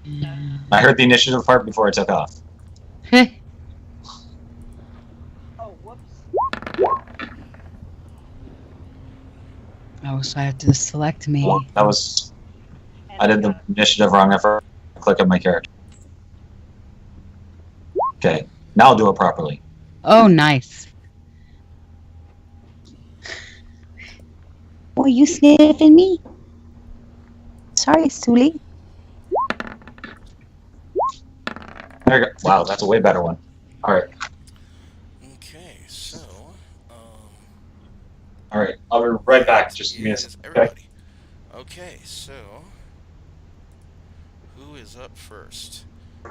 I heard the initiative part before I took off. Oh, whoops. Oh, so I have to select me. Well, that was And I did the initiative wrong. I forgot to click on my character. Okay, now I'll do it properly. Oh, nice. Were you sniffing me? Sorry, Sully. There you go. Wow, that's a way better one. All right, Okay, so all right. I'll be right back. Just give me a is second. Okay. everybody. Okay, so who is up first?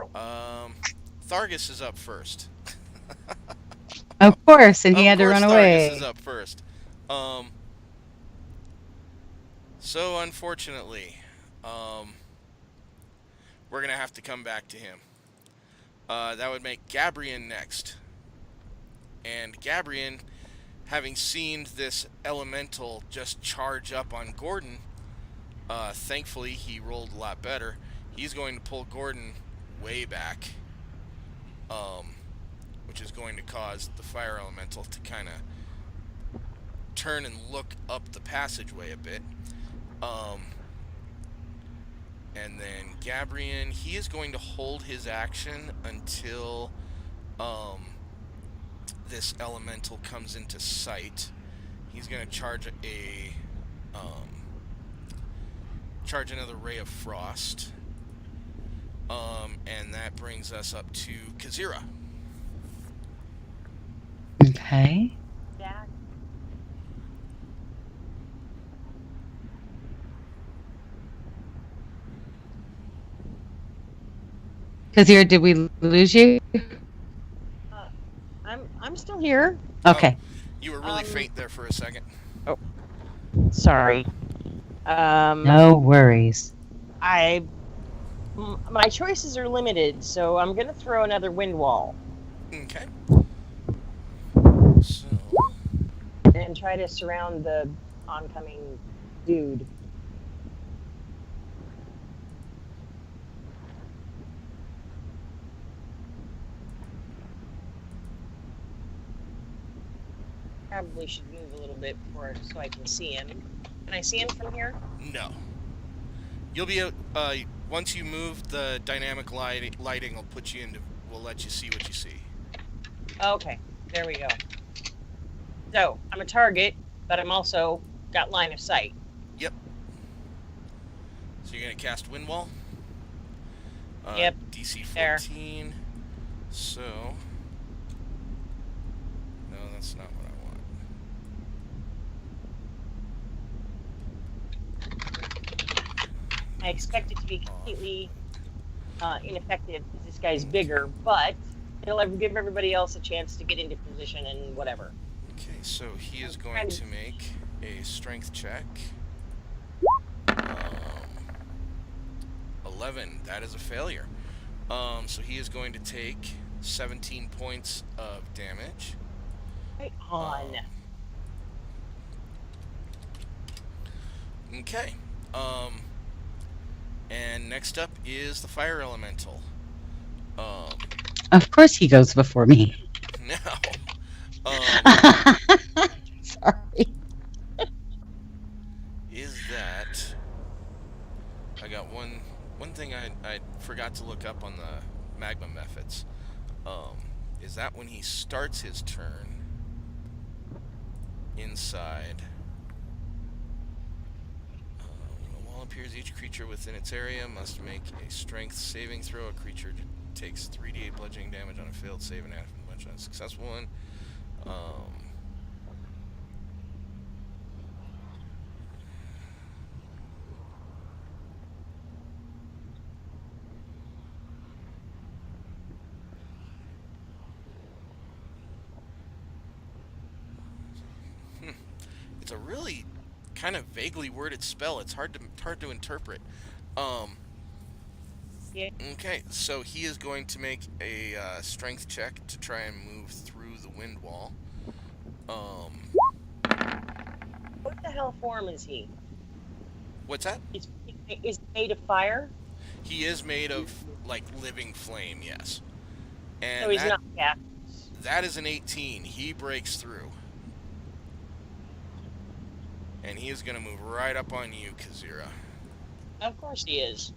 Thargus is up first. Of course, and he Of had to course run Thargus is away. up first. So unfortunately, we're gonna have to come back to him. That would make Gabrian next. And Gabrian, having seen this elemental just charge up on Gordon, thankfully he rolled a lot better. He's going to pull Gordon way back, which is going to cause the fire elemental to kind of turn and look up the passageway a bit. And then Gabrian, he is going to hold his action until this elemental comes into sight. He's going to charge another ray of frost. And that brings us up to Kazira. Okay. Jack. Because here, did we lose you? I'm still here. Okay. You were really faint there for a second. Sorry. No worries. My choices are limited, so I'm gonna throw another wind wall Okay. So, and try to surround the oncoming dude. Probably should move a little bit before so I can see him. Can I see him from here? no. You'll be once you move, the dynamic lighting will put you into. Will let you see what you see. Okay, there we go. So I'm a target, but I'm also got line of sight. Yep. So you're gonna cast Wind Wall. Yep. DC 14. There. So. No, that's not what I want. I expect it to be completely ineffective because this guy's bigger, but it'll give everybody else a chance to get into position and whatever. Okay, so he is going to make a strength check. 11. That is a failure. So he is going to take 17 points of damage. Right on. Okay. And next up is the fire elemental. Of course, he goes before me. Now, Sorry. is that I got one thing I forgot to look up on the magma methods. Is that when he starts his turn inside, when a wall appears, each creature within its area must make a strength saving throw. A creature takes 3d8 bludgeoning damage on a failed save and on a successful one. It's a really kind of vaguely worded spell. It's hard to interpret. Yeah. Okay, so he is going to make a strength check to try and move through the wind wall. What the hell form is he? What's that? Is he made of fire? He is made of like living flame, yes. And So he's that, not. Yeah. that is an 18. He breaks through. And he is going to move right up on you, Kazira. Of course he is.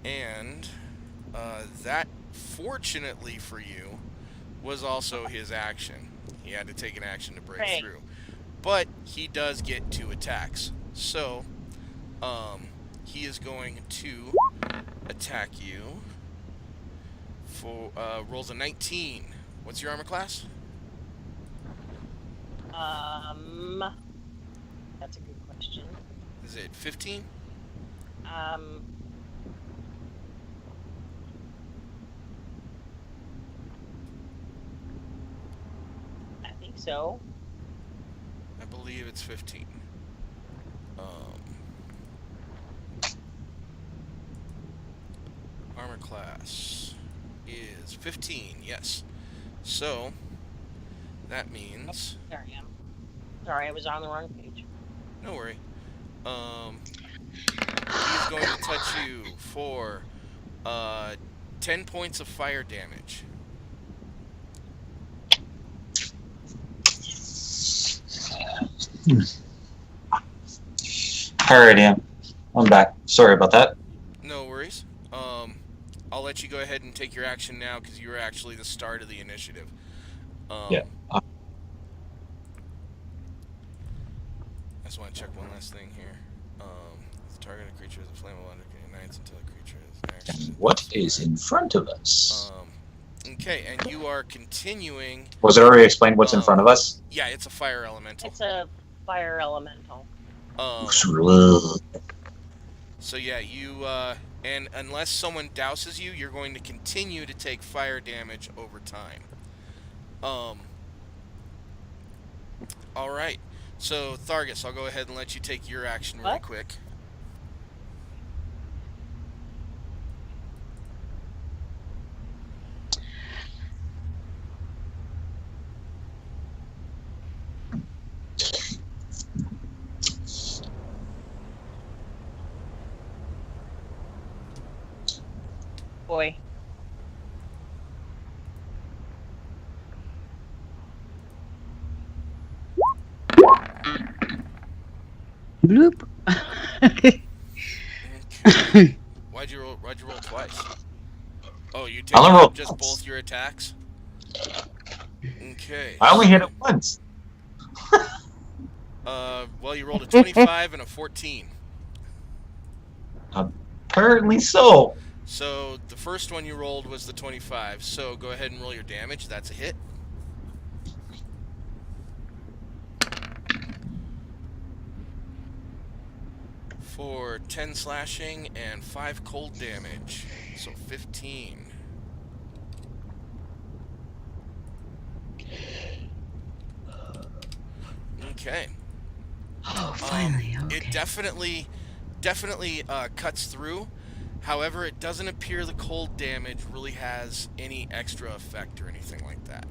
And that, fortunately for you, was also his action. He had to take an action to break Right. through. But he does get 2 attacks. So, he is going to attack you for, rolls a 19. What's your armor class? That's a good question. Is it 15? I think so. I believe it's 15. Armor class is 15, yes. So, that means... There I am. Sorry, I was on the wrong page. No worry. He's going to touch you for 10 points of fire damage. Alrighty, I'm back. Sorry about that. No worries. I'll let you go ahead and take your action now because you were actually the start of the initiative. Yeah. I just want to check one last thing here. The target of creature is a flammable under ignites until the creature is And actually... what is in front of us? Okay, and you are continuing... Was it already explained what's in front of us? Yeah, it's a fire elemental. It's a fire elemental. So yeah, you, and unless someone douses you, you're going to continue to take fire damage over time. Alright. So, Thargus, I'll go ahead and let you take your action really What? quick. Boy. Bloop. Okay. Why'd you roll twice? Oh, you I only take rolled just once. both your attacks? Okay. I only hit it once. Well, you rolled a 25 and a 14. Apparently so. So, the first one you rolled was the 25, so go ahead and roll your damage. That's a hit. For 10 slashing and 5 cold damage. So 15. Okay. Oh, finally. Okay. It definitely cuts through. However, it doesn't appear the cold damage really has any extra effect or anything like that.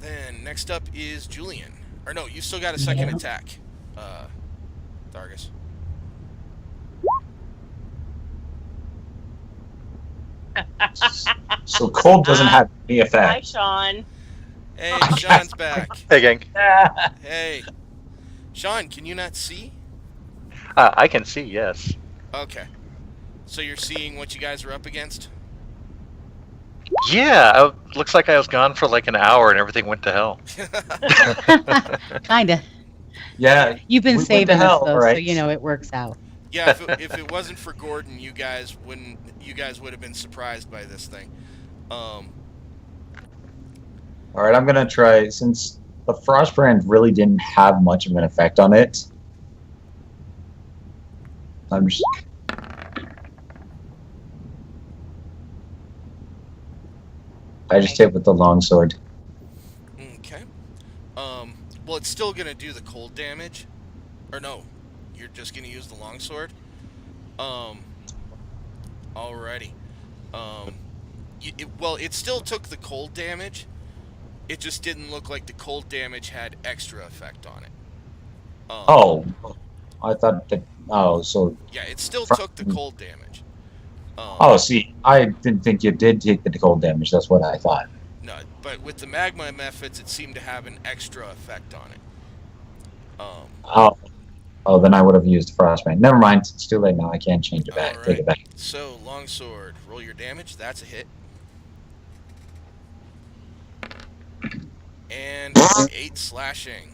Then next up is Julian. Or no, you still got a second attack, Thargus. So cold doesn't have any Hi, effect. Sean. Hey, Sean's back. Hey, gang. Hey. Sean, can you not see? I can see, yes. Okay. So you're seeing what you guys are up against? Yeah, looks like I was gone for like an hour and everything went to hell. Kinda. Yeah. You've been We went saving to hell, us though, so right? you know it works out. Yeah, if it wasn't for Gordon, you guys would have been surprised by this thing. Alright, I'm gonna try, since the Frostbrand really didn't have much of an effect on it. I'm just... I just hit with the longsword. Okay. Well, it's still gonna do the cold damage, or no? You're just gonna use the longsword. Alrighty. Well, it still took the cold damage. It just didn't look like the cold damage had extra effect on it. Oh, I thought that. Oh, so. Yeah, it still took the cold damage. Oh, see, I didn't think you did take the cold damage. That's what I thought. No, but with the magma methods, it seemed to have an extra effect on it. Oh, then I would have used Frostband. Never mind. It's too late now. I can't change it back. All Take it back. right. So, longsword, roll your damage. That's a hit. And 8 slashing.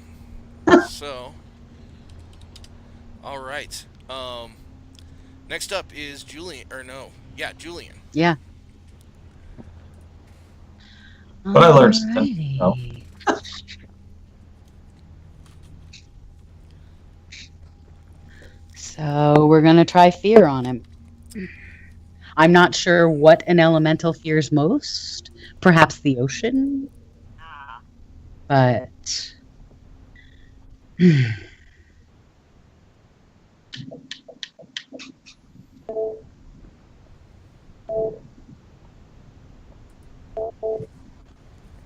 So, all right. Next up is Julian. Or no, yeah, Julian. Yeah. But I learned something. Alrighty. So we're gonna try fear on him. I'm not sure what an elemental fears most. Perhaps the ocean, Ah, but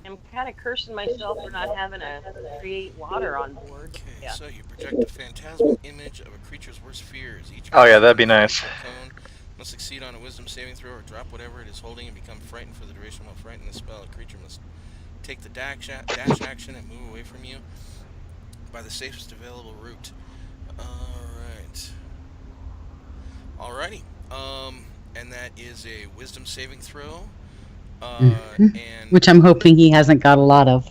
I'm kind of cursing myself for not having a create water on board. Okay, Yeah. so you project a phantasmal image of a creature's worst fears. Each Oh, yeah, that'd be nice. cone must succeed on a wisdom saving throw or drop whatever it is holding and become frightened for the duration while frightened. The spell, a creature must take the dash action and move away from you by the safest available route. Alright. Alrighty. And that is a wisdom saving throw. Mhm. And which I'm hoping he hasn't got a lot of.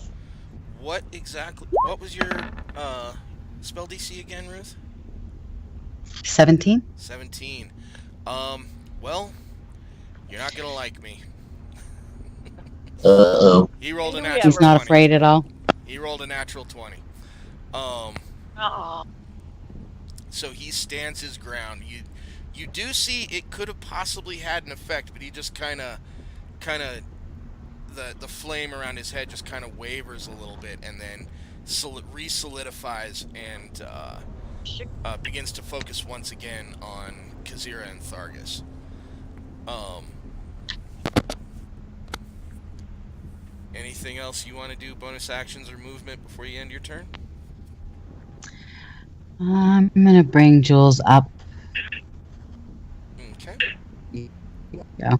what was your spell DC again, Ruth? 17? 17. Well, you're not gonna like me. Uh-oh. He rolled a Maybe we natural He's not 20. afraid at all. He rolled a natural 20. Oh, So he stands his ground. You do see it could have possibly had an effect, but he just kind of the flame around his head just kind of wavers a little bit and then re-solidifies and shit. begins to focus once again on Kazira and Thargus. Anything else you want to do, bonus actions or movement before you end your turn? I'm gonna bring Jules up. Okay. Yeah.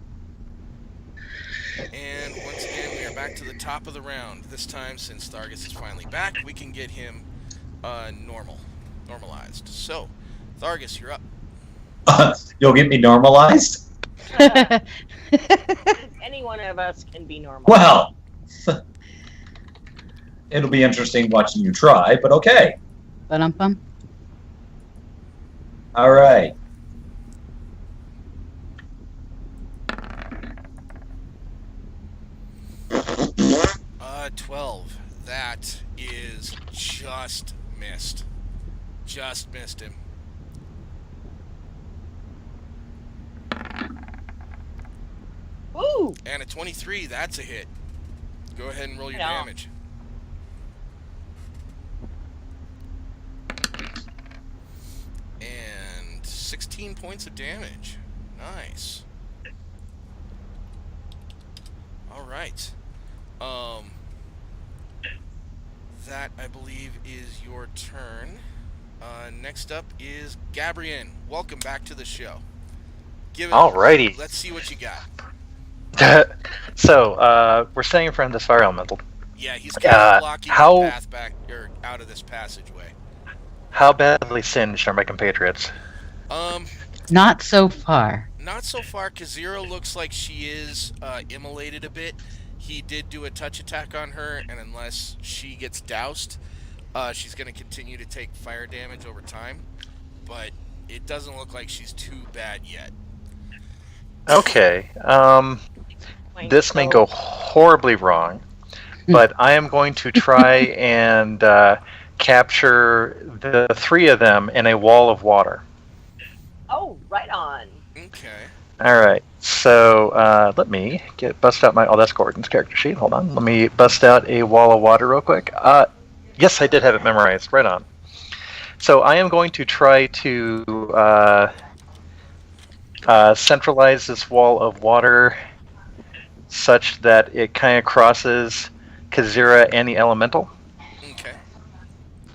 And once again, we are back to the top of the round. This time, since Thargus is finally back, we can get him normalized. So, Thargus, you're up. You'll get me normalized? Any one of us can be normal. Well, it'll be interesting watching you try, but okay. Ba-dum-bum. All right. Uh, 12. That is just missed. Just missed him. Ooh, And a 23, that's a hit. Go ahead and roll your Yeah. damage. And 16 points of damage. Nice. Alright. That, I believe, is your turn. Next up is Gabrian. Welcome back to the show. Give it. Alrighty. Let's see what you got. So, we're staying in front of this fire elemental. Yeah, he's kind of blocking how- the path back or out of this passageway. How badly singed are my compatriots? Not so far. Not so far. Kazira looks like she is immolated a bit. He did do a touch attack on her, and unless she gets doused, she's going to continue to take fire damage over time. But it doesn't look like she's too bad yet. Okay. my This may soul. go horribly wrong, but I am going to try and capture the three of them in a wall of water. Oh, right on. Okay. All right. So let me bust out my. Oh, that's Gordon's character sheet. Hold on. Let me bust out a wall of water real quick. Yes, I did have it memorized. Right on. So I am going to try to centralize this wall of water such that it kind of crosses Kazira and the elemental. Okay.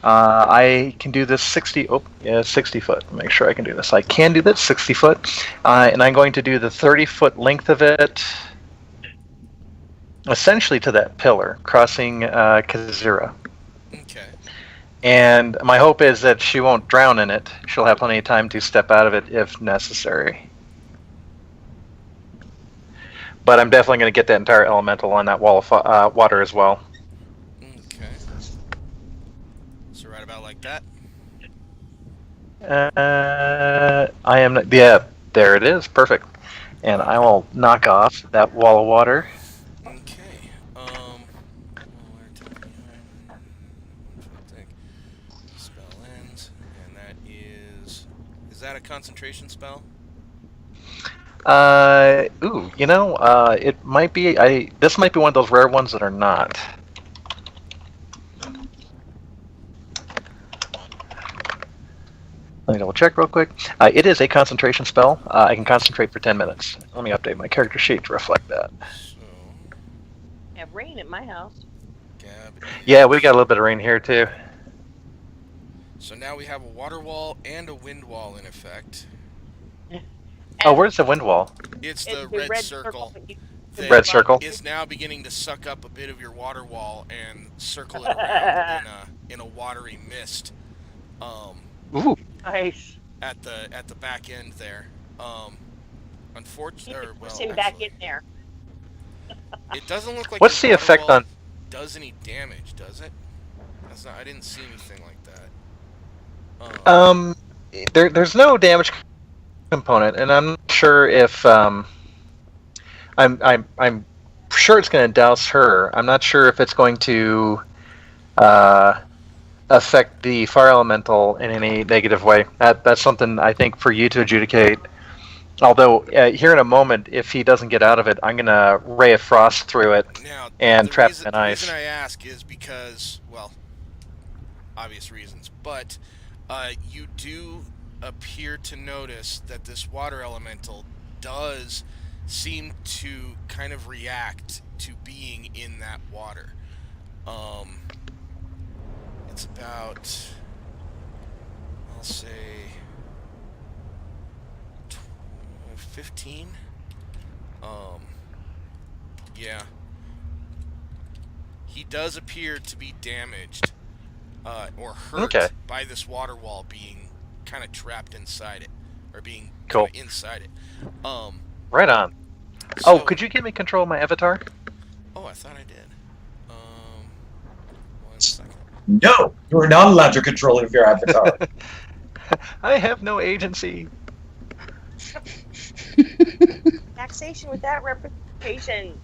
I can do this 60 foot. Make sure I can do this. I can do this 60 foot. And I'm going to do the 30-foot length of it essentially to that pillar, crossing Kazira. Okay. And my hope is that she won't drown in it. She'll have plenty of time to step out of it if necessary. But I'm definitely going to get that entire elemental on that wall of water as well. Okay. So right about like that. I am. Yeah, there it is. Perfect. And I will knock off that wall of water. Okay. Spell ends, and that is that a concentration spell? It might be. This might be one of those rare ones that are not. Let me double check real quick. It is a concentration spell. I can concentrate for 10 minutes. Let me update my character sheet to reflect that. So, Have rain at my house. Gab. Yeah, we got a little bit of rain here too. So now we have a water wall and a wind wall in effect. Oh, where's the wind wall? It's And the red circle. that Red circle? Is now beginning to suck up a bit of your water wall and circle it around in a watery mist. Ooh. Nice. At the back end there. Unfortunately, Push him back in there. it doesn't look like. What's your the water effect wall on? Does any damage? Does it? That's not. I didn't see anything like that. There's no damage component, and I'm not sure if I'm sure it's going to douse her. I'm not sure if it's going to affect the fire elemental in any negative way. That's something I think for you to adjudicate. Although here in a moment, if he doesn't get out of it, I'm going to ray of frost through it Now, and trap him in the ice. reason I ask is because, well, obvious reasons, but you do appear to notice that this water elemental does seem to kind of react to being in that water. It's about, I'll say, 15. Yeah. He does appear to be damaged or hurt by this water wall being kind of trapped inside it, or being inside it. Right on. So, could you give me control of my avatar? Oh, I thought I did. 1 second. No, you are not allowed to control of your avatar. I have no agency. Taxation without representation.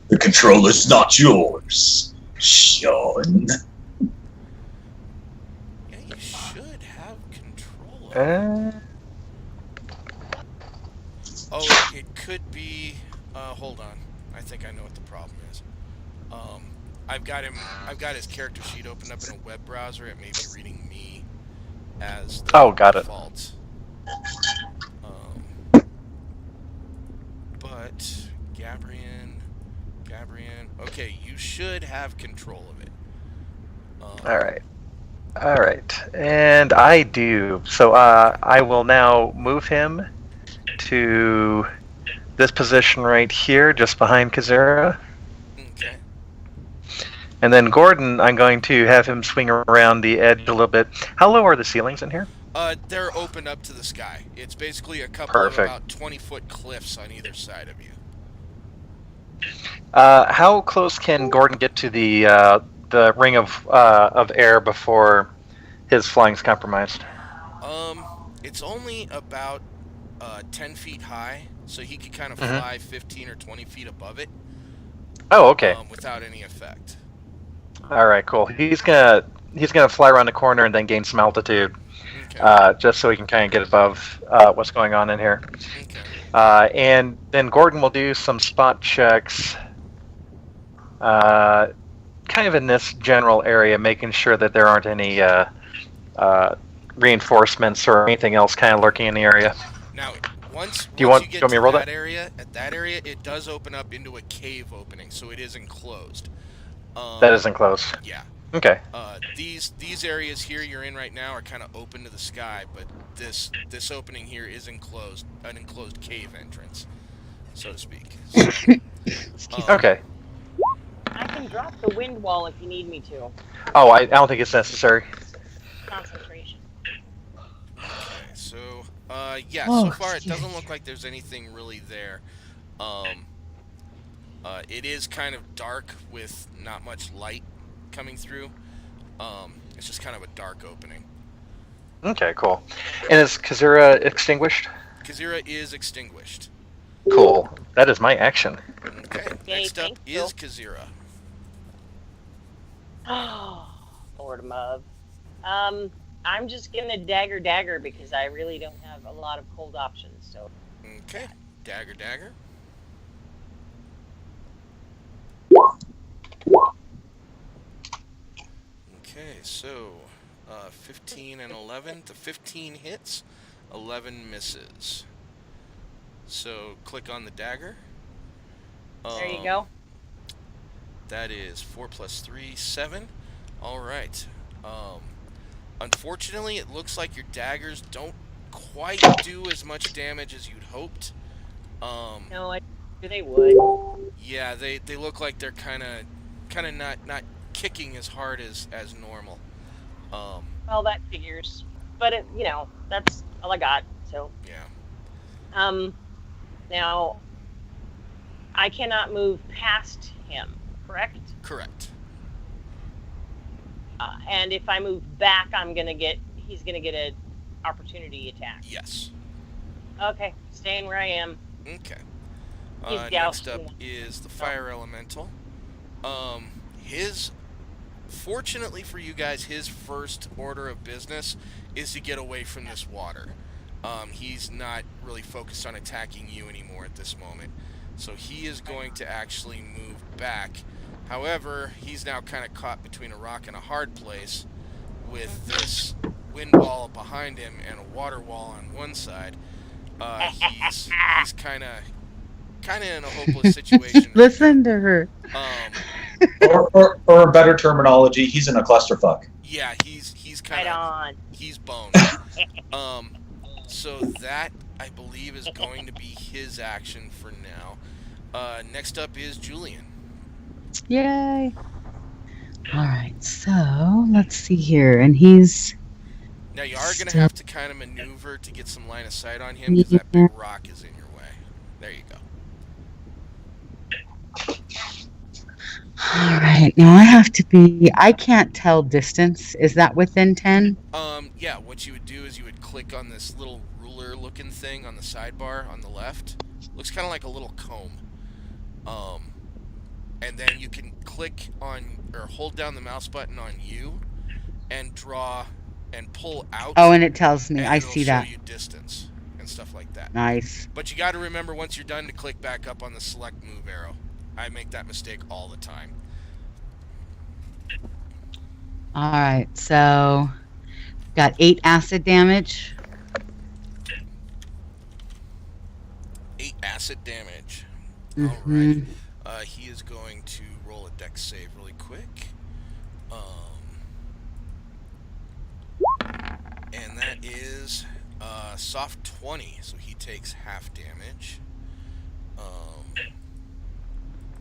The control is not yours, Sean. Yeah, you should have control of it. Oh, it could be. Hold on. I think I know what the problem is. I've got his character sheet opened up in a web browser. It may be reading me as the got it. default. But Gabrian. Okay, you should have control of it. All right, and I do. So I will now move him to this position right here, just behind Kazera. Okay. And then Gordon, I'm going to have him swing around the edge a little bit. How low are the ceilings in here? They're open up to the sky. It's basically a couple of about 20-foot cliffs on either side of you. How close can Gordon get to the ring of air before his flying's compromised? It's only about 10 feet high, so he could kind of fly 15 or 20 feet above it. Oh, okay. Without any effect. All right, cool. He's gonna fly around the corner and then gain some altitude, just so he can kind of get above what's going on in here. Okay. And then Gordon will do some spot checks, kind of in this general area, making sure that there aren't any reinforcements or anything else kind of lurking in the area. Now, once you want get me to roll that area, it does open up into a cave opening, so it is enclosed. That isn't close. Yeah. Okay. These areas here you're in right now are kind of open to the sky, but this opening here is enclosed, an enclosed cave entrance, so to speak. Okay. I can drop the wind wall if you need me to. Oh, I don't think it's necessary. Concentration. Okay, so yeah, Oh, so far it excuse doesn't me. look like there's anything really there. It is kind of dark with not much light coming through. It's just kind of a dark opening. Okay, cool. And is Kazura extinguished? Kazira is extinguished. Cool. That is my action. Okay, Okay, next up thank you. is Kazira. Oh, Lord above. I'm just gonna dagger because I really don't have a lot of cold options. So Okay, dagger. Okay, so 15 and 11. The 15 hits, 11 misses. So click on the dagger. there you go. That is 4 plus 3, 7. All right. Unfortunately, it looks like your daggers don't quite do as much damage as you'd hoped. No, I knew they would. Yeah, they look like they're kind of not kicking as hard as normal. Well, that figures. But it, that's all I got. So Yeah. now I cannot move past him. Correct. Correct. And if I move back, he's gonna get an opportunity attack. Yes. Okay, staying where I am. Okay. He's Next doused up in- is the fire elemental. Fortunately for you guys, his first order of business is to get away from this water. He's not really focused on attacking you anymore at this moment. So he is going to actually move back. However, he's now kind of caught between a rock and a hard place with this wind wall behind him and a water wall on one side. He's kind of in a hopeless situation. Listen to her. Or a better terminology, he's in a clusterfuck. Yeah, he's Right kind of on. he's boned. So that I believe is going to be his action for now. Next up is Julian. Yay. All right, so let's see here. And he's. Now you are going to have to kind of maneuver to get some line of sight on him because that big rock is in your way. There you go. All right, now I have to be. I can't tell distance. Is that within 10? Yeah, what you would do is you would click on this little ruler looking thing on the sidebar on the left. Looks kind of like a little comb. And then you can click on or hold down the mouse button on you and draw and pull out. Oh, and it tells me. and I it'll see show that. you distance and stuff like that. Nice. But you got to remember once you're done to click back up on the select move arrow. I make that mistake all the time. All right, so got 8 acid damage. 8 acid damage. Mhm. Alright. He is going to roll a dex save really quick. And that is soft 20, so he takes half damage.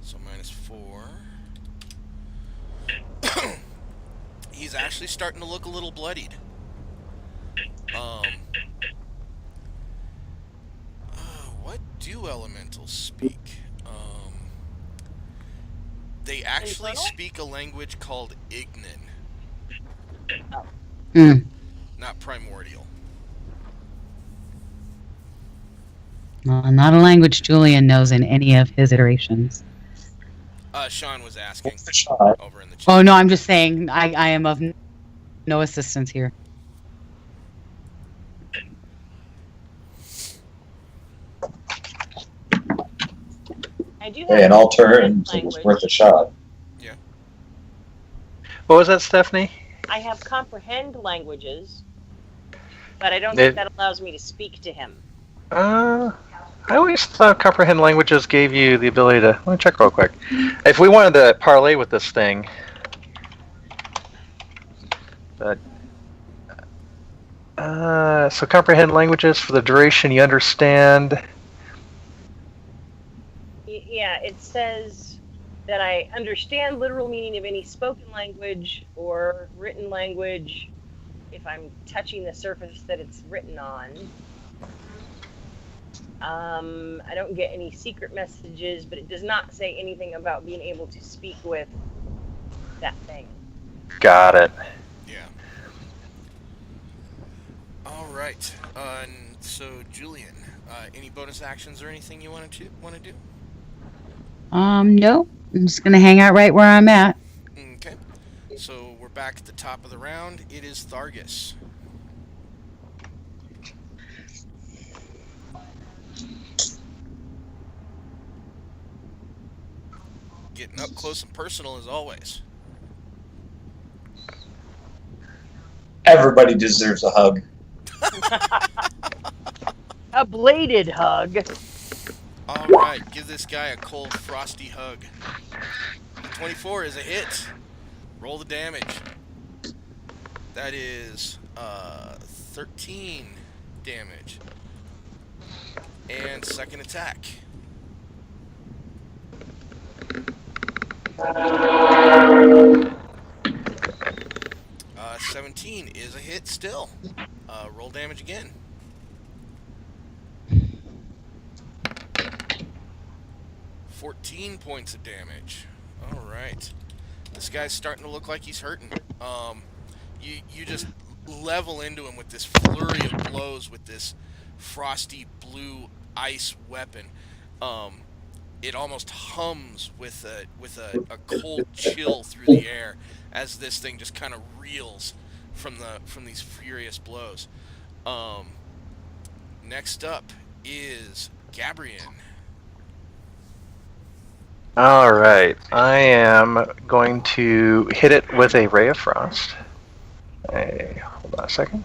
So minus 4. He's actually starting to look a little bloodied. What do elementals speak? They actually Infernal? speak a language called Ignan, Mm. not Primordial. Well, not a language Julian knows in any of his iterations. Sean was asking What's the shot? over in the chat. Oh, no, I'm just saying I am of no assistance here. I do have Hey, in all comprehend terms, it was language. worth a shot. What was that, Stephanie? I have comprehend languages, but I don't They- think that allows me to speak to him. I always thought comprehend languages gave you the ability to. Let me check real quick. If we wanted to parlay with this thing, but so comprehend languages for the duration you understand. Yeah, it says that I understand literal meaning of any spoken language or written language if I'm touching the surface that it's written on. I don't get any secret messages, but it does not say anything about being able to speak with that thing. Got it. Yeah. All right. And so, Julian, any bonus actions or anything you want to do? No. I'm just gonna hang out right where I'm at. Okay. So we're back at the top of the round. It is Thargus. Getting up close and personal as always. Everybody deserves a hug. A bladed hug. All right, give this guy a cold, frosty hug. 24 is a hit. Roll the damage. That is 13 damage. And second attack. 17 is a hit still. Roll damage again. $14 points of damage. All right. This guy's starting to look like he's hurting. You just level into him with this flurry of blows with this frosty blue ice weapon. It almost hums with a cold chill through the air as this thing just kind of reels from these furious blows. Next up is Gabrian. All right, I am going to hit it with a Ray of Frost. Hey, hold on a second.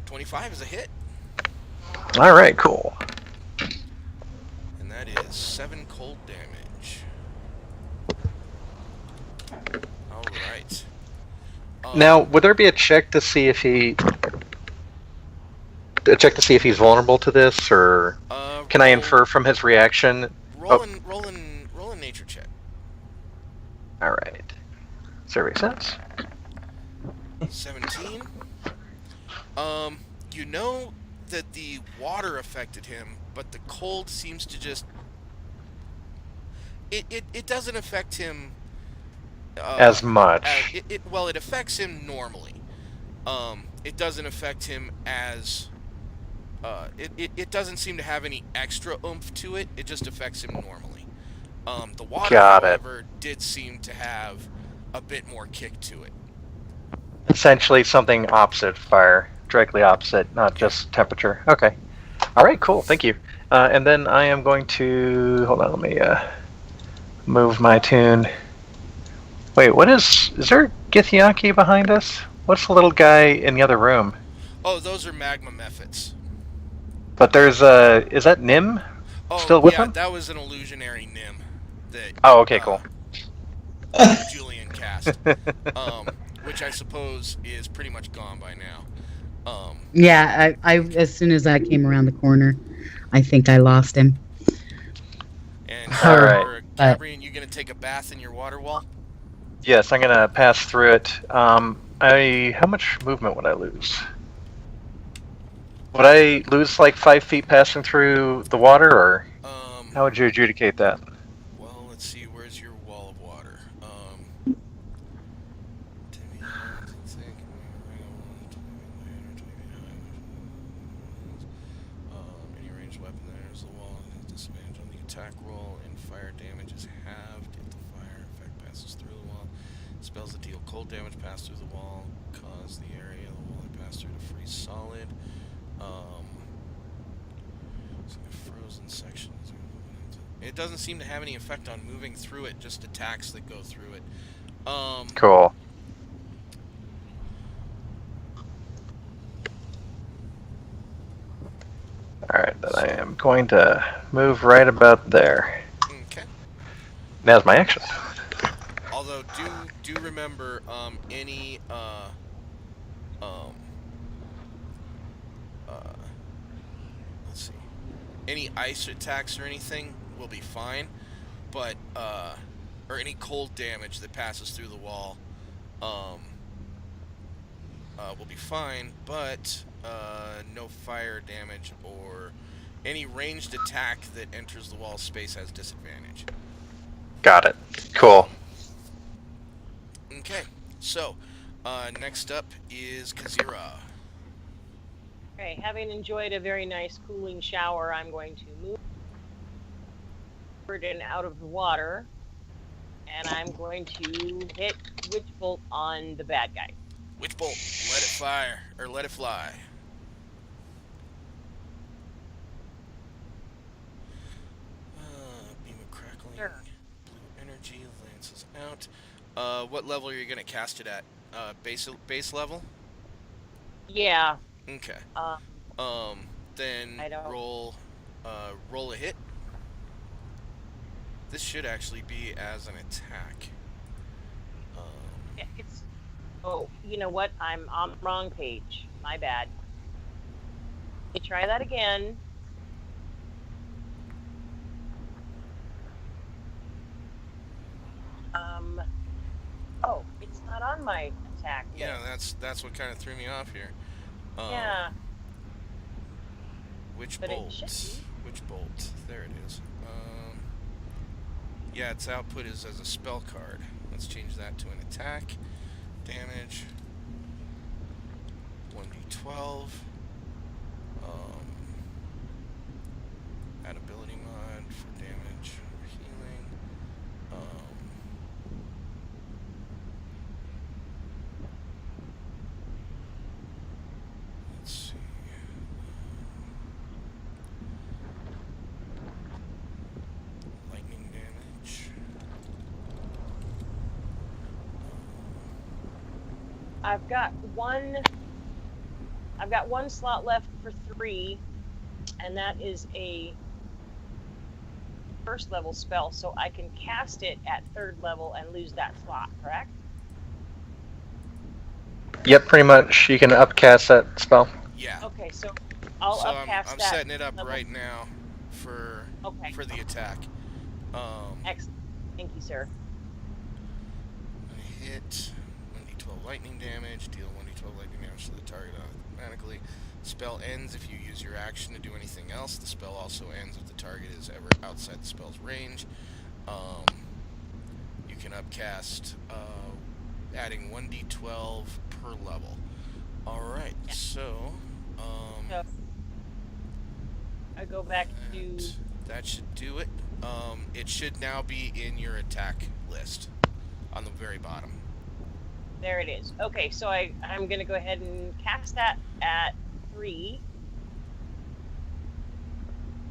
$25 is a hit. All right, cool. And that is 7 cold damage. All right. Now, would there be a check to see if he's vulnerable to this, or can I infer from his reaction? Roll a nature check. All right. Survey says 17. You know that the water affected him, but the cold seems to just it doesn't affect him as much. It affects him normally. It doesn't affect him as it doesn't seem to have any extra oomph to it. It just affects him normally. The water, however, did seem to have a bit more kick to it. Essentially something opposite fire, directly opposite, not just temperature. Okay. All right, cool. Thank you. And then I am going to hold on. Let me move my tune. Wait, is there Githyanki behind us? What's the little guy in the other room? Oh, those are magma mephits. But there's is that Nim still with him? Yeah, that was an illusionary Nim that. Oh, okay, cool. Julian cast, which I suppose is pretty much gone by now. Yeah, I as soon as I came around the corner, I think I lost him. And all right, Gabrian, you gonna take a bath in your water wall? Yes, I'm gonna pass through it. How much movement would I lose? Would I lose like 5 feet passing through the water, or how would you adjudicate that? Well, let's see. Where's your wall of water? Any ranged weapon there's the wall. Disadvantage on the attack roll, and fire damage is halved if the fire effect passes through the wall. Spells that deal cold damage pass through the wall, cause the area of the wall they pass through to freeze solid. So the frozen sections. It doesn't seem to have any effect on moving through it, just attacks that go through it. Cool. going to move right about there. Okay. Now's my action. Although do remember any um let's see, any ice attacks or anything will be fine, but or any cold damage that passes through the wall will be fine, but no fire damage or any ranged attack that enters the wall space has disadvantage. Got it. Cool. Okay, so next up is Kazira. Okay, having enjoyed a very nice cooling shower, I'm going to move forward and out of the water, and I'm going to hit Witch Bolt on the bad guy. Witch Bolt, let it fire, or let it fly. Beam of crackling, Sure. blue energy, lances out. What level are you going to cast it at? Base level? Yeah. Okay. Then I don't- roll a hit. This should actually be as an attack. It's. Oh, you know what? I'm on the wrong page. My bad. Let me try that again. Oh, it's not on my attack list. Yeah, that's what kind of threw me off here. Yeah. Which But it bolt? should be. Which bolt? There it is. Yeah, its output is as a spell card. Let's change that to an attack. Damage. 1d12. Add ability mod for damage or healing. Let's see. Lightning damage. I've got one slot left for 3, and that is a first level spell, so I can cast it at 3rd level and lose that slot, correct? Yep, pretty much. You can upcast that spell. Yeah. Okay, so I'll So upcast I'm that. setting it up level. right now for Okay. for the attack. Excellent. Thank you, sir. Hit 1d12 lightning damage. Deal 1d12 lightning damage to the target automatically. Spell ends if you use your action to do anything else. The spell also ends if the target is ever outside the spell's range. You can upcast adding 1d12 per level. Alright, so So I go back to. that should do it. It should now be in your attack list on the very bottom. There it is. Okay, so I'm going to go ahead and cast that at 3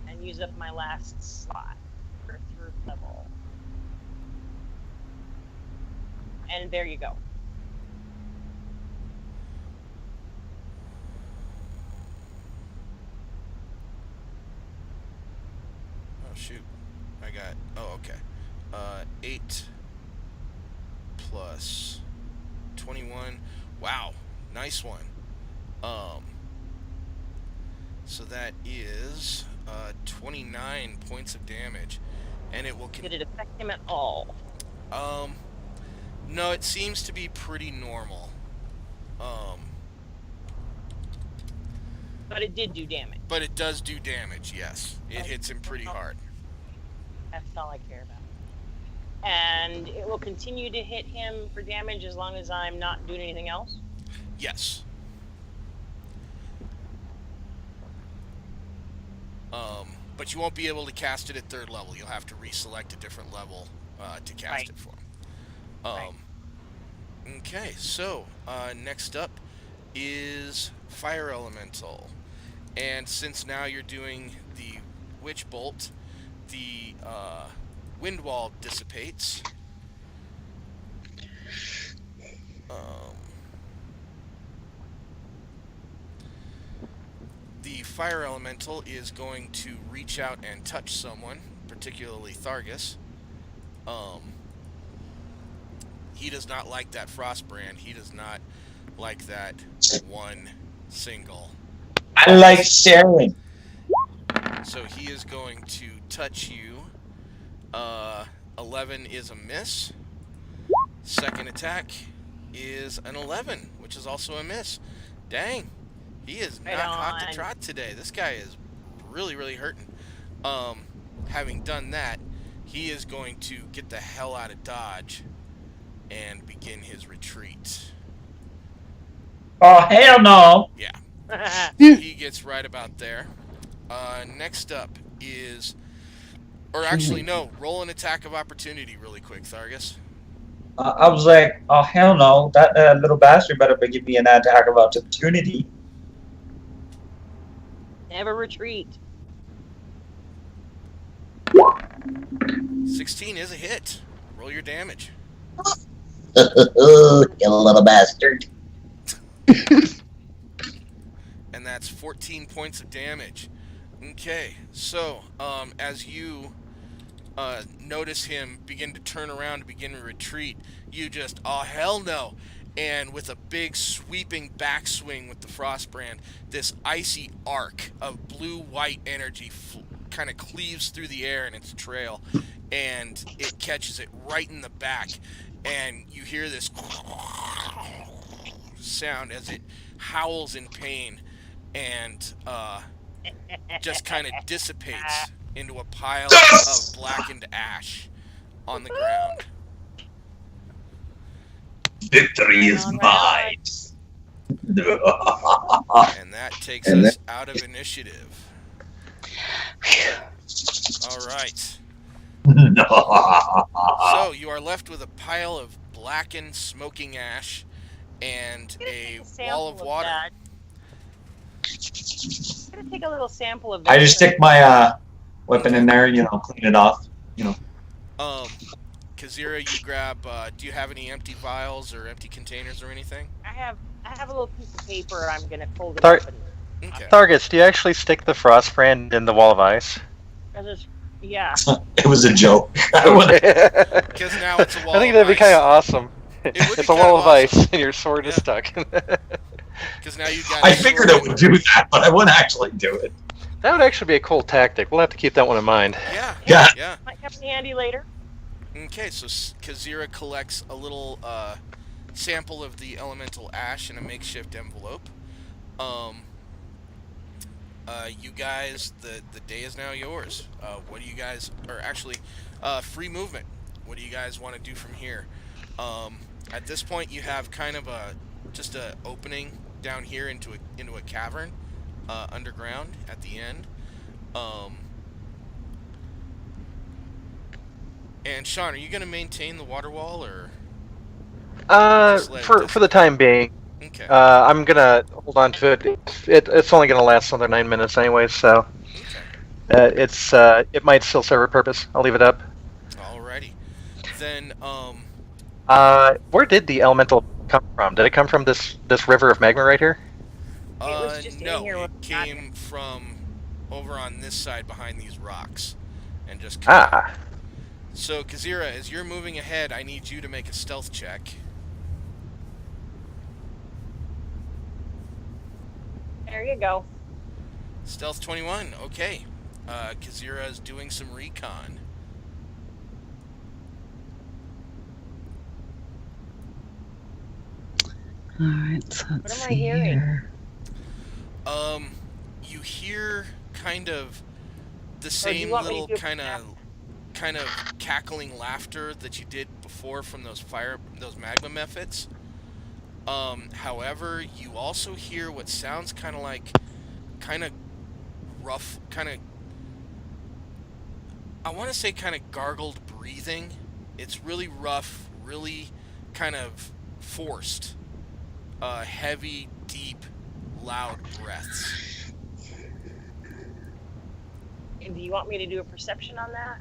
and use up my last slot for 3rd level. And there you go. Oh shoot, I got, oh okay, 8 plus 21, wow, nice one. So that is 29 points of damage, and it will Did it affect him at all? no, it seems to be pretty normal. But it did do damage. But it does do damage, yes. It hits him pretty hard. That's all I care about. And it will continue to hit him for damage as long as I'm not doing anything else? Yes. But you won't be able to cast it at 3rd level. You'll have to reselect a different level to cast Right. it for. Right. Okay, so next up is Fire Elemental. And since now you're doing the Witch Bolt, the Wind Wall dissipates. The fire elemental is going to reach out and touch someone, particularly Thargus. He does not like that Frostbrand. He does not like that one single. I like sharing. So he is going to touch you. 11 is a miss. Second attack is an 11, which is also a miss. Dang, he is Right not hot on. to trot today. This guy is really, really hurting. Having done that, he is going to get the hell out of Dodge and begin his retreat. Oh, hell no. Yeah. He gets right about there. Next up is... Or actually, no. Roll an attack of opportunity really quick, Thargus. I was like, oh, hell no. That little bastard better be giving me an attack of opportunity. Never retreat. 16 is a hit. Roll your damage. You little bastard. And that's 14 points of damage. Okay, so as you notice him begin to turn around to begin to retreat, you just, oh hell no, and with a big sweeping backswing with the Frostbrand, this icy arc of blue-white energy kind of cleaves through the air in its trail, and it catches it right in the back, and you hear this sound as it howls in pain and just kind of dissipates into a pile of blackened ash on the ground. Victory is mine. And that takes us out of initiative. All right. So you are left with a pile of blackened, smoking ash and a wall of water. I'm gonna take a little sample of that. I just stick my weapon in there, clean it off, Kazira, you grab. Do you have any empty vials or empty containers or anything? I have a little piece of paper. I'm gonna fold it Sorry. up and Okay. Thargus, do you actually stick the Frostbrand in the wall of ice? yeah. It was a joke. Because now it's a wall. I think of that'd be ice. kind of awesome. It would It's be a wall kinda of ice, awesome. and your sword is Yeah. stuck. Because now you've got. I figured it would do that, but I wouldn't actually do it. That would actually be a cool tactic. We'll have to keep that one in mind. Yeah. Yeah. Yeah. Might come in handy later. Okay, so Kazira collects a little sample of the elemental ash in a makeshift envelope. You guys, the day is now yours. What do you guys, or actually, free movement. What do you guys want to do from here? At this point, you have kind of just a opening down here into a cavern underground at the end. And Sean, are you going to maintain the water wall, or? For the time being, Okay. I'm gonna hold on to it. It's only gonna last another 9 minutes anyway, so Okay. it might still serve a purpose. I'll leave it up. Alrighty. Then, Where did the elemental come from? Did it come from this river of magma right here? was just in no, here it when we got came from over on this side behind these rocks, and just. Ah, So, Kazira, as you're moving ahead, I need you to make a stealth check. There you go. Stealth 21. Okay. Kazira is doing some recon. All right, so let's am I see hearing? here. You hear kind of the Or do same you want me to little do a kind of cackling laughter that you did before from those magma methods. However, you also hear what sounds kind of rough, I want to say kind of gargled breathing. It's really rough, really kind of forced. Heavy, deep, loud breaths. And do you want me to do a perception on that?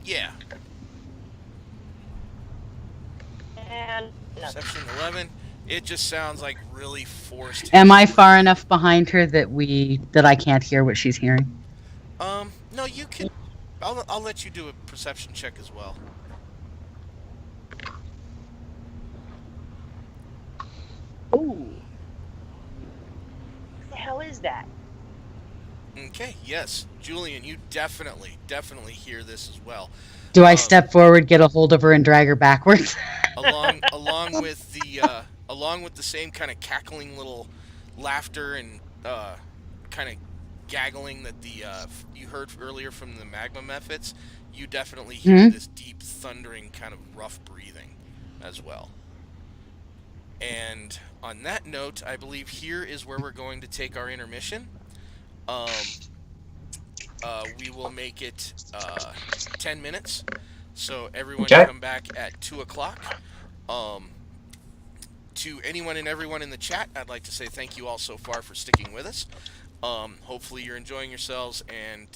Yeah. And no. Perception 11. It just sounds like really forced. Am I far enough behind her that I can't hear what she's hearing? No, you can. I'll let you do a perception check as well. Ooh. What the hell is that? Okay, yes, Julian, you definitely hear this as well. Do I step forward, get a hold of her, and drag her backwards? along with the same kind of cackling little laughter and kind of gaggling that you heard earlier from the magma methods, you definitely hear this deep thundering kind of rough breathing as well. And on that note, I believe here is where we're going to take our intermission. We will make it 10 minutes, so everyone Okay. come back at 2 o'clock. To anyone and everyone in the chat, I'd like to say thank you all so far for sticking with us. Hopefully you're enjoying yourselves, and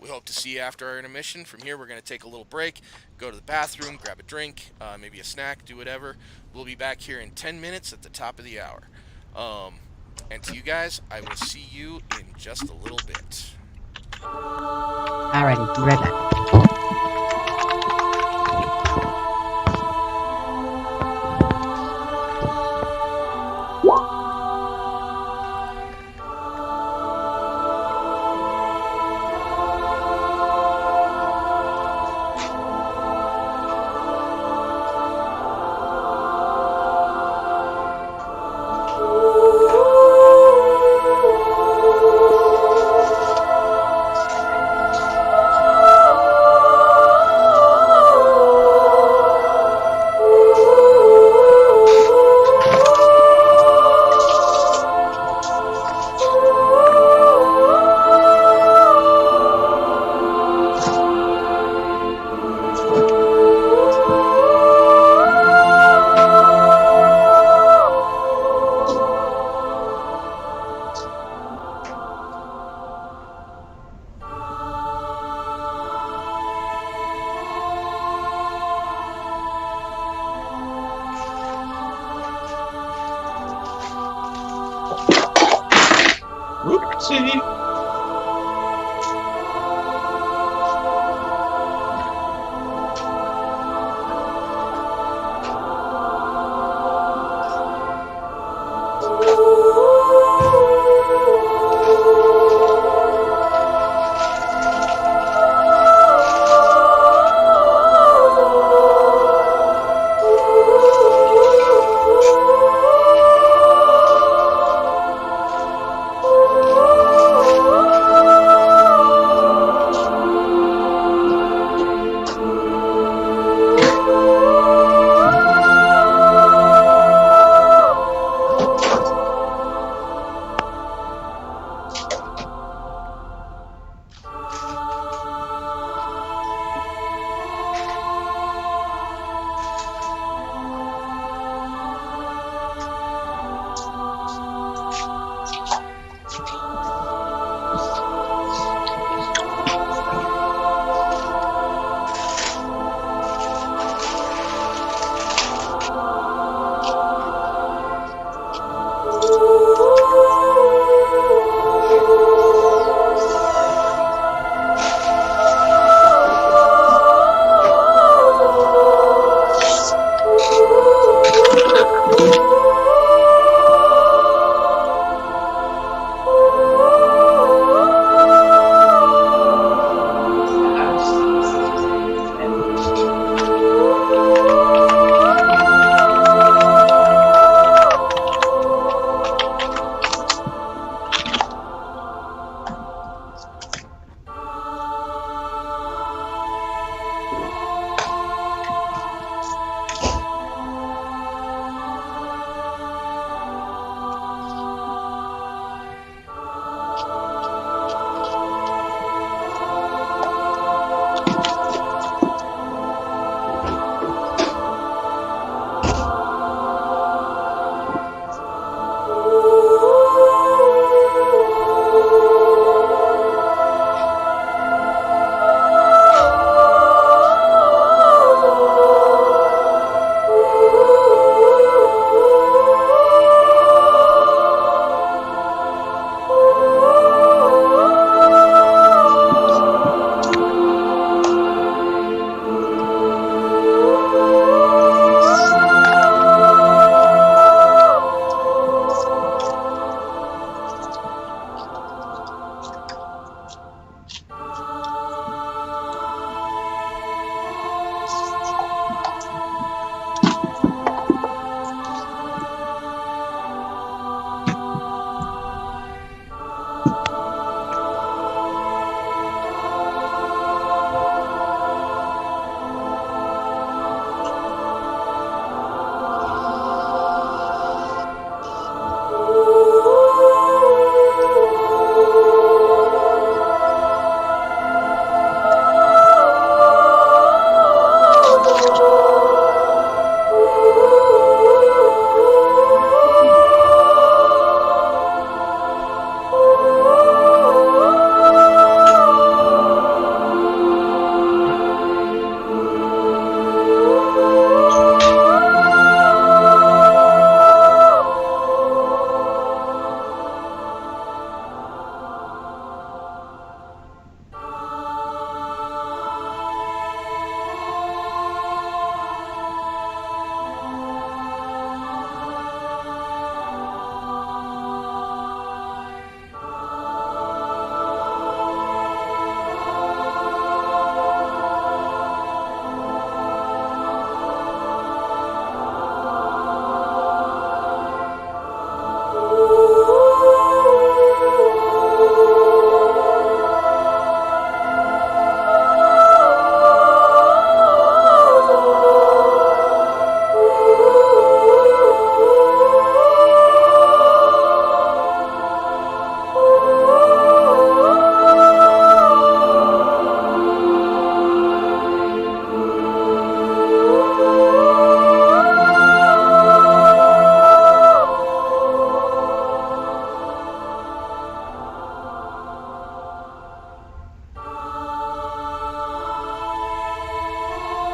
we hope to see you after our intermission. From here, we're going to take a little break, go to the bathroom, grab a drink, maybe a snack, do whatever. We'll be back here in 10 minutes at the top of the hour. And to you guys, I will see you in just a little bit. Alrighty, be right back.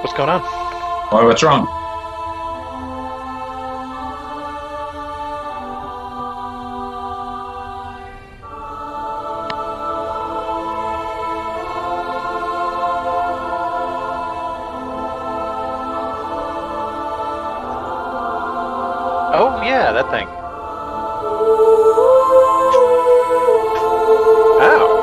What's going on? Why, what's wrong? Oh, yeah, that thing. Ow.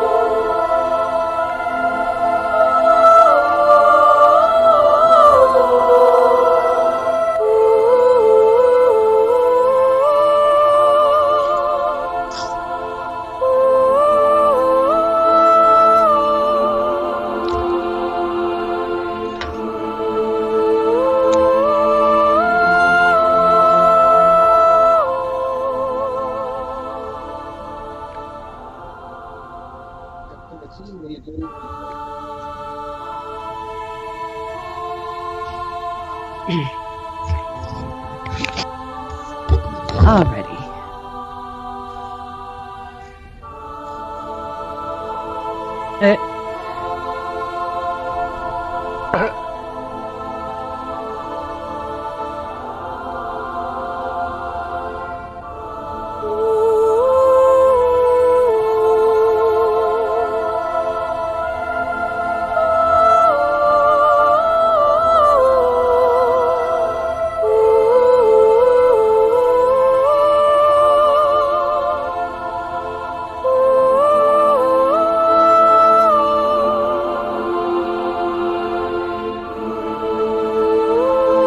Alrighty.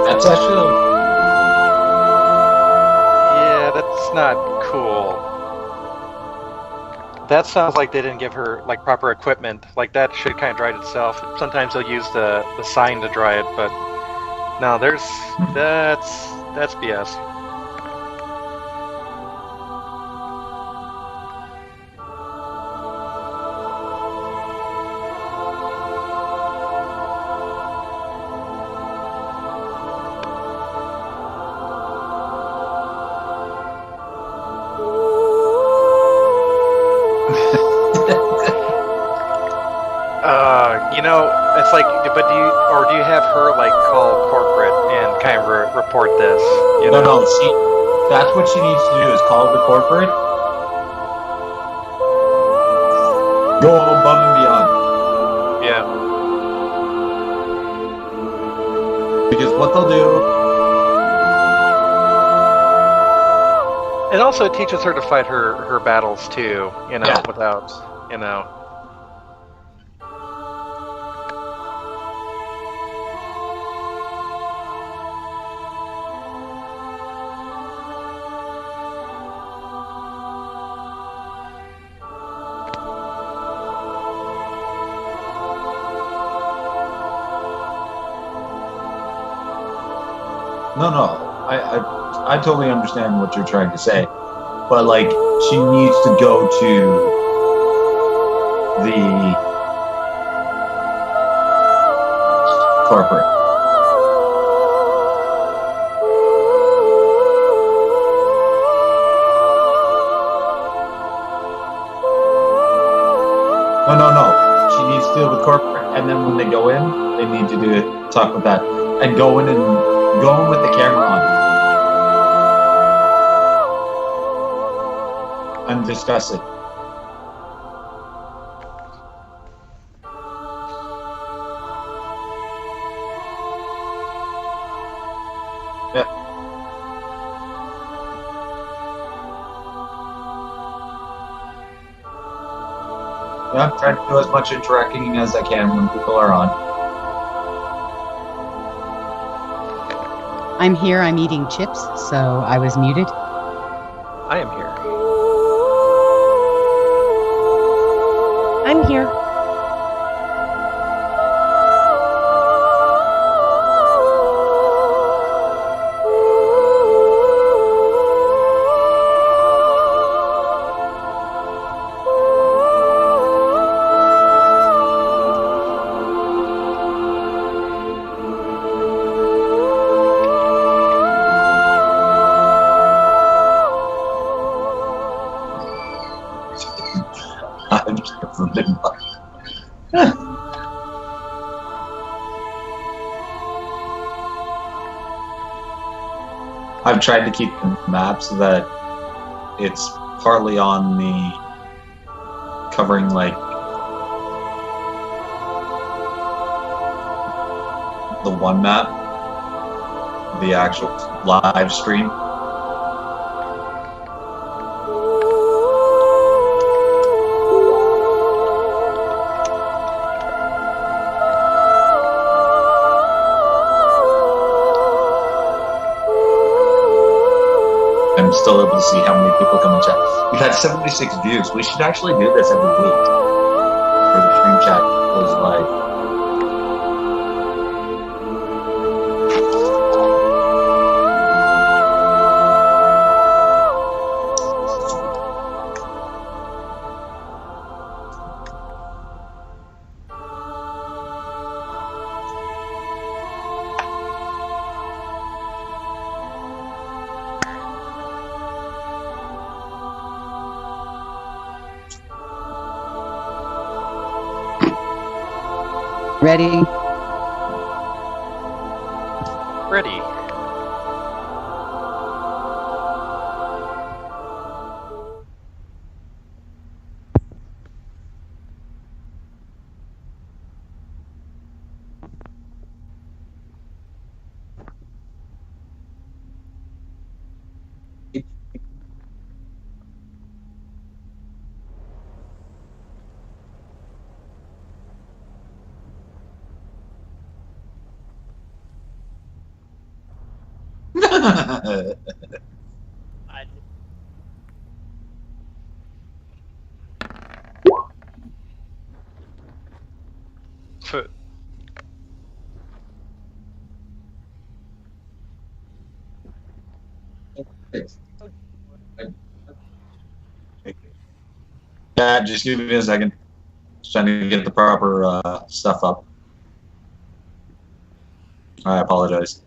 That's actually. Yeah, that's not cool. That sounds like they didn't give her like proper equipment. Like that should kind of dry it itself. Sometimes they'll use the sign to dry it, but no, that's BS. It's like, but do you have her like call corporate and kind of report this? No, that's what she needs to do is call the corporate. Go above and beyond. Yeah. Because what they'll do. It also teaches her to fight her battles too, Yeah. without, No. I totally understand what you're trying to say, but like she needs to go to the corporate. No. She needs to deal with corporate, and then when they go in, they need to talk with that, and go in with the camera on. And discuss it. Yeah. Yeah, I'm trying to do as much interacting as I can when people are on. I'm here. I'm eating chips, so I was muted. I am here. I'm here. I've never been. I've tried to keep the map so that it's partly on the covering like the one map, the actual live stream. I'm still able to see how many people come and chat. We've had 76 views. We should actually do this every week where the stream chat goes live. Ready? Ready. I- Yeah, just give me a second. Just trying to get the proper stuff up. I apologize.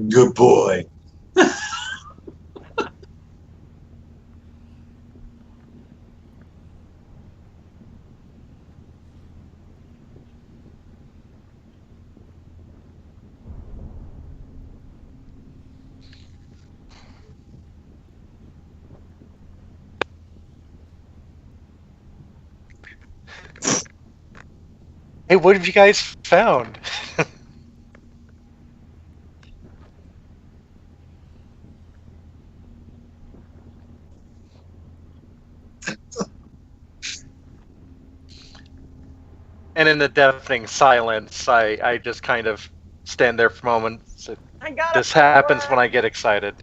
Good boy. Hey, what have you guys found? And in the deafening silence, I just kind of stand there for a moment. So I got this happens when I get excited.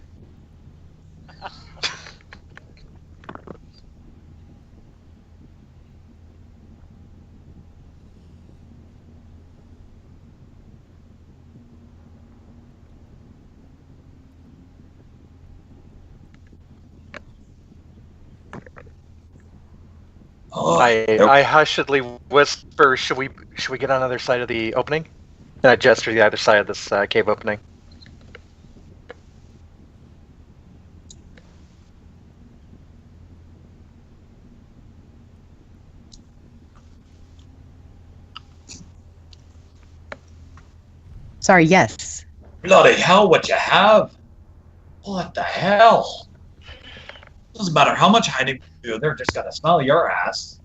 Oh, I hushedly whisper, should we get on the other side of the opening? And I gesture to the other side of this cave opening. Sorry, yes. bloody hell, what you have? What the hell? Doesn't matter how much hiding you do, they're just gonna smell your ass.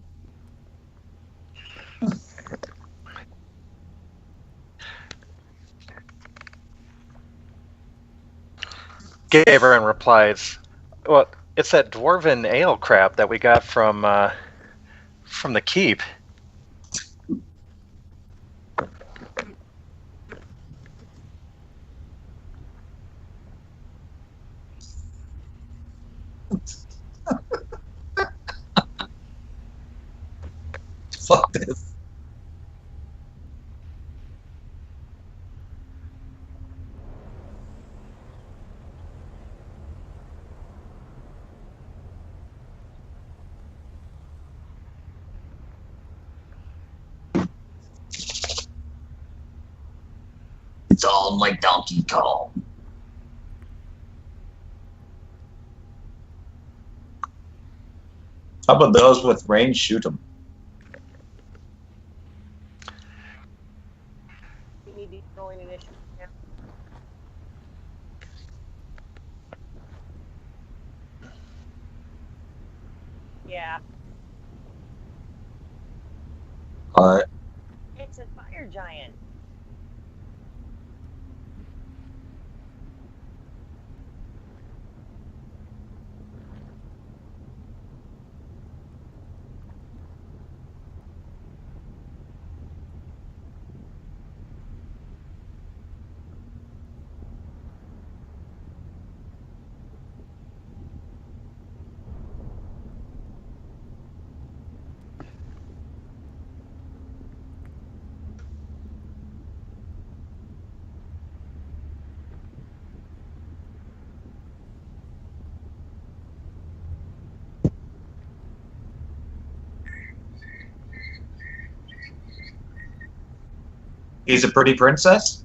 Gabriel replies, "Well, it's that dwarven ale crap that we got from the keep." Fuck this. boots on like Donkey Kong. How about those with range? Shoot them. We need to go in initiative. Yeah, it's a fire giant. He's a pretty princess.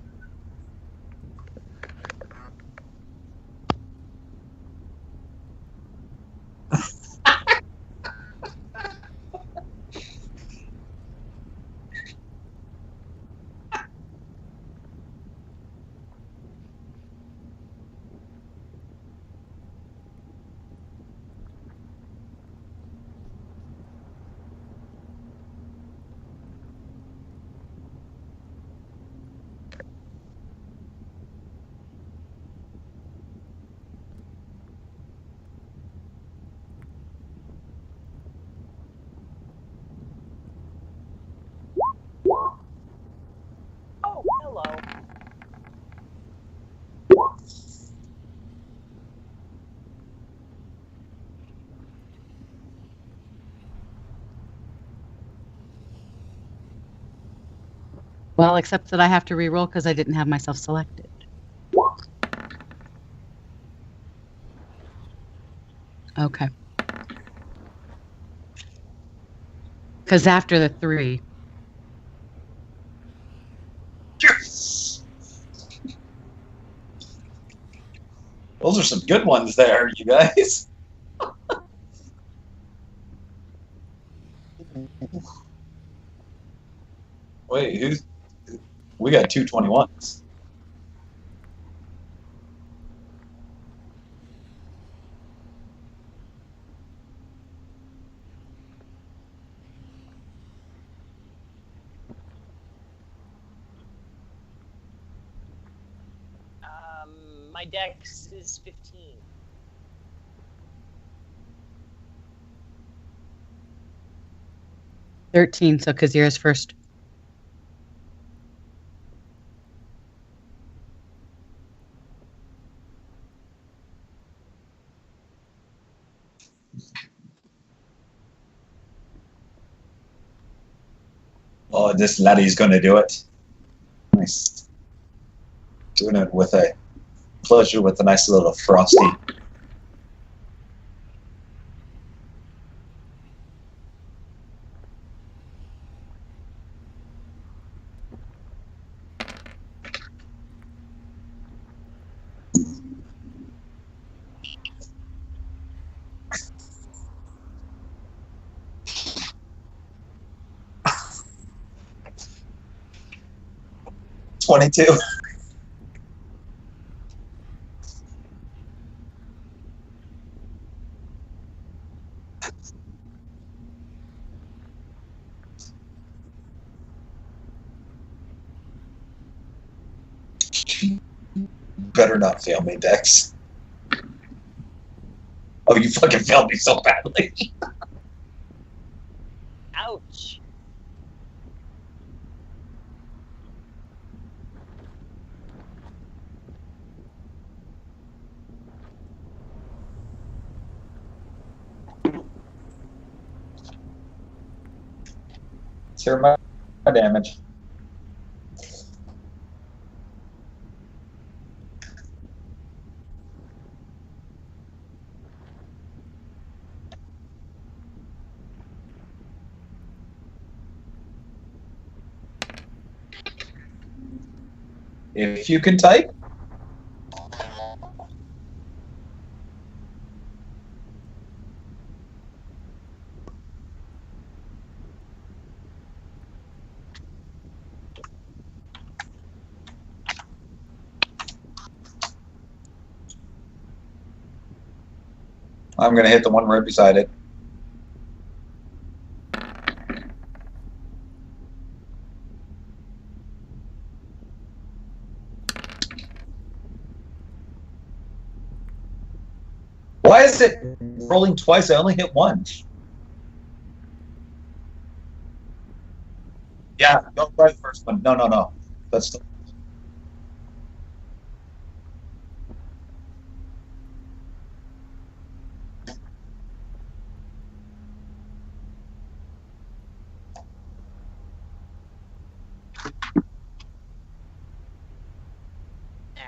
Oh, hello. Well, except that I have to re-roll because I didn't have myself selected. Okay. Because after the 3. Yes! Those are some good ones there, you guys. Wait, who's? We got 221s. My dex is 15. $13, so Kazira's first. Oh, this laddie's gonna do it. Nice. Doing it with a pleasure with a nice little frosty. $22. Better not fail me, Dex. Oh, you fucking failed me so badly. Ouch. Here's my damage. If you can type. I'm going to hit the one right beside it. Why is it rolling twice? I only hit once. Yeah, go try the first one. No. That's the...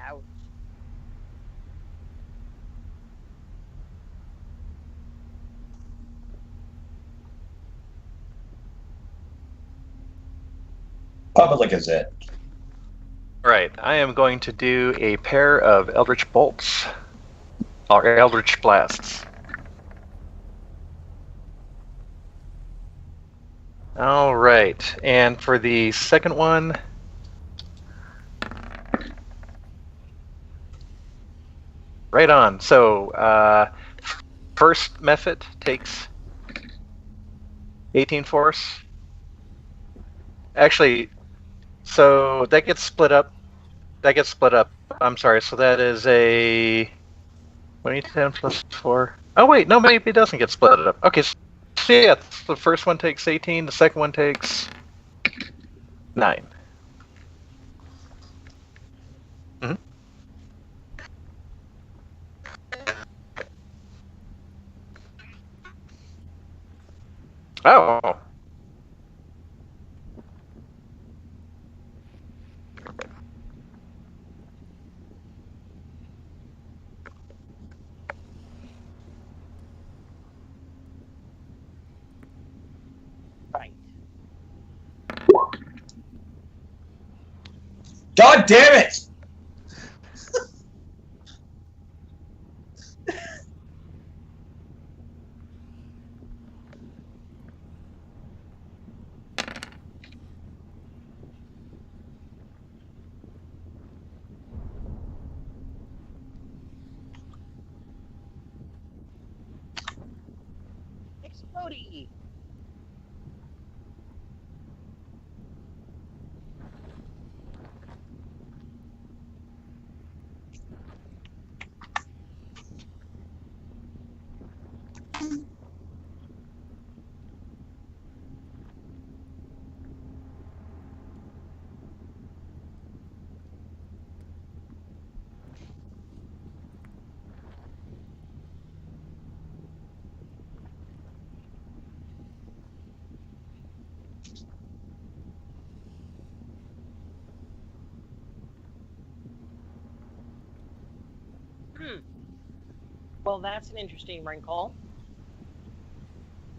Ouch. Public is it. Right, I am going to do a pair of Eldritch Bolts, or Eldritch Blasts. All right, and for the second one, right on. So, first method takes 18 force. Actually, so that gets split up. I'm sorry. So that is a 2010 plus 4. Oh wait, no, maybe it doesn't get split up. Okay, so yeah, the first one takes 18. The second one takes 9. Mm-hmm. Oh. Right. God damn it! Explodey. Well, that's an interesting wrinkle.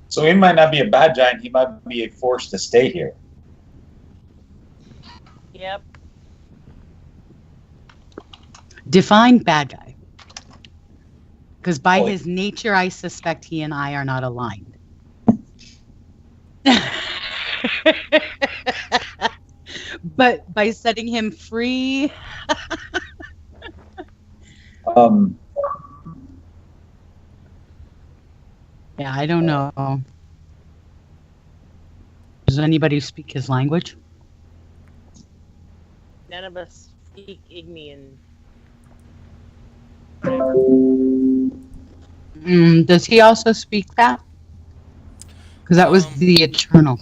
So he might not be a bad giant. He might be forced to stay here. Yep. Define bad guy. Because by Oh, his nature, I suspect he and I are not aligned. But by setting him free, yeah, I don't know. Does anybody speak his language? None of us speak Ignian. Does he also speak that? Because that was the eternal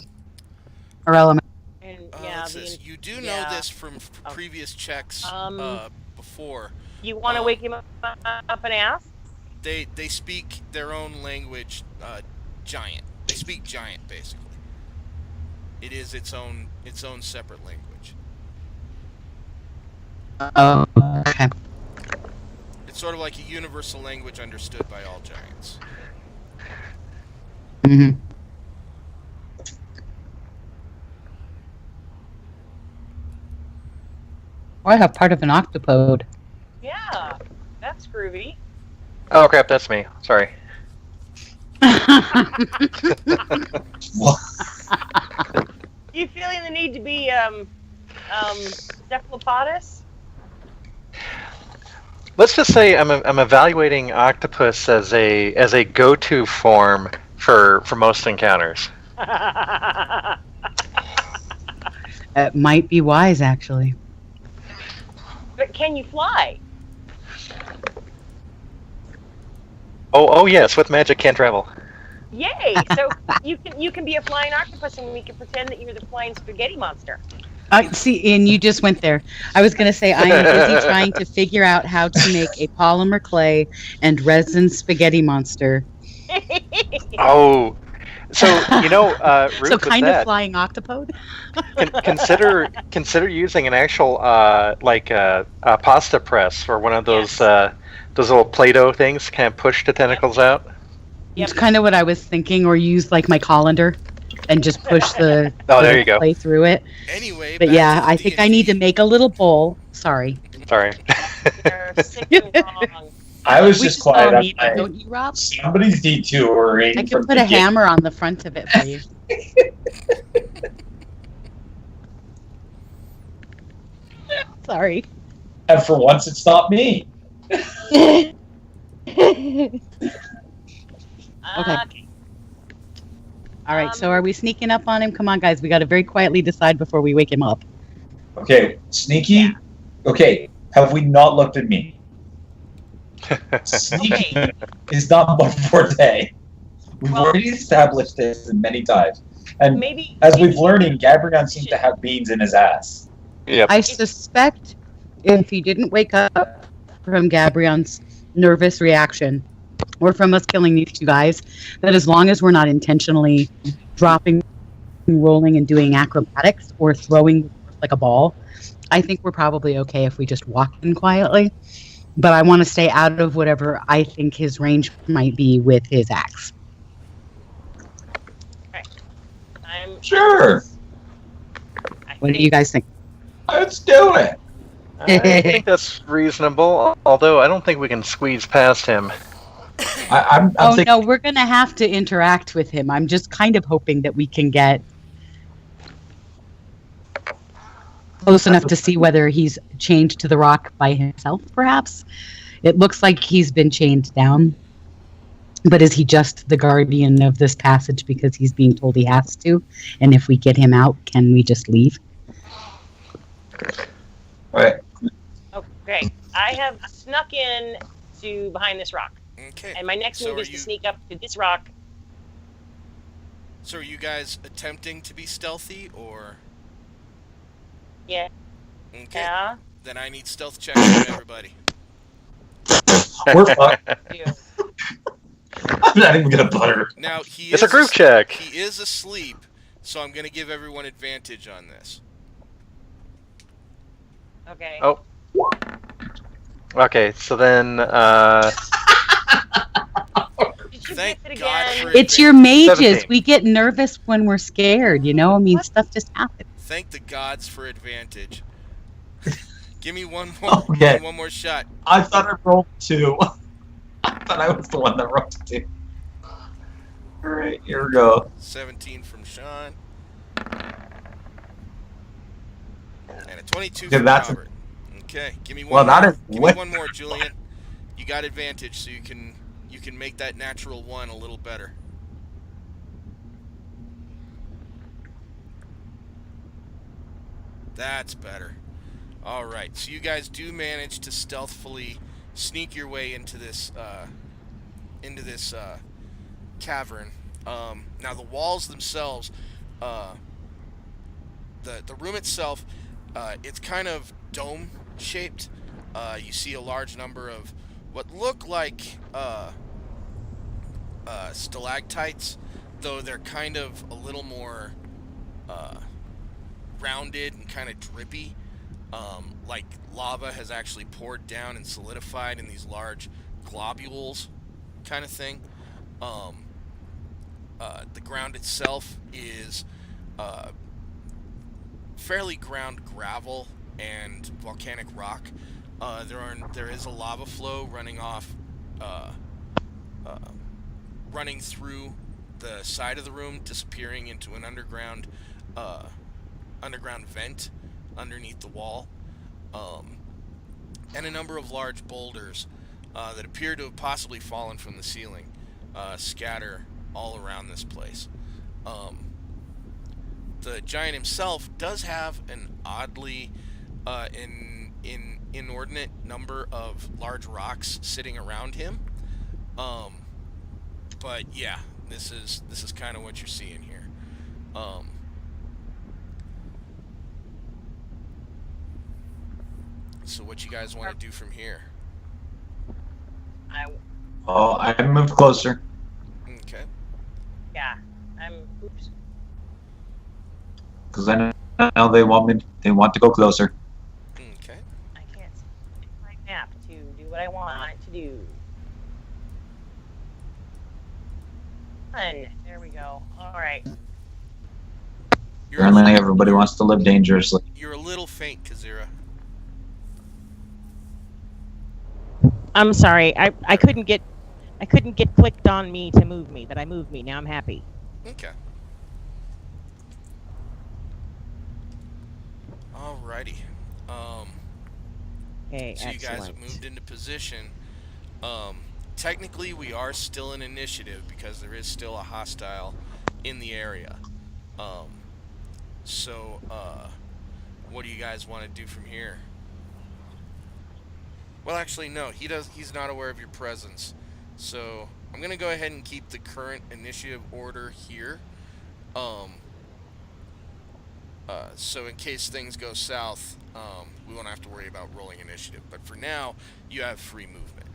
or element. And It says, you do know yeah. this from previous checks before. You want to wake him up and ask? They speak their own language, giant. They speak giant, basically. It is its own separate language. Oh, okay. It's sort of like a universal language understood by all giants. Mm-hmm. Oh, I have part of an octopode. Yeah, that's groovy. Oh crap, that's me. Sorry. You feeling the need to be cephalopodus? Let's just say I'm evaluating octopus as a go-to form for most encounters. It might be wise, actually. But can you fly? Oh yes, with magic can't travel. Yay! So you can be a flying octopus, and we can pretend that you're the flying spaghetti monster. See, and you just went there. I was going to say I am busy trying to figure out how to make a polymer clay and resin spaghetti monster. Oh, so you know, Ruth, So with kind of that, flying octopode. consider using an actual pasta press or one of those little Play-Doh things, kind of push the tentacles out. It's kind of what I was thinking, or use like my colander and just push the Oh, there you go. clay through it. Anyway, But back yeah, to I the think D&D. I need to make a little bowl. Sorry. Sorry. They're sick and wrong. I was We just all quiet. need it, don't you, Rob? Somebody's detouring. I can from put a the game. hammer on the front of it for you. Sorry. And for once, it's not me. Okay. All right, so are we sneaking up on him? Come on, guys. We got to very quietly decide before we wake him up. Okay, sneaky. Okay, have we not looked at me? Sneaky is not my forte. We've Well- already established this many times. And Maybe as we've learning, Gabrion seems to have beans in his ass. Yep. I suspect if he didn't wake up from Gabrion's nervous reaction or from us killing these two guys, that as long as we're not intentionally dropping, rolling, and doing acrobatics or throwing like a ball, I think we're probably okay if we just walk in quietly. But I want to stay out of whatever I think his range might be with his axe. I'm Sure, What do you guys think? let's do it. I think that's reasonable, although I don't think we can squeeze past him. I'm Oh thinking, no, we're gonna have to interact with him. I'm just kind of hoping that we can get close enough to see whether he's chained to the rock by himself, perhaps. It looks like he's been chained down. But is he just the guardian of this passage because he's being told he has to? And if we get him out, can we just leave? all right. okay. I have snuck in to behind this rock, Okay. and my next So move are is to you- sneak up to this rock. So are you guys attempting to be stealthy, or? Yeah. Okay. Yeah. Then I need stealth checks from everybody. We're fucked. Do. I'm not even gonna butter. Now he It's is a group check. He is asleep, so I'm gonna give everyone advantage on this. Okay. Oh. Okay, so then Did you Thank fix it God again? for It's your mages. 17. We get nervous when we're scared, you know? I mean, stuff just happens. Thank the gods for advantage. Give me one more. Okay. Give me one more shot. I thought I rolled 2. I thought I was the one that rolled 2. All right, here we go. 17 from Sean. And a 22 Okay, from that's a- Robert. Okay, give me one. Well, that more. is Give way- me one more, Julian. You got advantage, so you can make that natural one a little better. That's better. All right, so you guys do manage to stealthily sneak your way into this cavern. Now the walls themselves, the room itself, it's kind of dome shaped. You see a large number of what look like stalactites, though they're kind of a little more rounded and kind of drippy. Like lava has actually poured down and solidified in these large globules kind of thing. The ground itself is fairly ground gravel, and volcanic rock. There is a lava flow running off, running through the side of the room, disappearing into an underground vent underneath the wall, and a number of large boulders that appear to have possibly fallen from the ceiling scatter all around this place. The giant himself does have an oddly inordinate number of large rocks sitting around him. But yeah, this is kind of what you're seeing here. So what you guys want to do from here? I moved closer. Okay. Oops. Because I know they want to go closer. Okay. I can't see my map to do what I want it to do. Fun. There we go. All right. Apparently everybody wants to live dangerously. You're a little faint, Kazira. I'm sorry. I couldn't get clicked on me to move me, but I moved me. Now I'm happy. Okay. Alrighty. Okay, So you guys have excellent. moved into position. Technically, we are still in initiative because there is still a hostile in the area. So, what do you guys want to do from here? Well, actually, no. He's not aware of your presence. So, I'm gonna go ahead and keep the current initiative order here. So in case things go south, we won't have to worry about rolling initiative. But for now, you have free movement.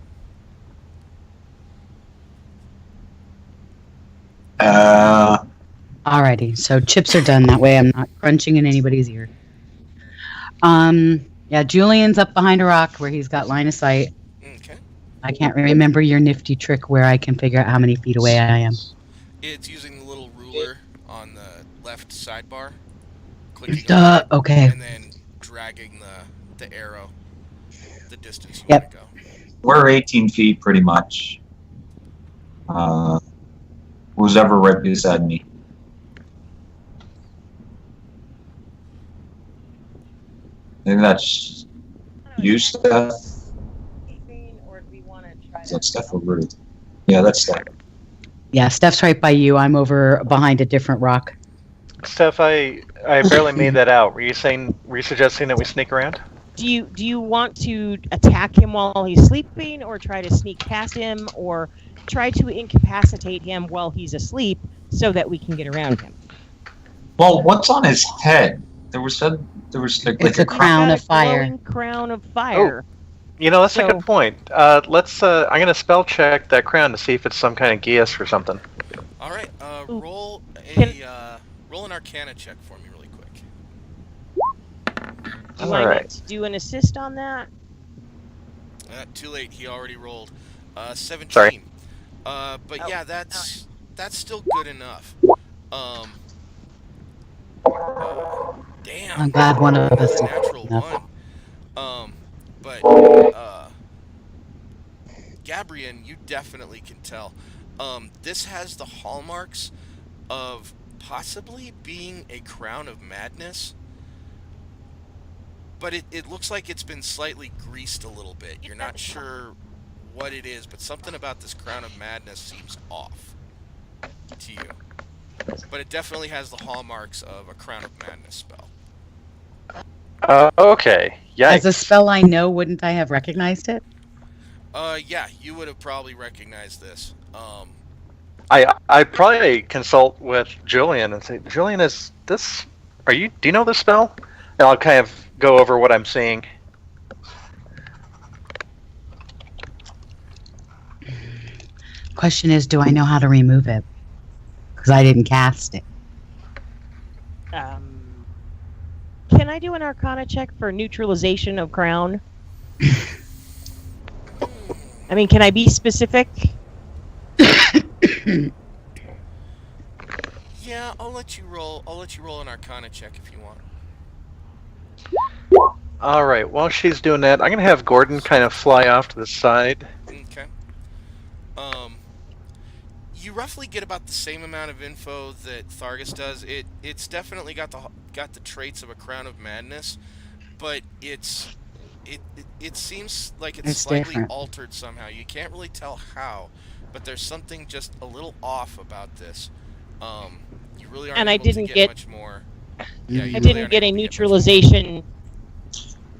Alrighty, so chips are done. That way I'm not crunching in anybody's ear. Yeah, Julian's up behind a rock where he's got line of sight. Okay. I can't remember your nifty trick where I can figure out how many feet away I am. It's using the little ruler on the left sidebar. Clicking Duh, on it, okay. and then dragging the arrow the distance you Yep. want to go. We're 18 feet pretty much. Who's ever right beside me? I think that's you, Steph. Or do we want to try Is that Steph or Ruth? Yeah, that's Steph. Yeah, Steph's right by you. I'm over behind a different rock. Steph, I barely made that out. Were you suggesting that we sneak around? Do you want to attack him while he's sleeping, or try to sneak past him, or try to incapacitate him while he's asleep so that we can get around him? Well, what's on his head? There was like It's a crown of fire. Glowing crown of fire. You know, that's a So- good point. Let's. I'm gonna spell check that crown to see if it's some kind of geas or something. All right. Ooh. Roll an Arcana check for me, really quick. Do I Alright. need to do an assist on that? Too late. He already rolled. 17. Sorry. But Oh, yeah, that's still good enough. Damn. I'm glad one of us. Natural enough. one. But Gabrian, you definitely can tell. This has the hallmarks of possibly being a crown of madness. But it looks like it's been slightly greased a little bit. You're not sure what it is, but something about this crown of madness seems off to you. But it definitely has the hallmarks of a crown of madness spell. Okay. As a Yikes. spell I know, wouldn't I have recognized it? Yeah, you would have probably recognized this. I'd probably consult with Julian and say, Julian, is this? Do you know this spell? And I'll kind of go over what I'm seeing. Question is, do I know how to remove it? Because I didn't cast it. Can I do an Arcana check for neutralization of crown? I mean, can I be specific? Yeah, I'll let you roll an Arcana check if you want. All right. While she's doing that, I'm gonna have Gordon kind of fly off to the side. Okay. You roughly get about the same amount of info that Thargus does. It's definitely got the traits of a Crown of Madness, but it seems like it's It's slightly different. altered somehow. You can't really tell how, but there's something just a little off about this. You really aren't And I able to didn't get get- much more. Mhm. you I really didn't aren't get a able to much more. neutralization.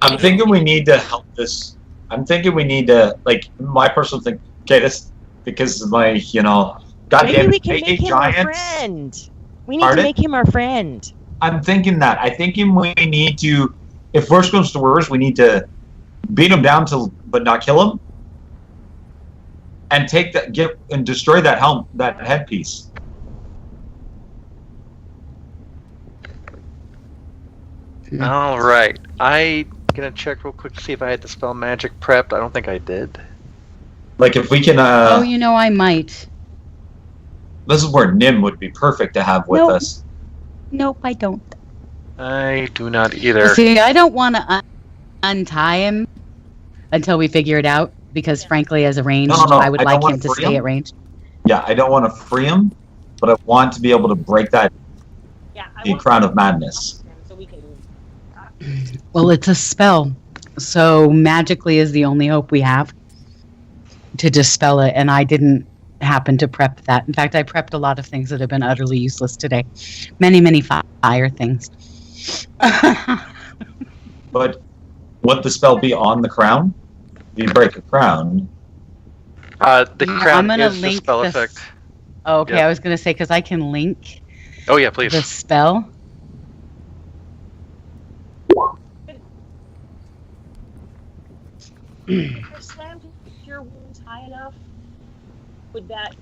I'm thinking we need to help this. I'm thinking we need to, like, my personal thing. Okay, this because of my, goddamn Maybe we can I make hate him our giants. friend. We need Pardon? to make him our friend. I'm thinking that. I think we need to, if worse comes to worse, we need to beat him down but not kill him, and destroy that that headpiece. All right. I gonna check real quick to see if I had the spell magic prepped. I don't think I did. Like if we can. Oh, I might. This is where Nim would be perfect to have with Nope. us. Nope, I don't. I do not either. See, I don't want to untie him until we figure it out because, frankly, as a ranged, No, I would I don't like wanna him to free stay him. at range. Yeah, I don't want to free him, but I want to be able to break that Yeah, I the want Crown of Madness. so we can. Well, it's a spell, so magically is the only hope we have to dispel it, and I didn't happen to prep that. In fact, I prepped a lot of things that have been utterly useless today. Many, many fire things. But would the spell be on the crown? If you break a crown, The Yeah, crown I'm gonna is the link spell this- effect. Oh, okay, Yeah. I was going to say, because I can link Oh yeah, please. the spell. If slammed your wounds high enough, would that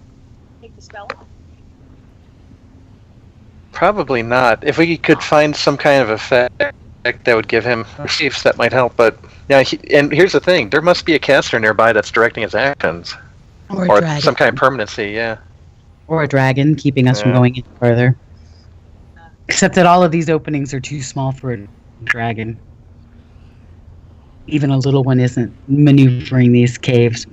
take the spell off? Probably not. If we could find some kind of effect that would give him reliefs, that might help. But yeah, and here's the thing: there must be a caster nearby that's directing his actions, Or a or dragon. some kind of permanency. Yeah. Or a dragon keeping us from Yeah. going any further. Except that all of these openings are too small for a dragon. Even a little one isn't maneuvering these caves.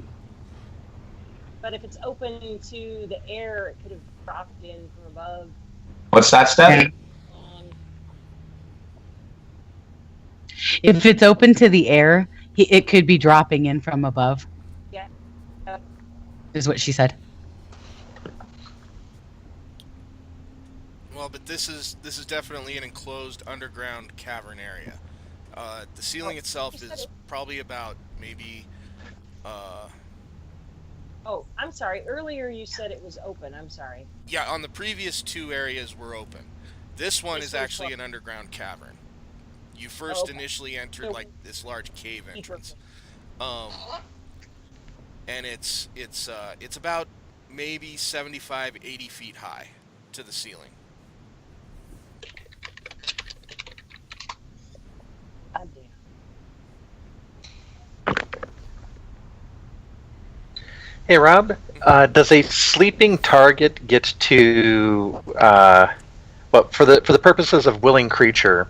But if it's open to the air, it could have dropped in from above. what's that step? Yeah. And If it's open to the air, it could be dropping in from above. Yeah. Is what she said. Well, but this is definitely an enclosed underground cavern area. The ceiling itself is probably about maybe. oh, I'm sorry. Earlier you said it was open. I'm sorry. Yeah, on the previous two areas were open. This one This is one's actually closed. an underground cavern. You first Okay. initially entered like this large cave entrance, and it's about maybe 75, 80 feet high to the ceiling. God damn. Hey Rob, does a sleeping target get to? Well, for the purposes of willing creature,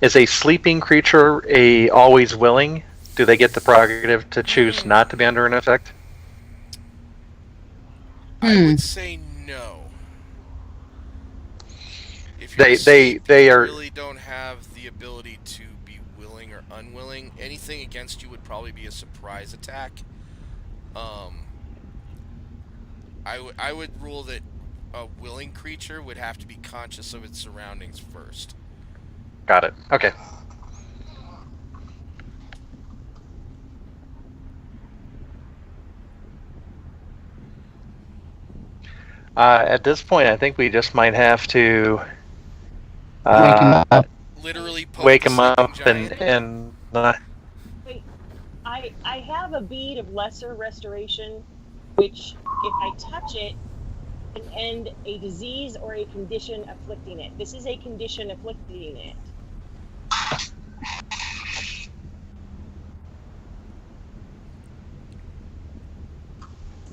is a sleeping creature a always willing? Do they get the prerogative to choose not to be under an effect? I Hmm. would say no. If you're They asleep, they you are really don't have the ability to be willing or unwilling. Anything against you would probably be a surprise attack. I would rule that a willing creature would have to be conscious of its surroundings first. got it. Okay. At this point, I think we just might have to Wake him up. Literally poke wake the him sleeping up giant. and Wait, I have a bead of lesser restoration, which, if I touch it, can end a disease or a condition afflicting it. This is a condition afflicting it.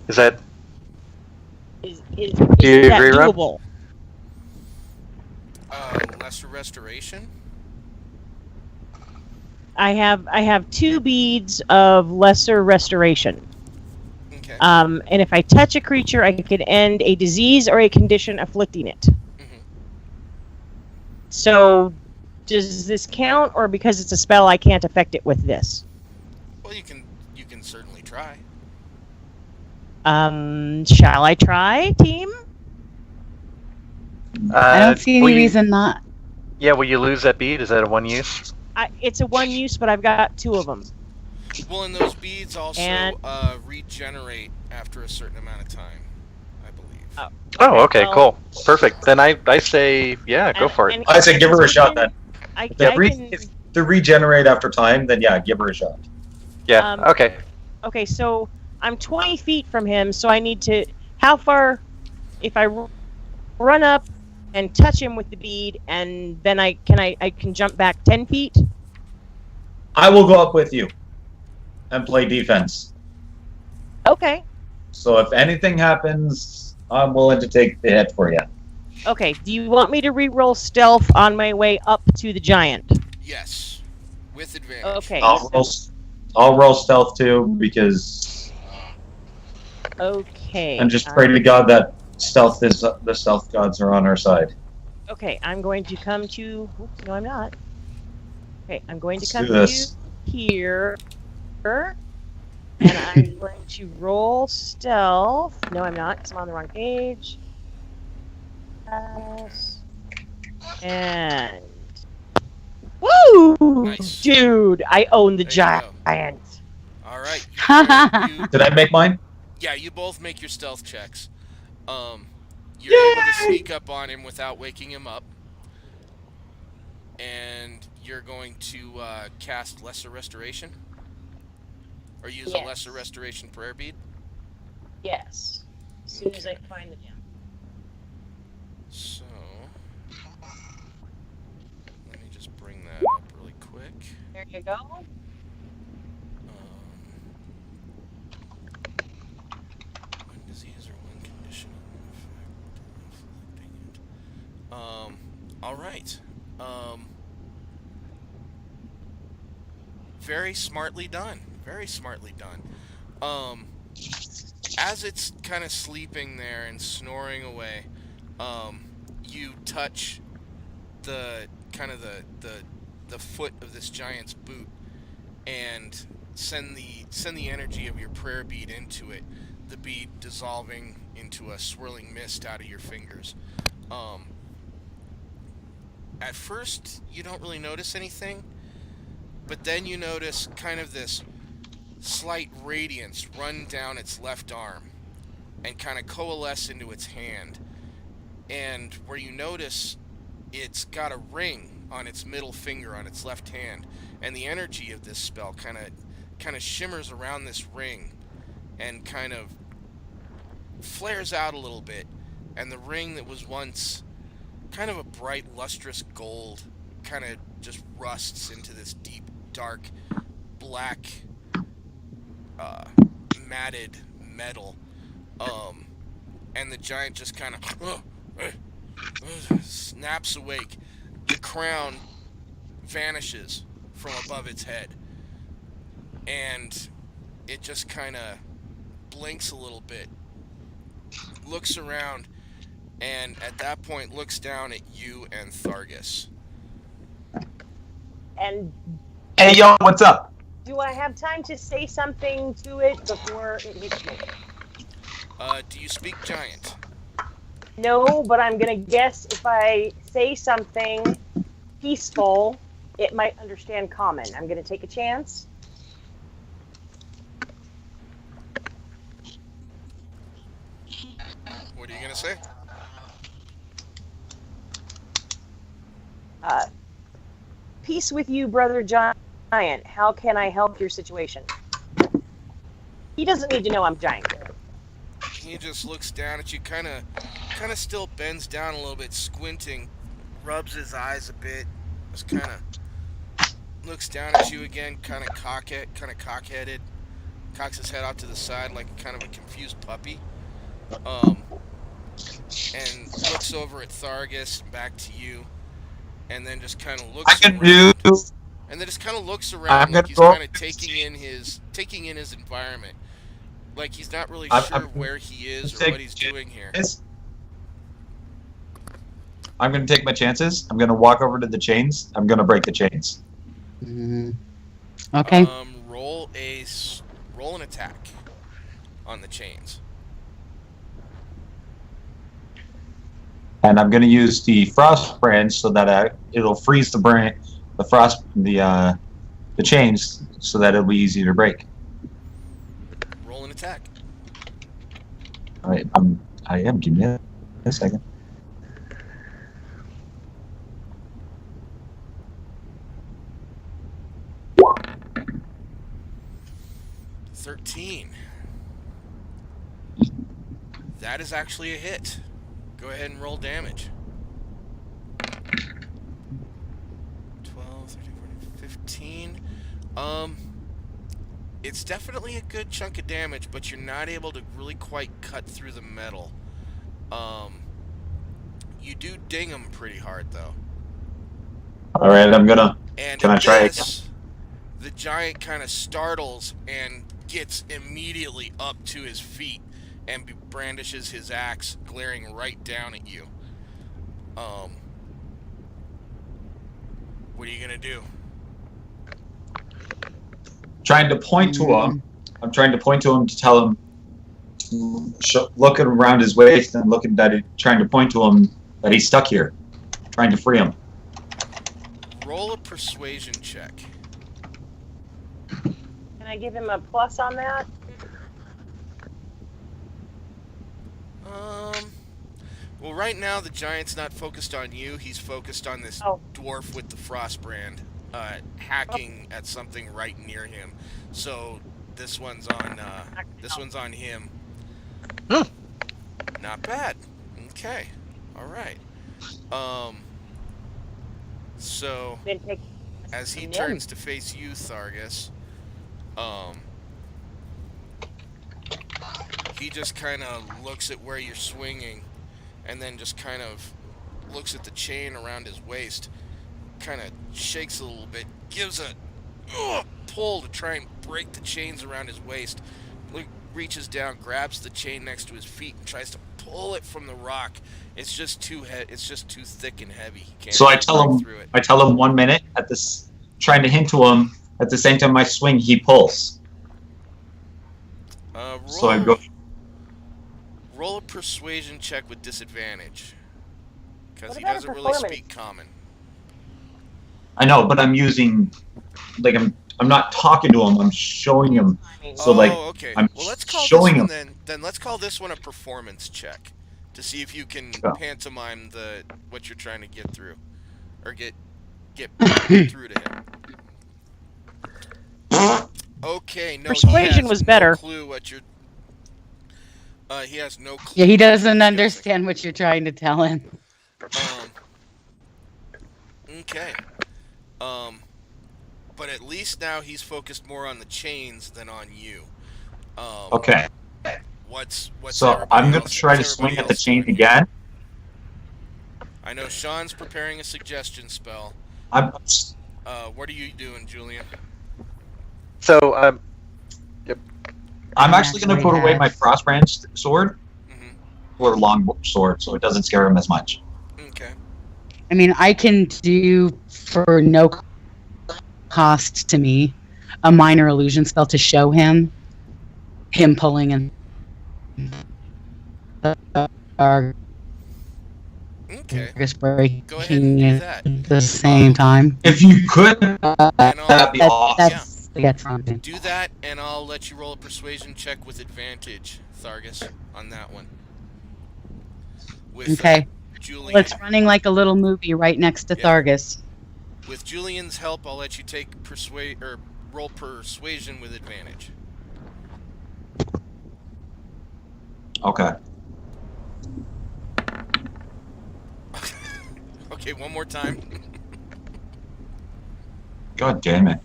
is that Is Do you Is that agree, Rob? doable? Lesser restoration. I have 2 beads of lesser restoration. Okay. And if I touch a creature, I can end a disease or a condition afflicting it. Mhm. So, does this count, or because it's a spell, I can't affect it with this? Well, you can certainly try. Shall I try, team? I don't see will any you- reason not. Yeah, will you lose that bead? Is that a one use? It's a 1 use, but I've got 2 of them. Well, and those beads also And- regenerate after a certain amount of time, I believe. Oh, okay, well- cool. Perfect. Then I say, yeah, go for it. I say give her a shot then. I If they can, if they regenerate after time, then yeah, give her a shot. Yeah, okay. okay, so I'm 20 feet from him, so I need to. How far? If I run up and touch him with the bead, and then I can jump back 10 feet. I will go up with you and play defense. Okay. So if anything happens, I'm willing to take the hit for you. Okay. Do you want me to re-roll stealth on my way up to the giant? Yes, with advantage. Okay. I'll roll stealth too because Okay. I'm just praying to God that the stealth gods are on our side. Okay, I'm going to come to. Oops, no, I'm not. Okay, I'm going to Let's come do to this. here, and I'm going to roll stealth. No, I'm not, 'cause I'm on the wrong page. And woo, Nice. dude! I own the There you go. giant. All right. You, Did I make mine? yeah, you both make your stealth checks. You're able to sneak up on him without waking him up, and you're going to cast Lesser Restoration, or use a Yes. Lesser Restoration prayer bead. Yes. As soon as I find the gem. So, let me just bring that up really quick. There you go. One disease or one condition affecting it. All right. Very smartly done. Very smartly done. As it's kind of sleeping there and snoring away, you touch the kind of the foot of this giant's boot and send the energy of your prayer bead into it, the bead dissolving into a swirling mist out of your fingers. At first you don't really notice anything, but then you notice kind of this slight radiance run down its left arm and kind of coalesce into its hand, and where you notice it's got a ring on its middle finger on its left hand, and the energy of this spell kind of shimmers around this ring and kind of flares out a little bit, and the ring that was once kind of a bright lustrous gold kind of just rusts into this deep dark black matted metal, and the giant just kind of snaps awake. The crown vanishes from above its head, and it just kind of blinks a little bit, looks around, and at that point looks down at you and Thargus. And Hey, yo, what's up? do I have time to say something to it before it hits me? Do you speak giant? No, but I'm gonna guess if I say something peaceful, it might understand common. I'm gonna take a chance. What are you gonna say? Peace with you, brother giant. How can I help your situation? He doesn't need to know I'm giant. He just looks down at you, kind of still bends down a little bit, squinting, rubs his eyes a bit, just kind of looks down at you again, kind of cock-headed, cocks his head out to the side like kind of a confused puppy, and looks over at Thargus, back to you, and then just kind of looks I can around. and then just kind of looks I'm around gonna like he's go- kind of taking in his environment, like he's not really I'm- sure I'm- where he is or take- what he's doing here. I'm gonna take my chances. I'm gonna walk over to the chains. I'm gonna break the chains. Okay. Roll an attack on the chains. And I'm gonna use the frost brand so that it'll freeze the chains so that it'll be easy to break. Roll an attack. All right, I am. Give me a second. $13. That is actually a hit. Go ahead and roll damage. 12, 13, 14, 15. It's definitely a good chunk of damage, but you're not able to really quite cut through the metal. You do ding him pretty hard, though. All right, I'm gonna. And Can I at try this, the giant kind of startles and gets immediately up to his feet and brandishes his axe, glaring right down at you. What are you gonna do? Trying to point to him. I'm trying to point to him to tell him, looking around his waist and trying to point to him that he's stuck here, trying to free him. Roll a persuasion check. Can I give him a plus on that? Well, right now the giant's not focused on you. He's focused on this dwarf with the frost brand, hacking at something right near him. So this one's on him. Not bad. Okay. All right. So Then take as he him. turns to face you, Thargus, he just kind of looks at where you're swinging, and then just kind of looks at the chain around his waist, kind of shakes a little bit, gives a pull to try and break the chains around his waist, reaches down, grabs the chain next to his feet, and tries to pull it from the rock. It's just too thick and heavy. He can't So I break tell through it. him 1 minute at this, trying to hint to him. At the same time I swing, he pulls. So I go. Roll a persuasion check with disadvantage, because What he about a doesn't really performance? speak common. I know, but I'm using, like I'm not talking to him. I'm showing him. So, okay. I'm Well, let's call showing this one him. then let's call this one a performance check to see if you can Yeah. pantomime what you're trying to get through, or get through to him. Okay, no. Persuasion he has was no better. Clue what you're. He has no clue. Yeah, he what doesn't you're understand what you're trying to tell him. discussing. Okay. But at least now he's focused more on the chains than on you. Okay. What's So everybody I'm gonna else- try to what's swing everybody at the else chain doing? again. I know Sean's preparing a suggestion spell. I'm What are you doing, Julian? So, I'm actually gonna put away have- my frostbrand sword Mm-hmm. or long sword, so it doesn't scare him as much. Okay. I mean, I can do for no cost to me a minor illusion spell to show him pulling and Okay. just breaking Go ahead and do that. at the same time. If you could, And that'd be awesome. That's something. do that, and I'll let you roll a persuasion check with advantage, Thargus, on that one. With Okay. Julian. Well, it's running like a little movie right next to Yeah. Thargus. With Julian's help, I'll let you take roll persuasion with advantage. Okay. Okay, one more time. God damn it.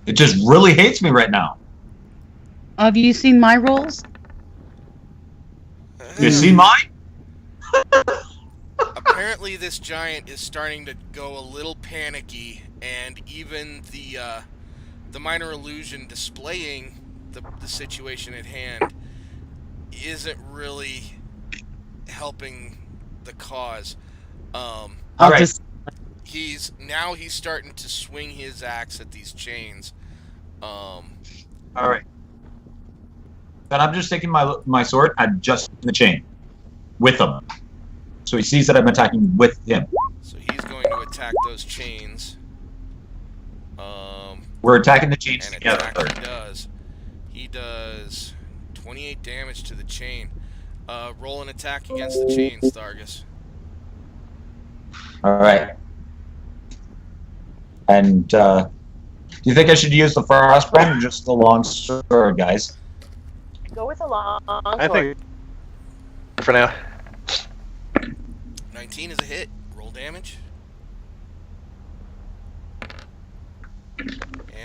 It just really hates me right now. Have you seen my rolls? You see mine? Apparently, this giant is starting to go a little panicky, and even the minor illusion displaying the situation at hand isn't really helping the cause. I'll Alright. just He's starting to swing his axe at these chains. All right. Then I'm just taking my sword and just the chain with him. So he sees that I'm attacking with him. So he's going to attack those chains. We're attacking the chains And together. attack he does. He does 28 damage to the chain. Roll an attack against the chains, Thargus. All right. And do you think I should use the frostbrand or just the long sword, guys? Go with a long I sword. think for now. 19 is a hit. Roll damage.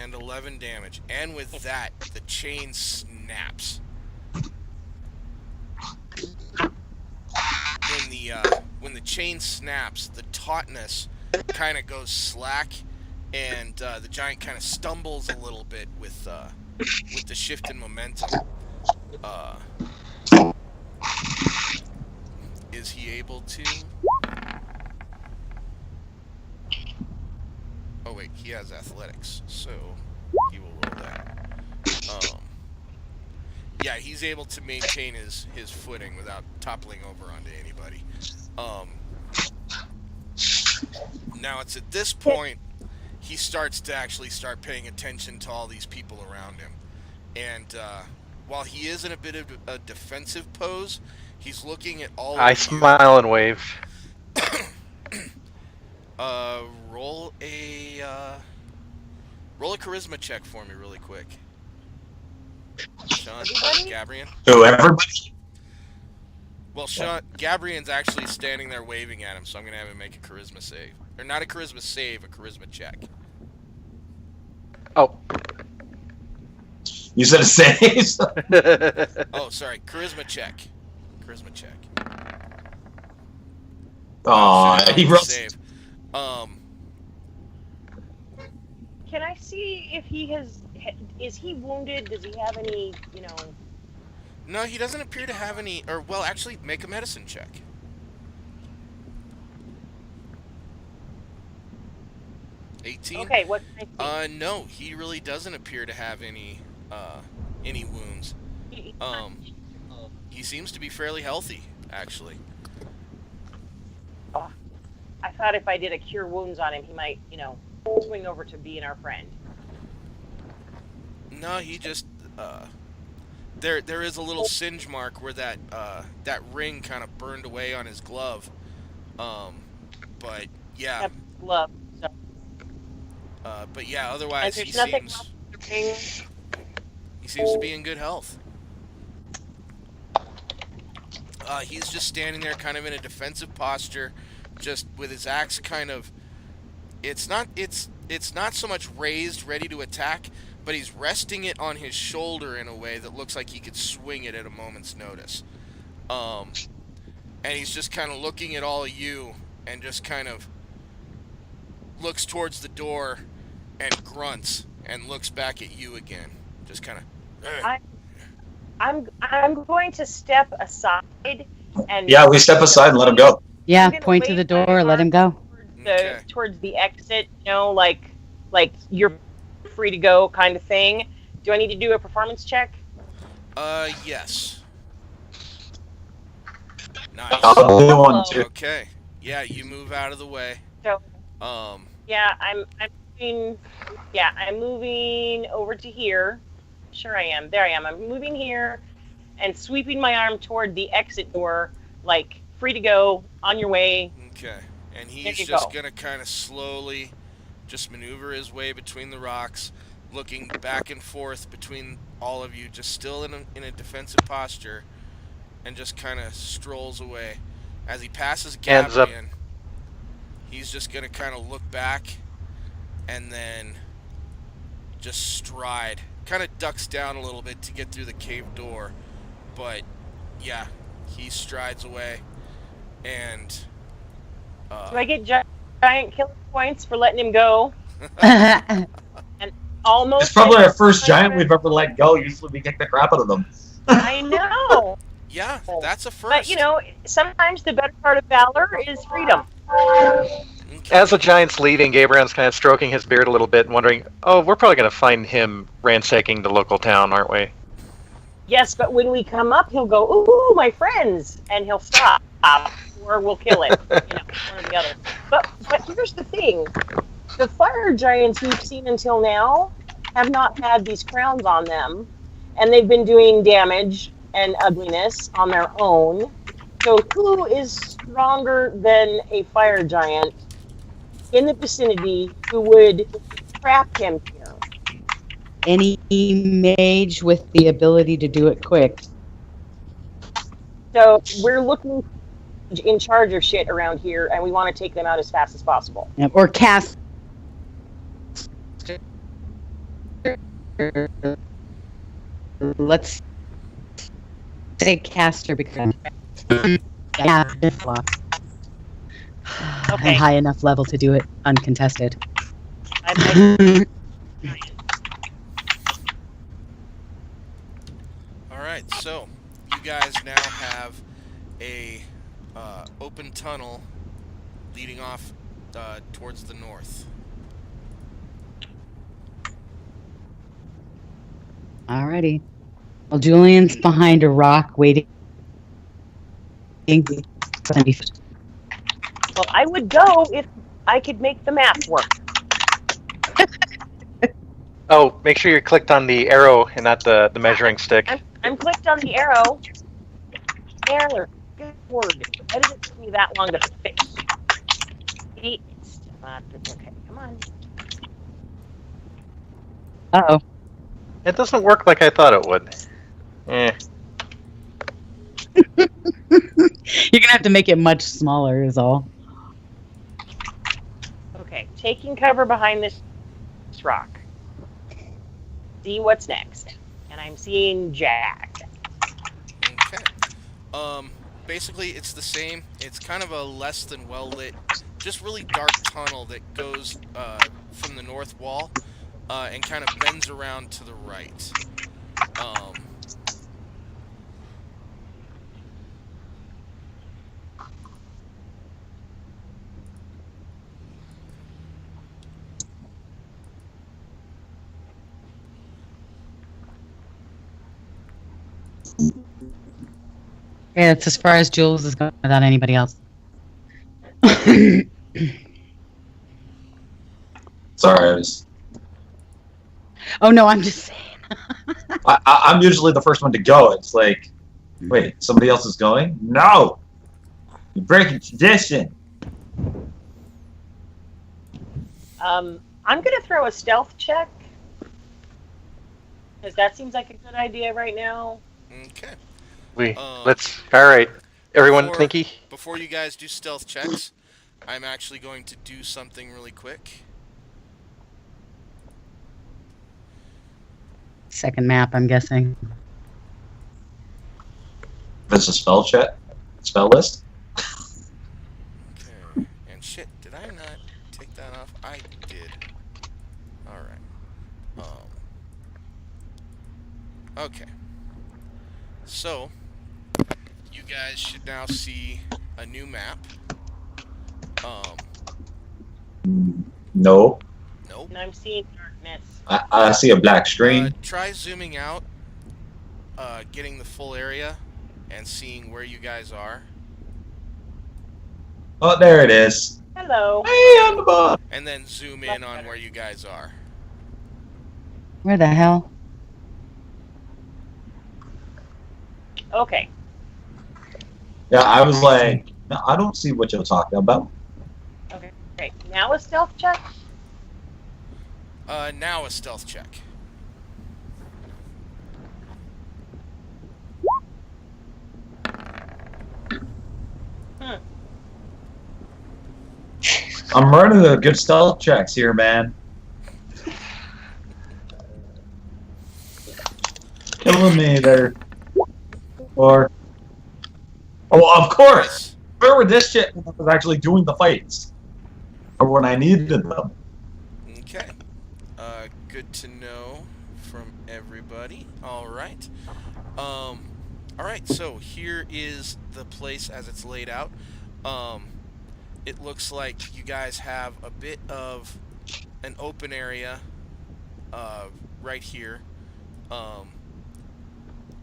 And 11 damage. And with that, the chain snaps. When the chain snaps, the tautness kind of goes slack, and the giant kind of stumbles a little bit with the shift in momentum. Is he able to? Oh wait, he has athletics, so he will roll that. Yeah, he's able to maintain his footing without toppling over onto anybody. Now it's at this point he starts to actually start paying attention to all these people around him, and while he is in a bit of a defensive pose, he's looking at all. I of you. smile and wave. Roll a charisma check for me really quick. Sean, Gabrian. So everybody. Well, Sean, Gabrian's actually standing there waving at him, so I'm gonna have him make a charisma save. Or not a charisma save, a charisma check. Oh. You said a save. Oh, sorry, charisma check. Charisma check. Aw, Should've he done the rolled. save. Can I see if he has? Is he wounded? Does he have any? No, he doesn't appear to have any. Or well, actually, make a medicine check. Okay. What? Can I see? No, he really doesn't appear to have any wounds. He seems to be fairly healthy, actually. I thought if I did a cure wounds on him, he might, swing over to being our friend. No, he just there is a little singe mark where that ring kind of burned away on his glove. But yeah. Have glove. So. But yeah, otherwise And he there's nothing seems wrong with the ring. he seems to be in good health. He's just standing there kind of in a defensive posture, just with his axe kind of it's not so much raised ready to attack, but he's resting it on his shoulder in a way that looks like he could swing it at a moment's notice. And he's just kind of looking at all of you and just kind of looks towards the door and grunts and looks back at you again. Just kind of I'm going to step aside and. Yeah, we step aside and let him go. yeah, I'm gonna point to wave the my door, let him go. Okay. Towards the exit, like you're free to go kind of thing. Do I need to do a performance check? Yes. Nice. I'll do one too. Okay. Yeah, you move out of the way. So Yeah, I'm moving over to here. Sure I am. There I am. I'm moving here and sweeping my arm toward the exit door, like free to go, on your way. Okay. And There he's you just go. gonna kind of slowly just maneuver his way between the rocks, looking back and forth between all of you, just still in a defensive posture, and just kind of strolls away. As he passes Hands up. Gabrian, he's just gonna kind of look back and then just stride. Kind of ducks down a little bit to get through the cave door, but yeah, he strides away. And Do I get judged giant killing points for letting him go. Almost. It's probably our first giant we've ever let go. Usually we kick the crap out of them. I know. Yeah, that's a first. But, you know, sometimes the better part of valor is freedom. Okay. As the giant's leaving, Gabrion's kind of stroking his beard a little bit and wondering, oh, we're probably going to find him ransacking the local town, aren't we? Yes, but when we come up, he'll go, ooh, my friends, and he'll stop, or we'll kill him, one or the other. But here's the thing. The fire giants we've seen until now have not had these crowns on them, and they've been doing damage and ugliness on their own. So who is stronger than a fire giant in the vicinity who would trap him here? Any mage with the ability to do it quick. So we're looking in charge of shit around here, and we want to take them out as fast as possible. Yep, or cast. Let's say caster because yeah, Okay. and high enough level to do it uncontested. Alright, so you guys now have a open tunnel leading off towards the north. Alrighty. Well, Julian's behind a rock waiting. Well, I would go if I could make the math work. Oh, make sure you're clicked on the arrow and not the measuring stick. I'm clicked on the arrow. Error. Good word. Why did it take me that long to fix? It's okay. Come on. Uh-oh. It doesn't work like I thought it would. Eh. You're gonna have to make it much smaller is all. Okay, taking cover behind this rock. See what's next. And I'm seeing Jack. Okay. Basically, it's the same. It's kind of a less than well-lit, just really dark tunnel that goes from the north wall and kind of bends around to the right. Yeah, it's as far as Jules is going without anybody else. Sorry, I was. Oh no, I'm just saying. I'm usually the first one to go. It's like, wait, somebody else is going? No! You're breaking tradition. I'm going to throw a stealth check. Because that seems like a good idea right now. Okay. Let's. All right, everyone, thinky. Before you guys do stealth checks, I'm actually going to do something really quick. Second map, I'm guessing. That's a spell check? Spell list? Okay. And shit, did I not take that off? I did. Alright. Okay. So, you guys should now see a new map. No. Nope. And I'm seeing darkness. I see a black screen. Try zooming out, getting the full area, and seeing where you guys are. Oh, there it is. Hello. Hey, on the bottom. And then zoom in on where you guys are. Where the hell? Okay. Yeah, I was like, no, I don't see what you're talking about. Okay. Okay. Now a stealth check. Now a stealth check. I'm running the good stealth checks here, man. Killing me there. Or, oh, of course. Where were this shit when I was actually doing the fights? or when I needed them. Okay. Good to know from everybody. All right. All right. So here is the place as it's laid out. It looks like you guys have a bit of an open area right here.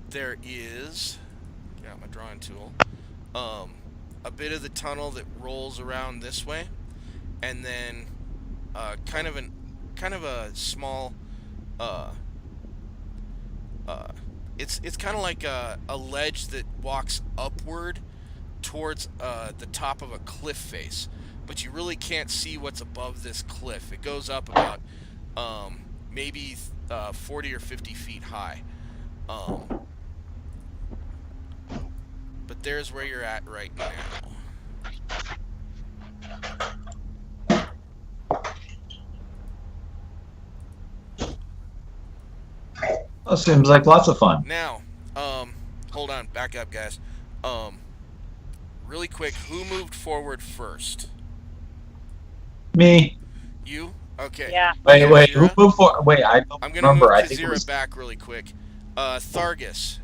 There is, get out my drawing tool, a bit of the tunnel that rolls around this way, and then kind of a small it's kind of like a ledge that walks upward towards the top of a cliff face, but you really can't see what's above this cliff. It goes up about maybe 40 or 50 feet high. But there's where you're at right now. That seems like lots of fun. Now, hold on, back up, guys. Really quick, who moved forward first? Me. You? Okay. Yeah. Wait. Who Kazira? moved for? Wait, I don't I'm gonna remember. move I think it Kazira was. back really quick. Thargus.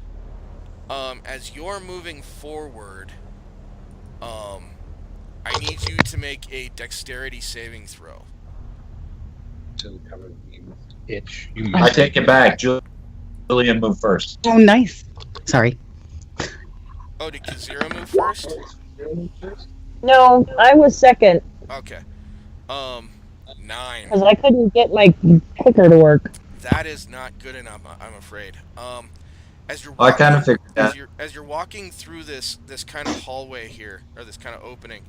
As you're moving forward, I need you to make a dexterity saving throw. To cover the itch. You I take it back. Julian moved first. Oh, nice. Sorry. Oh, did Kazira move first? No, I was second Okay. 9. because I couldn't get my clicker to work. That is not good enough, I'm afraid. As you're I walking, kind of figured that. as you're walking through this kind of hallway here, or this kind of opening,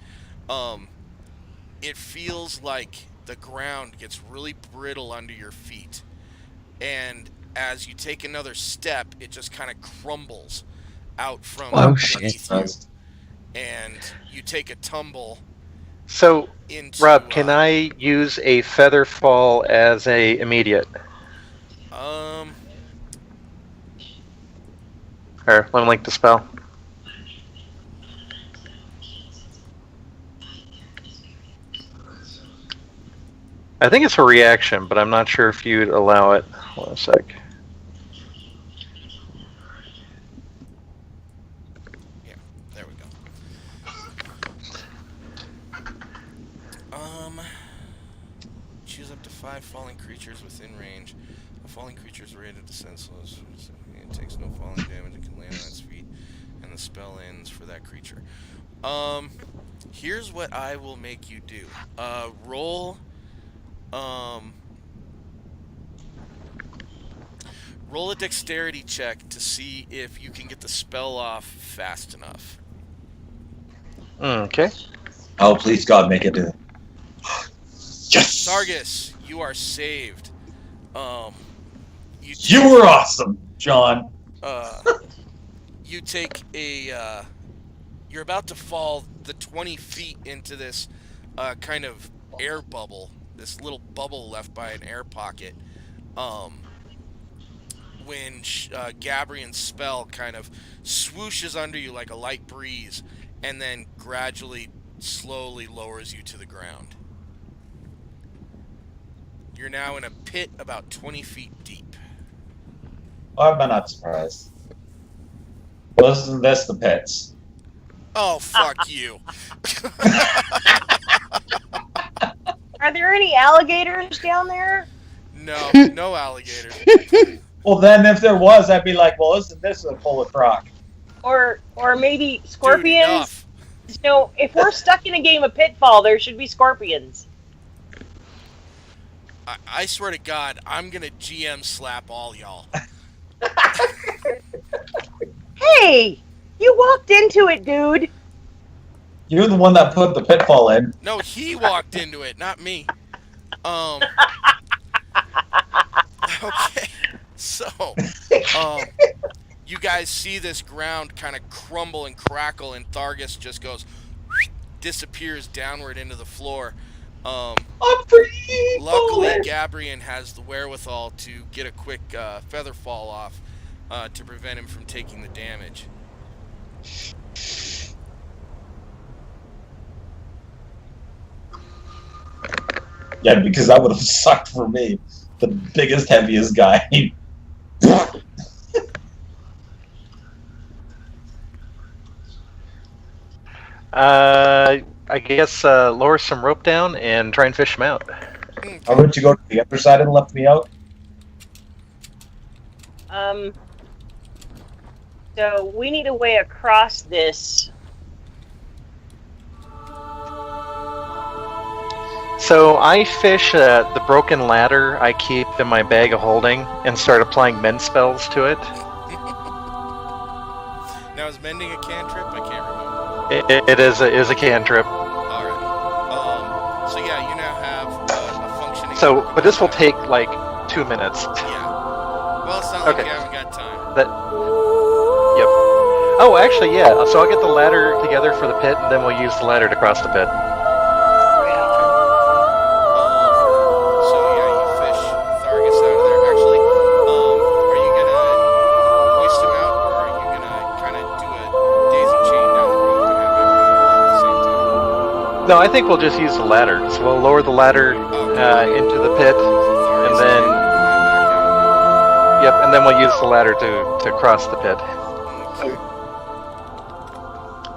it feels like the ground gets really brittle under your feet, and as you take another step, it just kind of crumbles out from Oh, beneath shit. you, and you take a tumble So, into. Rob, can I use a feather fall as a immediate? Or let me link the spell. I think it's a reaction, but I'm not sure if you'd allow it. Hold on a sec. There we go. Choose up to 5 falling creatures within range. A falling creature is rated to senseless. It takes no falling damage and can land on its feet, and the spell ends for that creature. Here's what I will make you do. Roll a dexterity check to see if you can get the spell off fast enough. Okay. Oh, please God, make it. Yes. Sargus, you are saved. You were awesome, John. You take a, you're about to fall the 20 feet into this kind of air bubble, this little bubble left by an air pocket, when Gabrian's spell kind of swooshes under you like a light breeze, and then gradually, slowly lowers you to the ground. You're now in a pit about 20 feet deep. I'm not surprised. Wasn't this the pits? Oh, fuck you. Are there any alligators down there? No, no alligators. Well, then if there was, I'd be like, well, isn't this a full of croc? Or maybe Dude, scorpions? enough. No, if we're stuck in a game of Pitfall, there should be scorpions. I swear to God, I'm gonna GM slap all y'all. Hey! You walked into it, dude! You're the one that put the pitfall in. No, he walked into it, not me. Okay, so, you guys see this ground kind of crumble and crackle, and Thargus just goes, disappears downward into the floor. I'm free. Luckily, Gabrian has the wherewithal to get a quick feather fall off to prevent him from taking the damage. Yeah, because that would have sucked for me. The biggest, heaviest guy. I guess lower some rope down and try and fish him out. How about you go to the other side and left me out? So we need a way across this. So I fish the broken ladder I keep in my bag of holding and start applying mend spells to it. Now, is mending a cantrip? I can't remember. It is a cantrip. Alright. So yeah, you now have a functioning... So, but this will take like 2 minutes. Yeah. Well, it's not like Okay. you haven't got time. Yep. Oh, actually, yeah. So I'll get the ladder together for the pit, and then we'll use the ladder to cross the pit. So yeah, you fish Thargus out of there. Actually, are you gonna hoist him out, or are you gonna kind of do a daisy chain down the rope and have everyone roll at the same time? No, I think we'll just use the ladder. So we'll lower the ladder into the pit, and then yep, and then we'll use the ladder to cross the pit. Okay.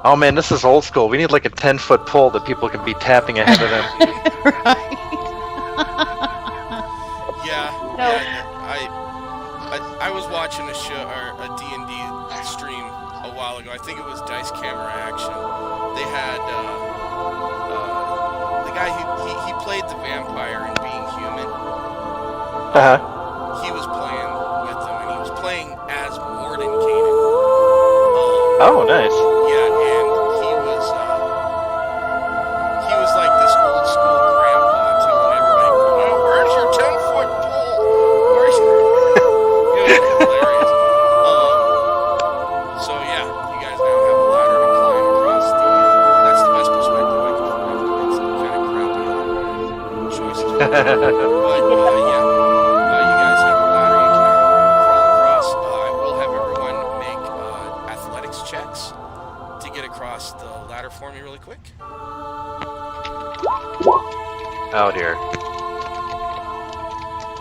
Oh man, this is old school. We need like a 10-foot pole that people can be tapping ahead of them. Right. Yeah. No. Yeah, I was watching a show or a D&D stream a while ago. I think it was Dice Camera Action. They had the guy he played the vampire in Being Human. He was playing with them, and he was playing as Morden Kanan. Oh, nice. Yeah, and he was like this old school grandpa telling everybody, "Where's your 10-foot pole? Where's your?" It was hilarious. So yeah, you guys now have a ladder to climb across the. That's the best perspective I can find. It's kind of crappy on choices, but yeah. You guys have a ladder you can now crawl across. I will have everyone make athletics checks to get across the ladder for me really quick. Oh dear.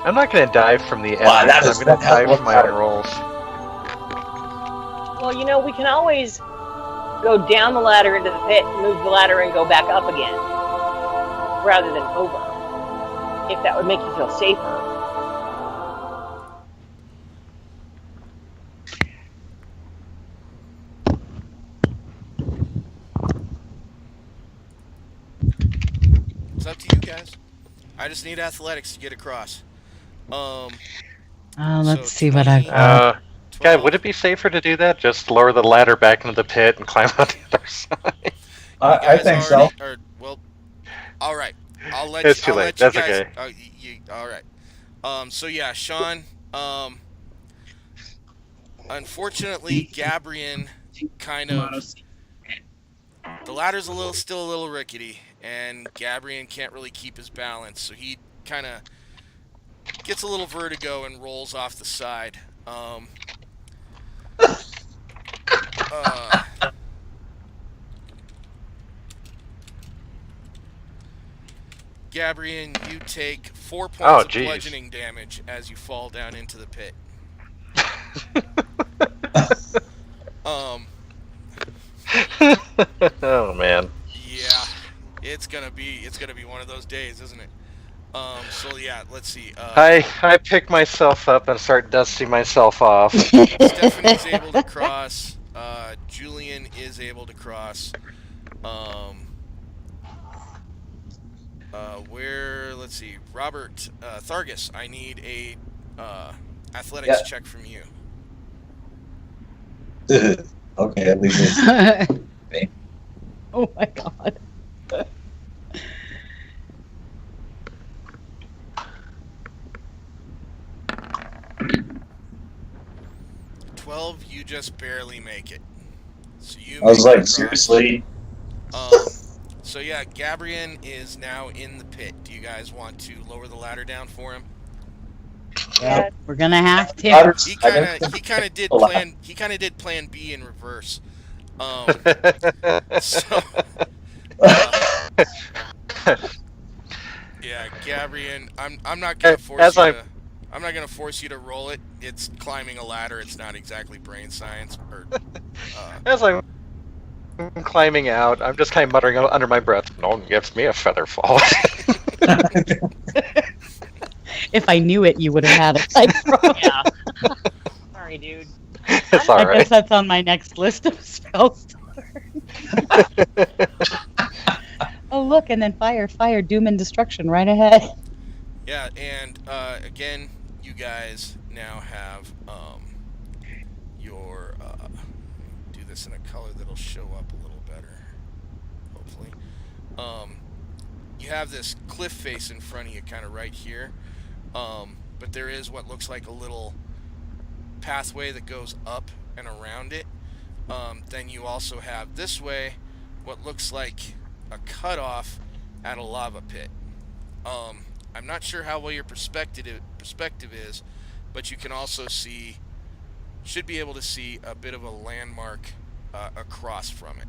I'm not going to dive from the Wow, end. that I'm is going to one hell of dive a from my own ladder. rolls. Well, you know, we can always go down the ladder into the pit, move the ladder, and go back up again, rather than over. If that would make you feel safer. It's up to you guys. I just need athletics to get across. Let's So see what I've got. Guy, would it be safer to do that? Just lower the ladder back into the pit and climb on the other side? I think so. Well, all right. I'll let It's you. too I'll late. let That's you guys, okay. all right. So yeah, Sean. Unfortunately, Gabrian kind of. The ladder's still a little rickety, and Gabrian can't really keep his balance, so he kind of gets a little vertigo and rolls off the side. Gabrian, you take 4 points of geez. bludgeoning damage as you fall down into the pit. Oh man. Yeah, it's gonna be one of those days, isn't it? So yeah, let's see. I pick myself up and start dusting myself off. Stephanie's able to cross. Julian is able to cross. Let's see, Robert, Thargus, I need a athletics check from you. Okay, at least it's Oh my god. You just barely make it. So you. I was make like, it across. seriously? So yeah, Gabrian is now in the pit. Do you guys want to lower the ladder down for him? Yeah, we're gonna have to. He kind of did plan B in reverse. So yeah, Gabrian, I'm not gonna force As you I'm- to. I'm not gonna force you to roll it. It's climbing a ladder. It's not exactly brain science. Or, As I'm climbing out, I'm just kind of muttering under my breath, "No one gives me a feather fall." If I knew it, you would have had it. Like, Yeah. Sorry, dude. It's I alright. guess that's on my next list of spells to learn. Oh, look, and then fire, doom and destruction right ahead. yeah, and again, you guys now have your. Do this in a color that'll show up a little better, hopefully. You have this cliff face in front of you, kind of right here. But there is what looks like a little pathway that goes up and around it. Then you also have this way what looks like a cutoff at a lava pit. I'm not sure how well your perspective is, but you can also should be able to see a bit of a landmark across from it.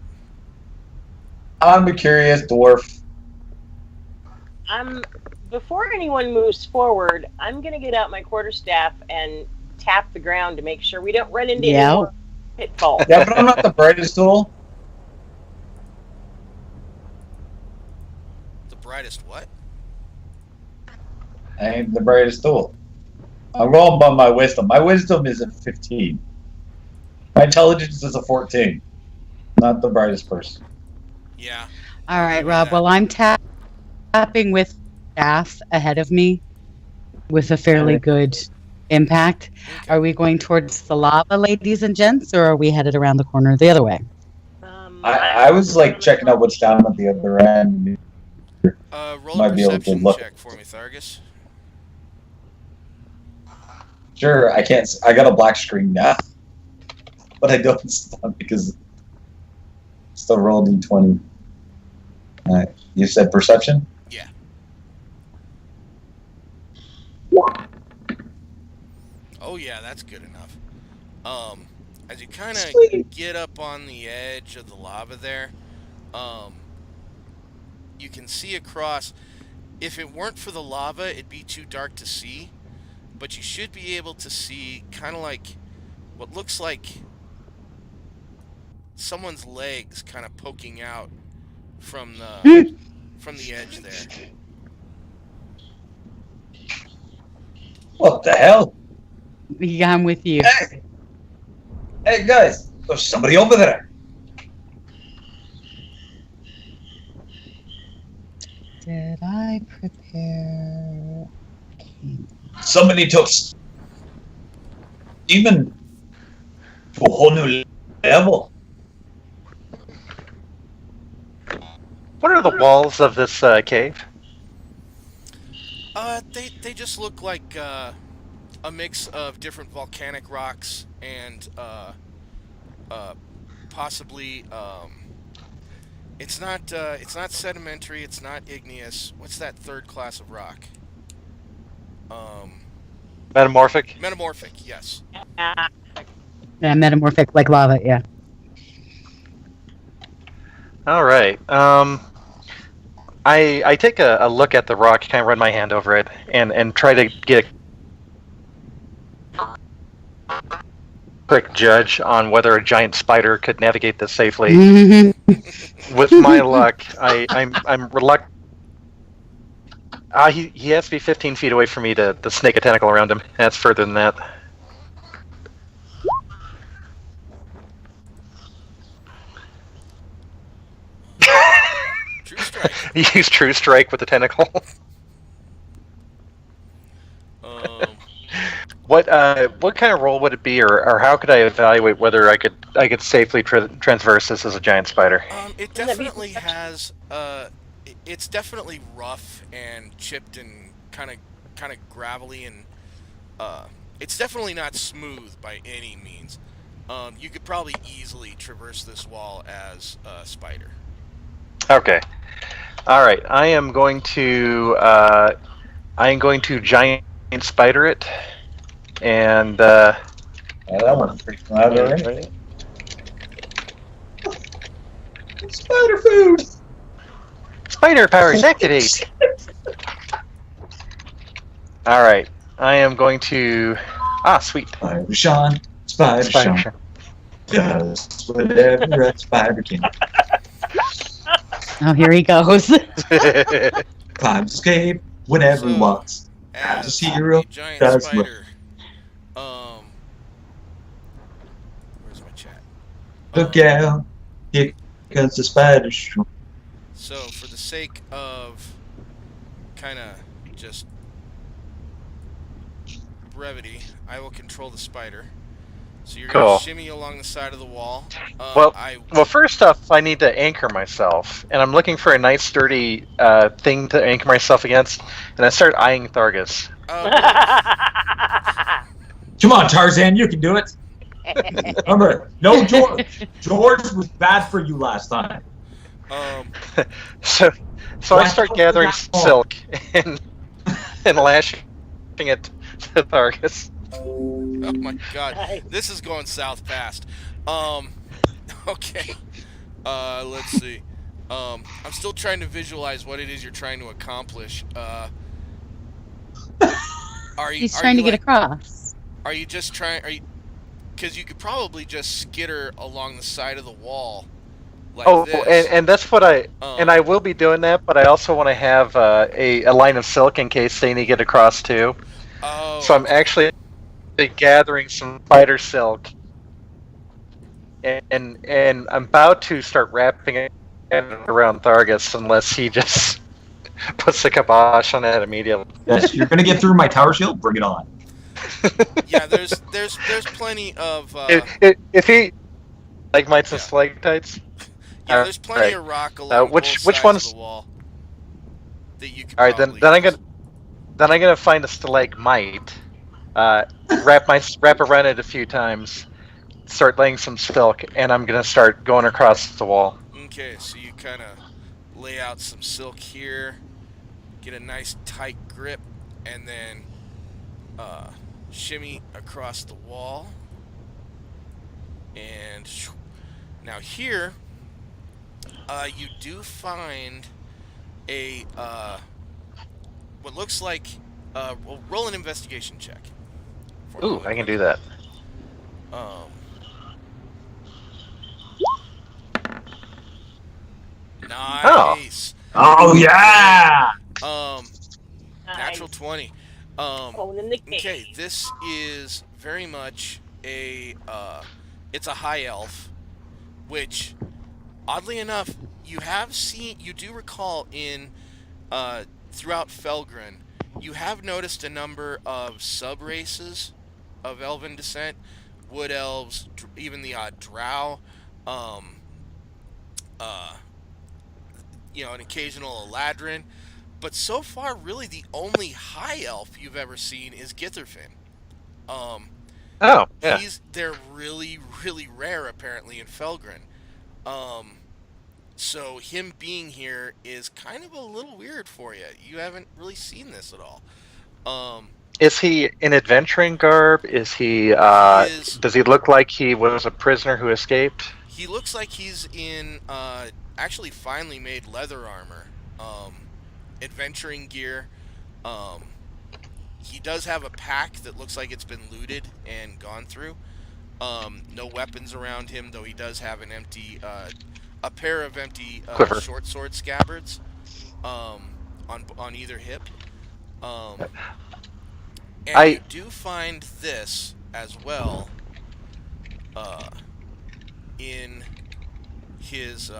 I'm a curious dwarf. Before anyone moves forward, I'm gonna get out my quarterstaff and tap the ground to make sure we don't run into any Yeah. more pitfalls. Yeah, but I'm not the brightest tool. The brightest what? I ain't the brightest tool. I'm going by my wisdom. My wisdom is a 15. My intelligence is a 14. Not the brightest person. Yeah. All right, Rob. Well, I'm tapping with staff ahead of me with a fairly good impact. Are we going towards the lava, ladies and gents, or are we headed around the corner the other way? I was like checking out what's down at the other end. Roll Might a be able to perception look. check for me, Thargus. Sure, I can't. I got a black screen now, but I don't stop because still roll d20. You said perception? Yeah. Oh yeah, that's good enough. As you kind of Sweet. get up on the edge of the lava there, you can see across. If it weren't for the lava, it'd be too dark to see, but you should be able to see kind of like what looks like someone's legs kind of poking out from the edge there. What the hell? Yeah, I'm with you. Hey guys, there's somebody over there. Did I prepare? Somebody took demon to a whole new level. What are the walls of this cave? They just look like a mix of different volcanic rocks and possibly it's not sedimentary, it's not igneous. What's that third class of rock? Metamorphic? Metamorphic, yes. Ah, Yeah, metamorphic like lava. Yeah. All right. I take a look at the rock, kind of run my hand over it, and try to get a quick judge on whether a giant spider could navigate this safely. Mhm. With my luck, I'm reluctant. He has to be 15 feet away from me to snake a tentacle around him. That's further than that. True strike. You use True Strike with the tentacle. What kind of roll would it be, or how could I evaluate whether I could safely transverse this as a giant spider? It definitely has. It's definitely rough and chipped and kind of gravelly, and it's definitely not smooth by any means. You could probably easily traverse this wall as a spider. Okay. All right. I am going to giant spider it, and Yeah, that one's pretty loud already. Spider food. Spider powers activate. All right. I am going to. Sweet. Spider Sean, Spider Spider Sean does whatever a spider can. Oh, here he goes. Climb escape whenever he So, wants. As As a hero a giant does spider. Where's my chat? Look out, here comes the spider. Sean. So, for the sake of kind of just brevity, I will control the spider. So you're Cool. going to shimmy along the side of the wall. Well, first off, I need to anchor myself, and I'm looking for a nice, sturdy thing to anchor myself against, and I start eyeing Thargus. Come on, Tarzan, you can do it. Remember, no George. George was bad for you last time. So I start gathering silk and lashing it to Thargus. Oh my god, Nice. this is going south fast. Okay. Let's see. I'm still trying to visualize what it is you're trying to accomplish. He's trying to get across. Are you just trying? Because you could probably just skitter along the side of the wall. Like this. And that's what I will be doing that, but I also want to have a line of silk in case they need to get across too. Oh. So I'm actually gathering some spider silk, and I'm about to start wrapping it around Thargus unless he just puts the kibosh on it immediately. Yes, you're gonna get through my tower shield. Bring it on. Yeah, there's plenty of If he like mites and stalactites. yeah, there's plenty Alright. of rock along Which both sides ones? of the wall that you could. All right, then I'm gonna find a stalagmite, wrap around it a few times, start laying some silk, and I'm gonna start going across the wall. Okay, so you kind of lay out some silk here, get a nice tight grip, and then shimmy across the wall. And now here, you do find a what looks like well, roll an investigation check. Ooh, I can do that. Nice. Oh yeah! Natural 20. Owning the cake. Okay, this is very much a it's a high elf, which oddly enough you do recall in throughout Felgren, you have noticed a number of sub races of elven descent, wood elves, even the odd drow, an occasional Eladrin. But so far, really, the only high elf you've ever seen is Githerfin. Oh, yeah. They're really, really rare, apparently, in Felgren. So him being here is kind of a little weird for you. You haven't really seen this at all. Is he in adventuring garb? Is he? Does he look like he was a prisoner who escaped? He looks like he's in actually finely made leather armor. Adventuring gear. He does have a pack that looks like it's been looted and gone through. No weapons around him, though he does have a pair of empty short sword scabbards on either hip. And you do find this as well in his.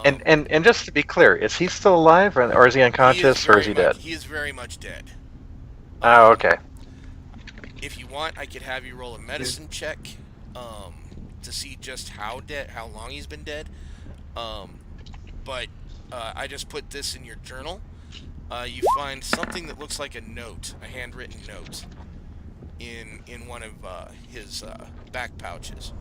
And just to be clear, is he still alive, or is he unconscious, or is he dead? He is very much dead. Oh, okay. If you want, I could have you roll a medicine check to see just how long he's been dead. But I just put this in your journal. You find something that looks like a note, a handwritten note, in one of his back pouches.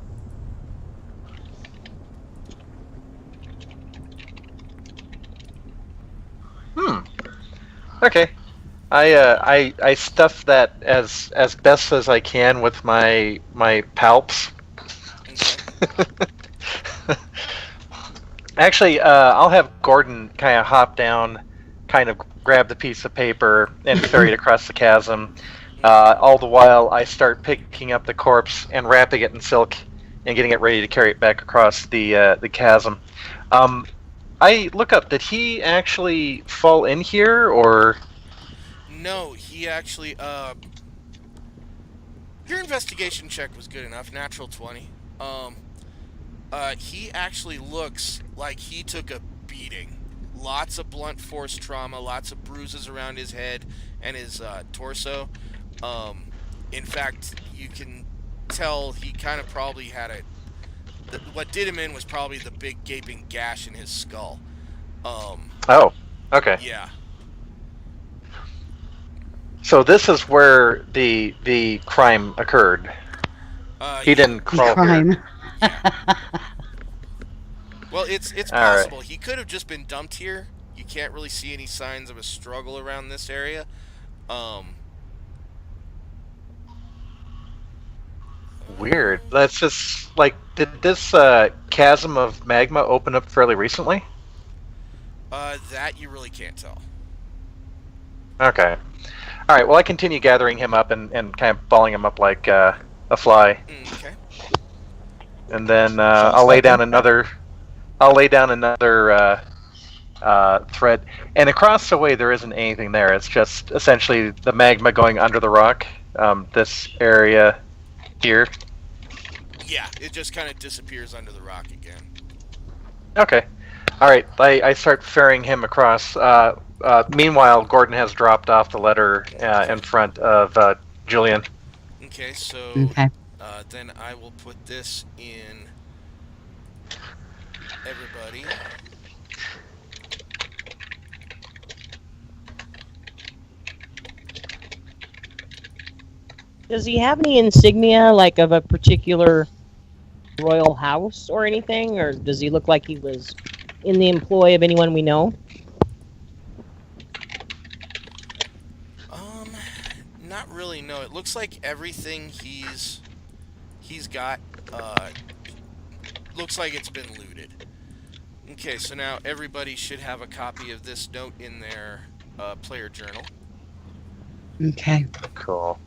Okay. I stuff that as best as I can with my palps. Actually, I'll have Gordon kind of hop down, kind of grab the piece of paper and ferry it across the chasm. All the while, I start picking up the corpse and wrapping it in silk and getting it ready to carry it back across the chasm. I look up. Did he actually fall in here, or? No, he actually. Your investigation check was good enough. Natural 20. He actually looks like he took a beating. Lots of blunt force trauma, lots of bruises around his head and his torso. In fact, you can tell he kind of probably had what did him in was probably the big gaping gash in his skull. Oh, okay. Yeah. So this is where the crime occurred. He didn't crawl Crime. here. Well, it's All right. possible. He could have just been dumped here. You can't really see any signs of a struggle around this area. Weird. That's just like, did this chasm of magma open up fairly recently? That you really can't tell. Okay. All right. Well, I continue gathering him up and kind of balling him up like a fly, Okay. and then I'll lay down another. Thread, and across the way there isn't anything there. It's just essentially the magma going under the rock. This area here. Yeah, it just kind of disappears under the rock again. Okay. All right. I start ferrying him across. Meanwhile, Gordon has dropped off the letter in front of Julian. Okay, so Okay. then I will put this in everybody. Does he have any insignia, like of a particular royal house or anything? Or does he look like he was in the employ of anyone we know? Not really, no. It looks like everything he's got, looks like it's been looted. Okay, so now everybody should have a copy of this note in their player journal. Okay. Cool.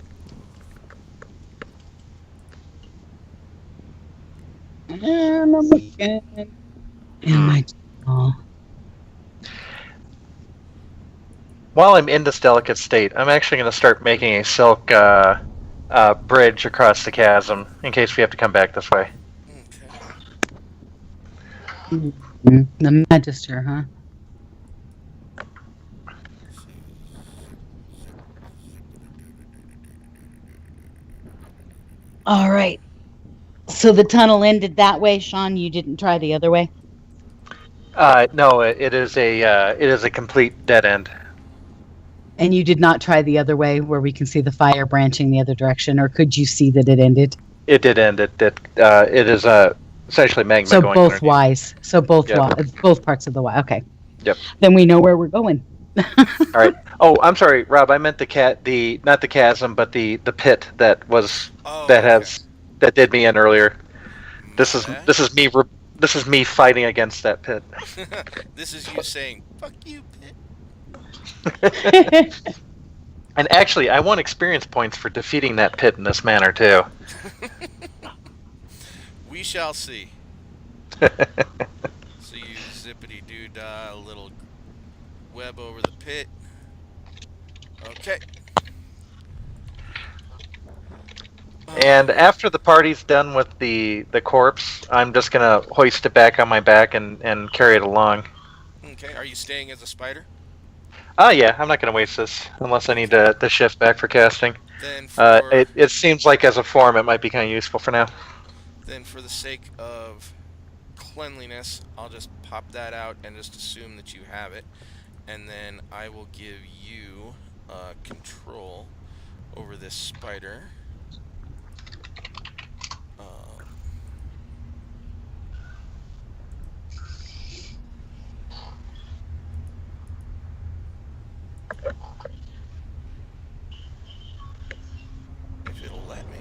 And I'm looking. In my journal. While I'm in this delicate state, I'm actually going to start making a silk bridge across the chasm in case we have to come back this way. Okay. The Magister, huh? All right. So the tunnel ended that way, Sean. You didn't try the other way. No, it is a complete dead end. And you did not try the other way where we can see the fire branching the other direction, or could you see that it ended? It did end. It is essentially magma So going both underneath. Ys. So both Yep. both parts of the Y. Okay. Yep. Then we know where we're going. All right. Oh, I'm sorry, Rob. I meant not the chasm, but the pit that was Oh, that did me in earlier. This is okay. this is me fighting against that pit. This is you saying, fuck you, pit. And actually, I won experience points for defeating that pit in this manner too. We shall see. So you zippity-doo-dah, a little web over the pit. Okay. And after the party's done with the corpse, I'm just gonna hoist it back on my back and carry it along. Okay, are you staying as a spider? Yeah, I'm not gonna waste this unless I need to shift back for casting. Then for It seems like as a form it might be kind of useful for now. then for the sake of cleanliness, I'll just pop that out and just assume that you have it, and then I will give you control over this spider. If it'll let me.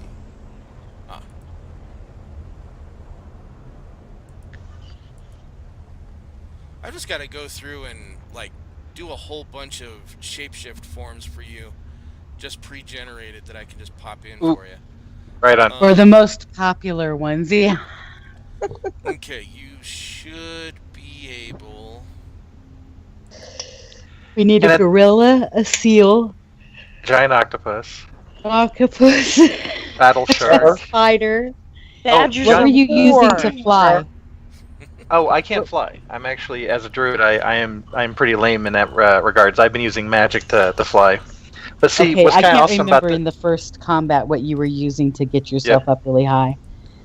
I've just got to go through and like do a whole bunch of shapeshift forms for you, just pre-generated that I can just pop in for you. Right on. Or the most popular ones, yeah. Okay, you should be able. We need And a it- gorilla, a seal, Giant octopus, octopus, battle a shark. spider. Badgers What are were you using to warm. fly? Oh, I can't fly. I'm actually, as a druid, I'm pretty lame in that regards. I've been using magic to fly. But see, Okay, what's I kind of can't awesome about remember the in the first combat what you were using to get yourself up really high.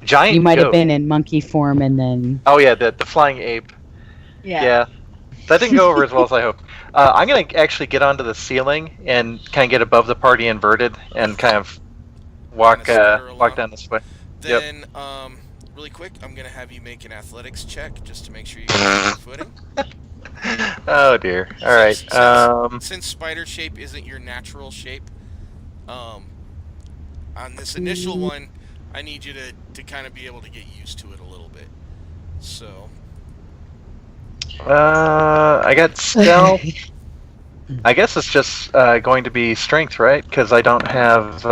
giant You might have goat. been in monkey form and then. Oh yeah, the flying ape. Yeah. That didn't go over as well as I hoped. I'm gonna actually get onto the ceiling and kind of get above the party inverted and kind of walk Kinda skitter along. walk down this way. Yep. Then, really quick, I'm gonna have you make an athletics check just to make sure you get your footing. Oh dear. All right. Since spider shape isn't your natural shape, on this initial one, I need you to kind of be able to get used to it a little bit. So, I got stealth. I guess it's just going to be strength, right? Because I don't have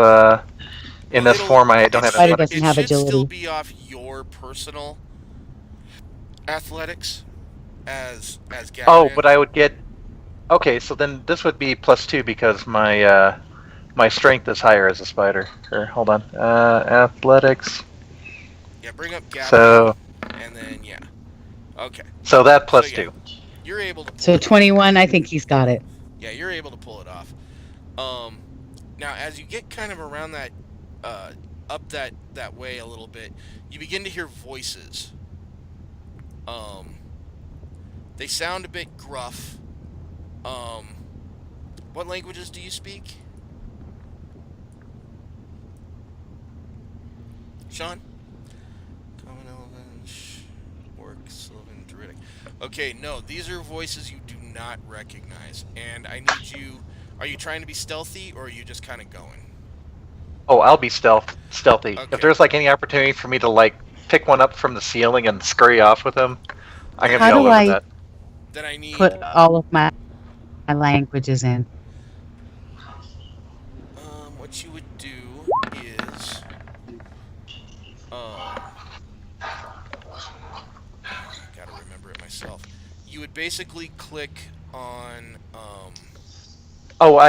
in this It'll- form. I don't have Spider athletics. doesn't have it should still agility. be off your personal athletics as Gabriel. Oh, but I would get. Okay, so then this would be +2 because my my strength is higher as a spider. Here, hold on. Athletics. Yeah, bring up Gabriel, So and then yeah. Okay, so that So, +2. you're able to. Pull So it off. 21, I think he's got it. Yeah, you're able to pull it off. Now as you get kind of around that, up that way a little bit, you begin to hear voices. They sound a bit gruff. What languages do you speak? Sean? Common, Elven, Orc, Sylvan, Druidic. Okay, no, these are voices you do not recognize, and I need you. Are you trying to be stealthy, or are you just kind of going? Oh, I'll be stealthy. Okay. If there's like any opportunity for me to like pick one up from the ceiling and scurry off with him, I'm gonna How be all do over I that. Then I need. put all of my languages in? What you would do is, gotta remember it myself. You would basically click on, Oh,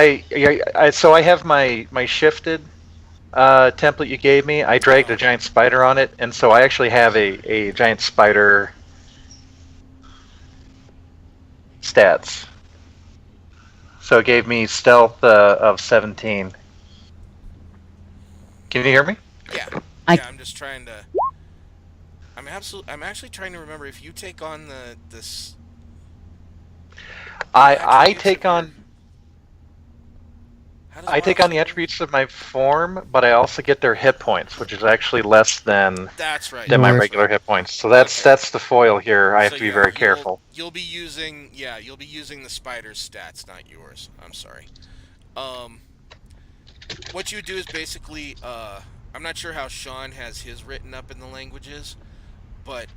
so I have my shifted template you gave me. I dragged a giant spider on it, and so I actually have a giant spider stats. So it gave me stealth of 17. Can you hear me? yeah. I- Yeah, I'm just trying to. I'm actually trying to remember if you take on this. I attributes take of your- on How does I take on the attributes of my form, but I also get their hit points, which is actually less than That's right. my Right. regular hit points. So that's the foil here. I have So to be yeah, very careful. You'll be using the spider's stats, not yours. I'm sorry. What you would do is basically, I'm not sure how Sean has his written up in the languages, but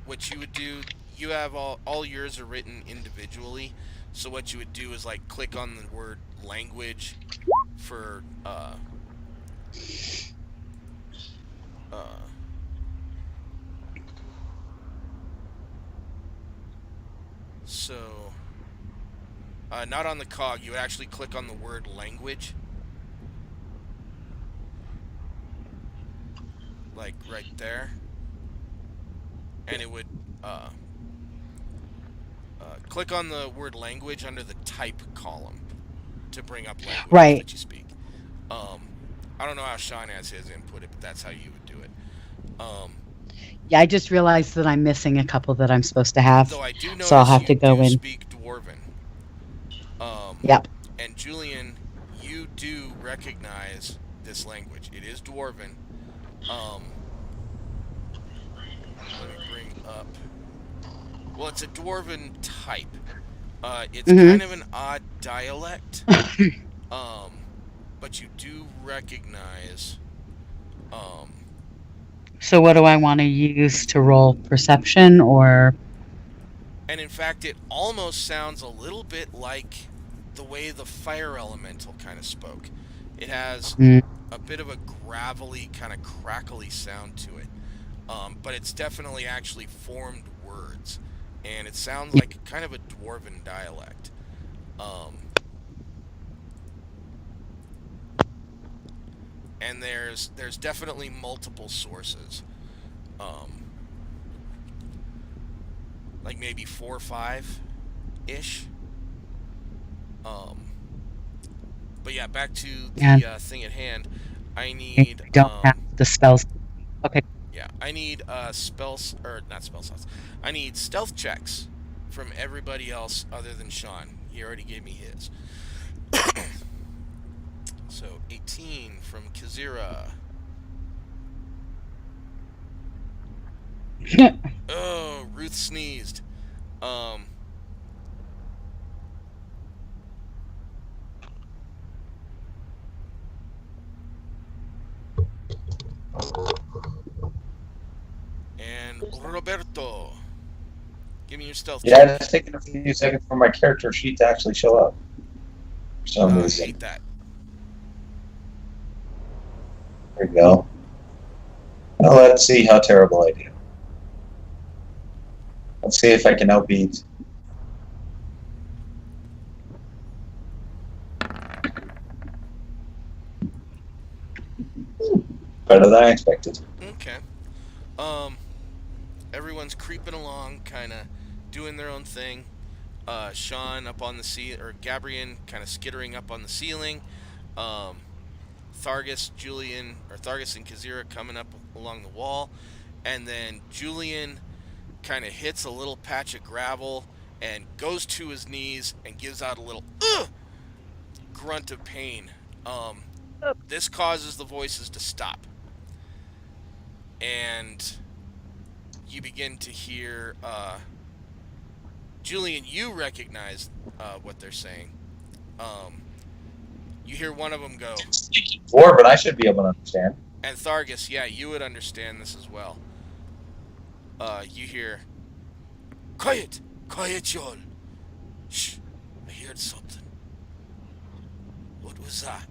what you would do, you have all yours are written individually. So what you would do is like click on the word language for so not on the cog, you would actually click on the word language, like right there, and it would click on the word language under the type column to bring up language Right. that you speak. I don't know how Sean has his input, but that's how you would do it. Yeah, I just realized that I'm missing a couple that I'm supposed to have. Though I do notice So I'll have to you go do in. speak Dwarven. Yep. And Julian, you do recognize this language. It is Dwarven. Let me bring up. Well, it's a Dwarven type. It's Mhm. kind of an odd dialect. But you do recognize. So what do I want to use to roll perception or And in fact, it almost sounds a little bit like the way the fire elemental kind of spoke. It has Mm. a bit of a gravelly, kind of crackly sound to it. But it's definitely actually formed words. And it sounds like kind of a dwarven dialect. And there's definitely multiple sources. Like maybe 4 or 5 ish. But yeah, back to the thing at hand. I need I don't have the spells. Okay. yeah, I need spells or not spell slots. I need stealth checks from everybody else other than Sean. He already gave me his. So 18 from Kazira. Oh, Ruth sneezed. And Roberto, give me your stealth Yeah, check. it's taking a few seconds for my character sheet to actually show up. For some I reason. hate that. There we go. Now let's see how terrible I do. Let's see if I can outbeat. Better than I expected. Okay. Everyone's creeping along, kind of doing their own thing. Sean up on the or Gabrian kind of skittering up on the ceiling. Thargus, Julian, or Thargus and Kazira coming up along the wall. And then Julian kind of hits a little patch of gravel and goes to his knees and gives out a little grunt of pain. This causes the voices to stop. And you begin to hear, Julian, you recognize what they're saying. You hear one of them go, Dwarven, I should be able to understand. and Thargus, yeah, you would understand this as well. You hear, quiet, y'all. Shh, I heard something. What was that?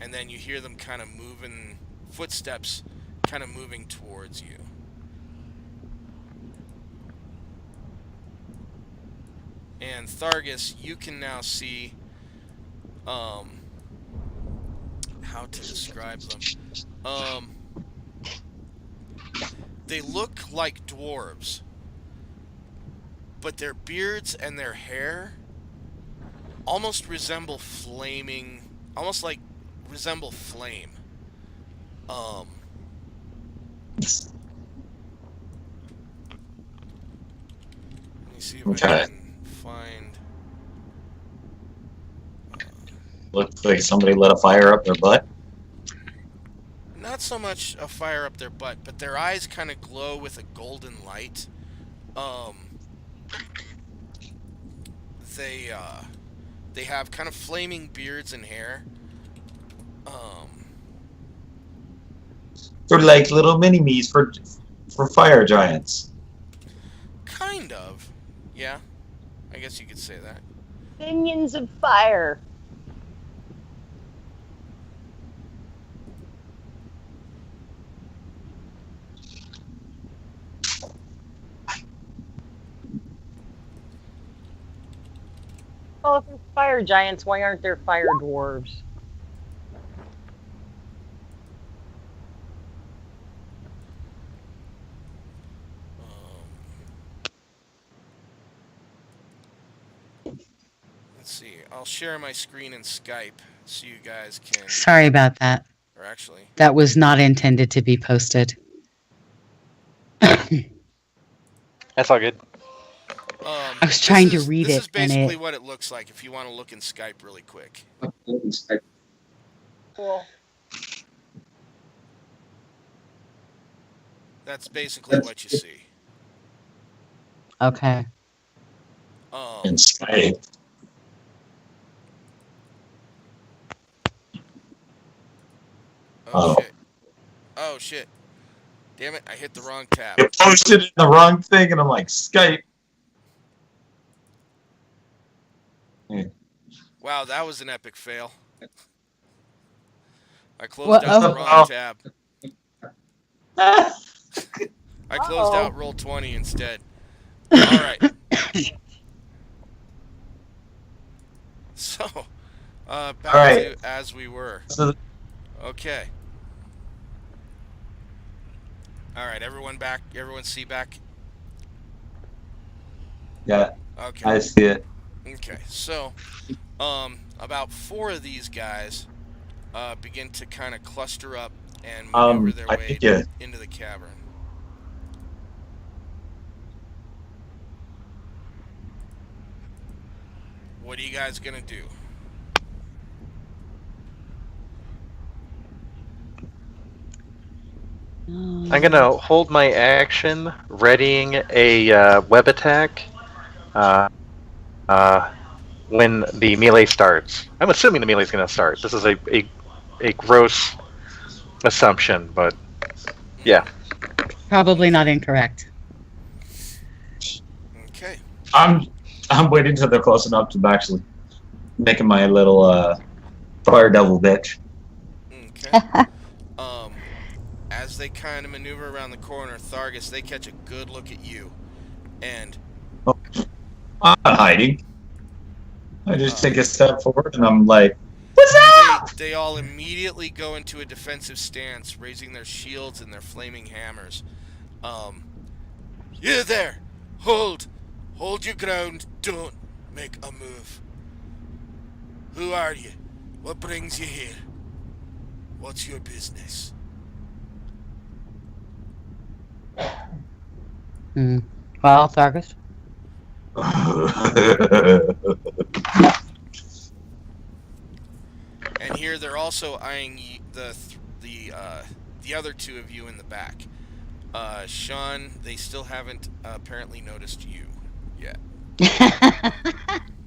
And then you hear them kind of moving, footsteps kind of moving towards you. And Thargus, you can now see how to describe them. They look like dwarves, but their beards and their hair almost resemble resemble flame. Let me see if I Okay. can find. Looks like somebody lit a fire up their butt. Not so much a fire up their butt, but their eyes kind of glow with a golden light. They have kind of flaming beards and hair. They're like little mini-me's for fire giants. Kind of. Yeah. I guess you could say that. Minions of fire. Well, if there's fire giants, why aren't there fire dwarves? Let's see. I'll share my screen in Skype so you guys can. Sorry about that. Or actually, That was not intended to be posted. That's all good. I was trying to read this it, is and basically it- what it looks like if you want to look in Skype really quick. Cool. That's basically what you see. Okay. In Skype. Oh Oh. shit. Oh shit. Damn it, I hit the wrong tab. You posted in the wrong thing, and I'm like, Skype. Wow, that was an epic fail. I closed What? out the Oh. wrong tab. I closed Uh-oh. out roll 20 instead. All right. So, back All right. to as we were. So, Okay. All right, everyone back. Everyone see back. yeah, Okay. I see it. Okay. So, about 4 of these guys begin to kind of cluster up and maneuver their I way think yeah. into the cavern. What are you guys gonna do? I'm gonna hold my action, readying a web attack when the melee starts. I'm assuming the melee is gonna start. This is a gross assumption, but yeah. Probably not incorrect. Okay. I'm waiting till they're close enough to actually making my little fire devil bitch. Okay. As they kind of maneuver around the corner, Thargus, they catch a good look at you, and I'm not hiding. I just take a step forward and I'm like, "What's up?" they all immediately go into a defensive stance, raising their shields and their flaming hammers. You there! Hold your ground. Don't make a move. Who are you? What brings you here? What's your business? Well, Thargus. And here they're also eyeing the other 2 of you in the back. Sean, they still haven't apparently noticed you yet.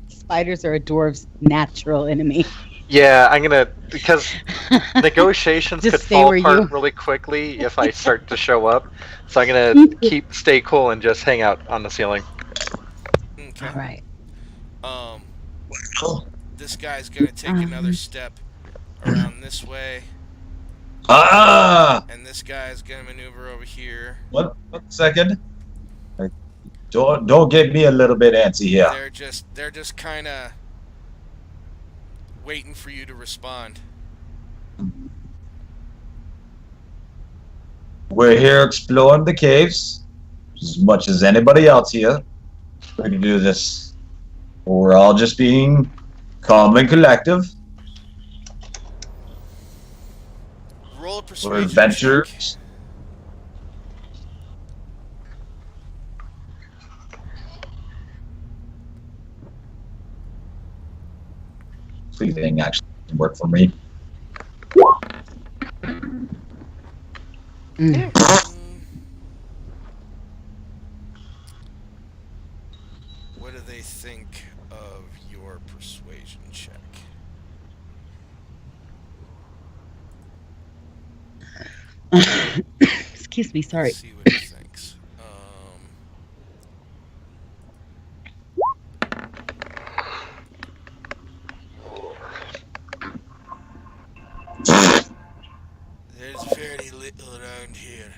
Spiders are a dwarf's natural enemy. Yeah, I'm gonna, because negotiations Just could stay fall where apart you- really quickly if I start to show up. So I'm gonna stay cool and just hang out on the ceiling. Okay. All right. This guy's gonna take another step around this way, Ah! and this guy's gonna maneuver over here. One second. Don't get me a little bit antsy here. They're just kind of waiting for you to respond. We're here exploring the caves as much as anybody else here. We can do this. We're all just being calm and collective. Roll a We're persuasion check. adventurers. Please thing actually work for me. What do they think of your persuasion check? Excuse me, sorry. Let's see what he thinks. There's very little around here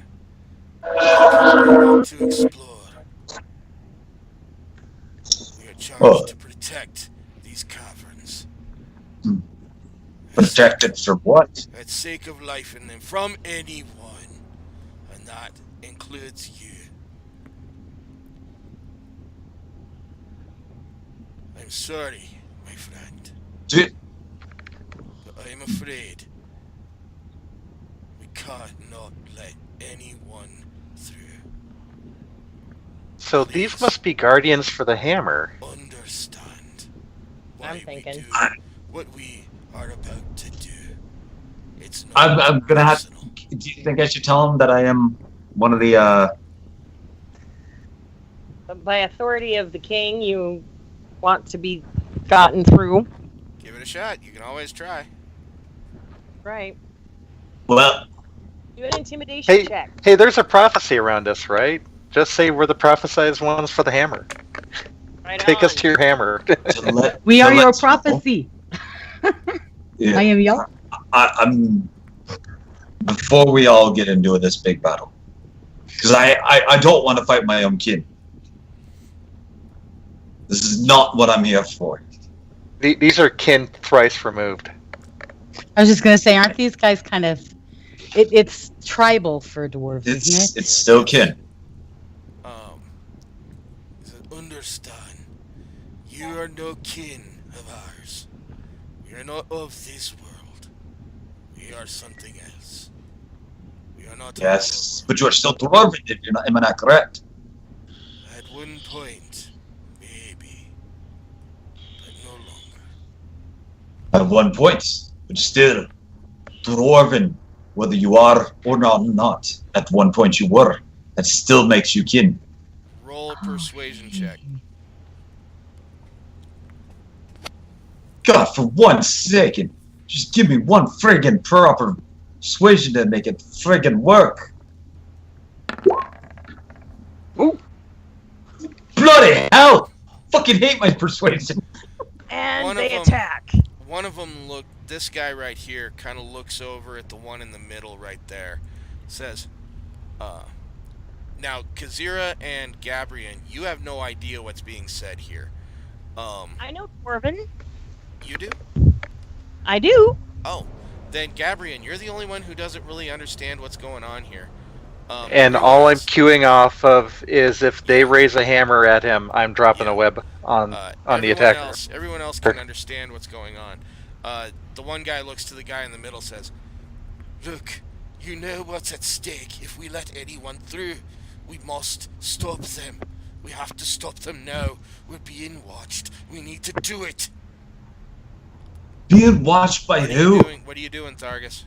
to explore. We are charged to protect these caverns. Protected for what? At sake of life in them from anyone, and that includes you. I'm sorry, my friend, but I'm afraid we can't not let anyone through. So these must be guardians for the hammer. Understand why I'm thinking. we do what we are about to do. It's not I'm gonna have. personal. Do you think I should tell him that I am one of the? By authority of the king, you want to be gotten through. Give it a shot. You can always try. Right. Well, Do an intimidation check. Hey, there's a prophecy around us, right? Just say we're the prophesized ones for the hammer. Right Take on. us to your hammer. to let, We to are your let- prophecy. Yeah, I am young. I'm. Before we all get into this big battle, because I don't want to fight my own kin. This is not what I'm here for. These are kin thrice removed. I was just gonna say, aren't these guys kind of? It's tribal for dwarves, isn't it? It's still kin. He said, understand, you are no kin of ours. We are not of this world. We are something else. We are not. Yes, but you're still dwarven. If you're not, am I not correct? At one point, maybe, but no longer. At one point, but still dwarven. Whether you are or not, at one point you were. That still makes you kin. Roll a persuasion check. God, for 1 second, just give me one friggin' proper persuasion to make it friggin' work. Ooh. Bloody hell! Fucking hate my persuasion. And One they of 'em- attack. One of them this guy right here kind of looks over at the one in the middle right there. Says, now Kazira and Gabrian, you have no idea what's being said here. I know Dwarven. You do? I do. Oh, then Gabrian, you're the only one who doesn't really understand what's going on here. And everyone all I'm else- queuing off of is if they raise a hammer at him, I'm dropping Yeah. a web on the everyone attacker. Everyone else can understand what's going on. The one guy looks to the guy in the middle, says, "Look, you know what's at stake. If we let anyone through, we must stop them. We have to stop them now. We're being watched. We need to do it." Being watched by What who? are you doing, Thargus?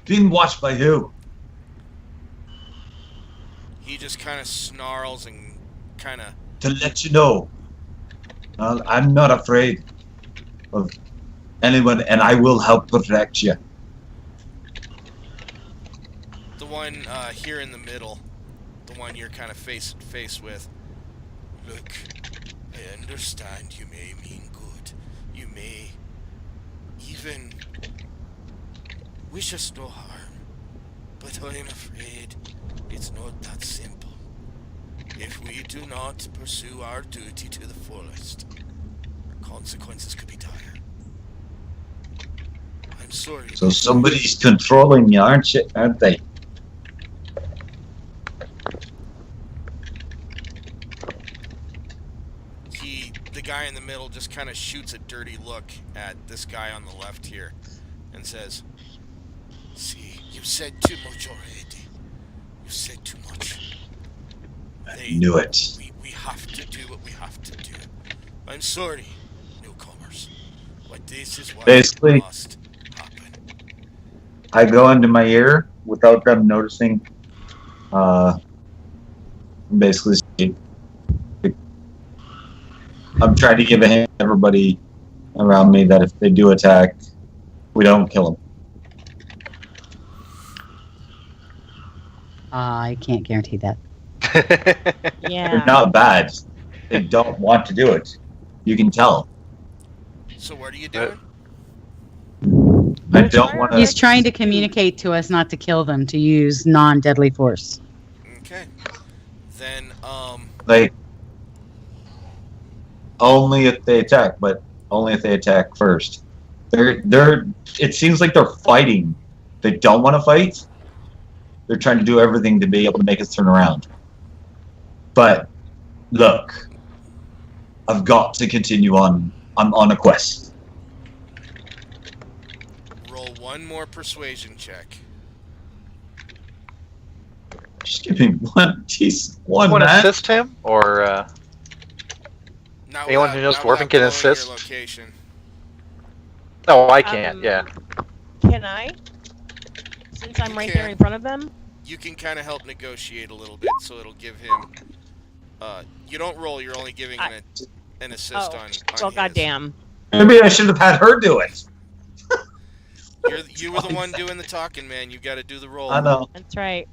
Being watched by who? He just kind of snarls and kind of... To let you know, I'm not afraid of anyone, and I will help protect you. The one here in the middle, the one you're kind of face to face with. Look, I understand you may mean good. You may even wish us no harm. But I am afraid it's not that simple. If we do not pursue our duty to the fullest, consequences could be dire. I'm sorry. So somebody's controlling you, aren't they? The guy in the middle just kind of shoots a dirty look at this guy on the left here and says, "See, you said too much already. You said too much. I knew it. We have to do what we have to do. I'm sorry, newcomers, but this is what Basically, must happen." I go into my ear without them noticing. Basically, I'm trying to give a hint to everybody around me that if they do attack, we don't kill them. I can't guarantee that. Yeah. They're not bad. They don't want to do it. You can tell. So what are you doing? I don't want He's to. trying to communicate to us not to kill them, to use non-deadly force. Okay. Then, Like, only if they attack, but only if they attack first. It seems like they're fighting. They don't want to fight. They're trying to do everything to be able to make us turn around. But look, I've got to continue on. I'm on a quest. roll one more persuasion check. Just give me one. Jeez, one Want to man. assist him, or Not Anyone without- who knows not Dwarven without can blowing assist? Your location. no? I can't. Yeah. Can I? Since I'm You right can. there in front of them. You can kind of help negotiate a little bit, so it'll give him. You don't roll. You're only giving an assist Oh, on well, his. goddamn. Maybe I should have had her do it. You were the one doing the talking, man. You got to do the roll. I know. That's right.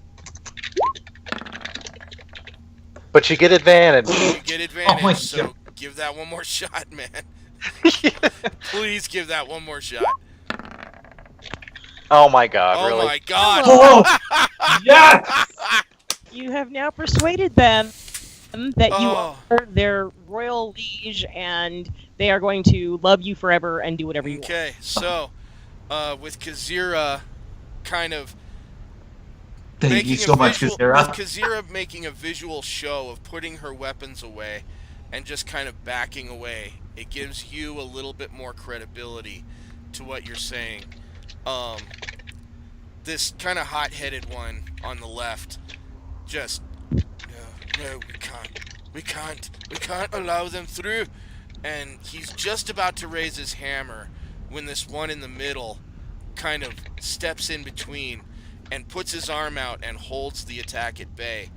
But you get advantage. You get advantage, Oh my so God. give that one more shot, man. Please give that one more shot. Oh my god, Oh really? my god. Oh, yes! You have now persuaded them that you Oh. are their royal liege and they are going to love you forever and do whatever you want. Okay, so with Kazira kind of Thank making you so much, with Kazira. Kazira making a visual show of putting her weapons away and just kind of backing away, it gives you a little bit more credibility to what you're saying. This kind of hot-headed one on the left just, no, we can't allow them through. And he's just about to raise his hammer when this one in the middle kind of steps in between and puts his arm out and holds the attack at bay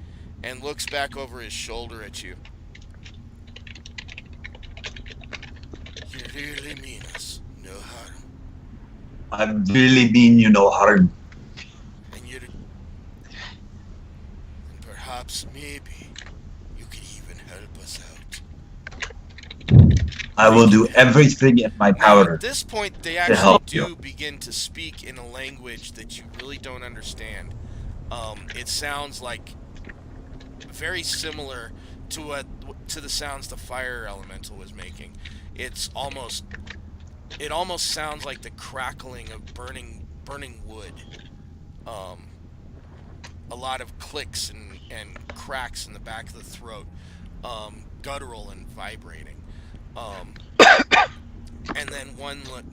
and looks back over his shoulder at you. You really mean us no harm. I really mean you no harm. And perhaps maybe you could even help us out. I will do everything in my Now, power. at this point, they to actually help do you. begin to speak in a language that you really don't understand. It sounds like very similar to the sounds the fire elemental was making. It almost sounds like the crackling of burning wood. A lot of clicks and cracks in the back of the throat, guttural and vibrating. And then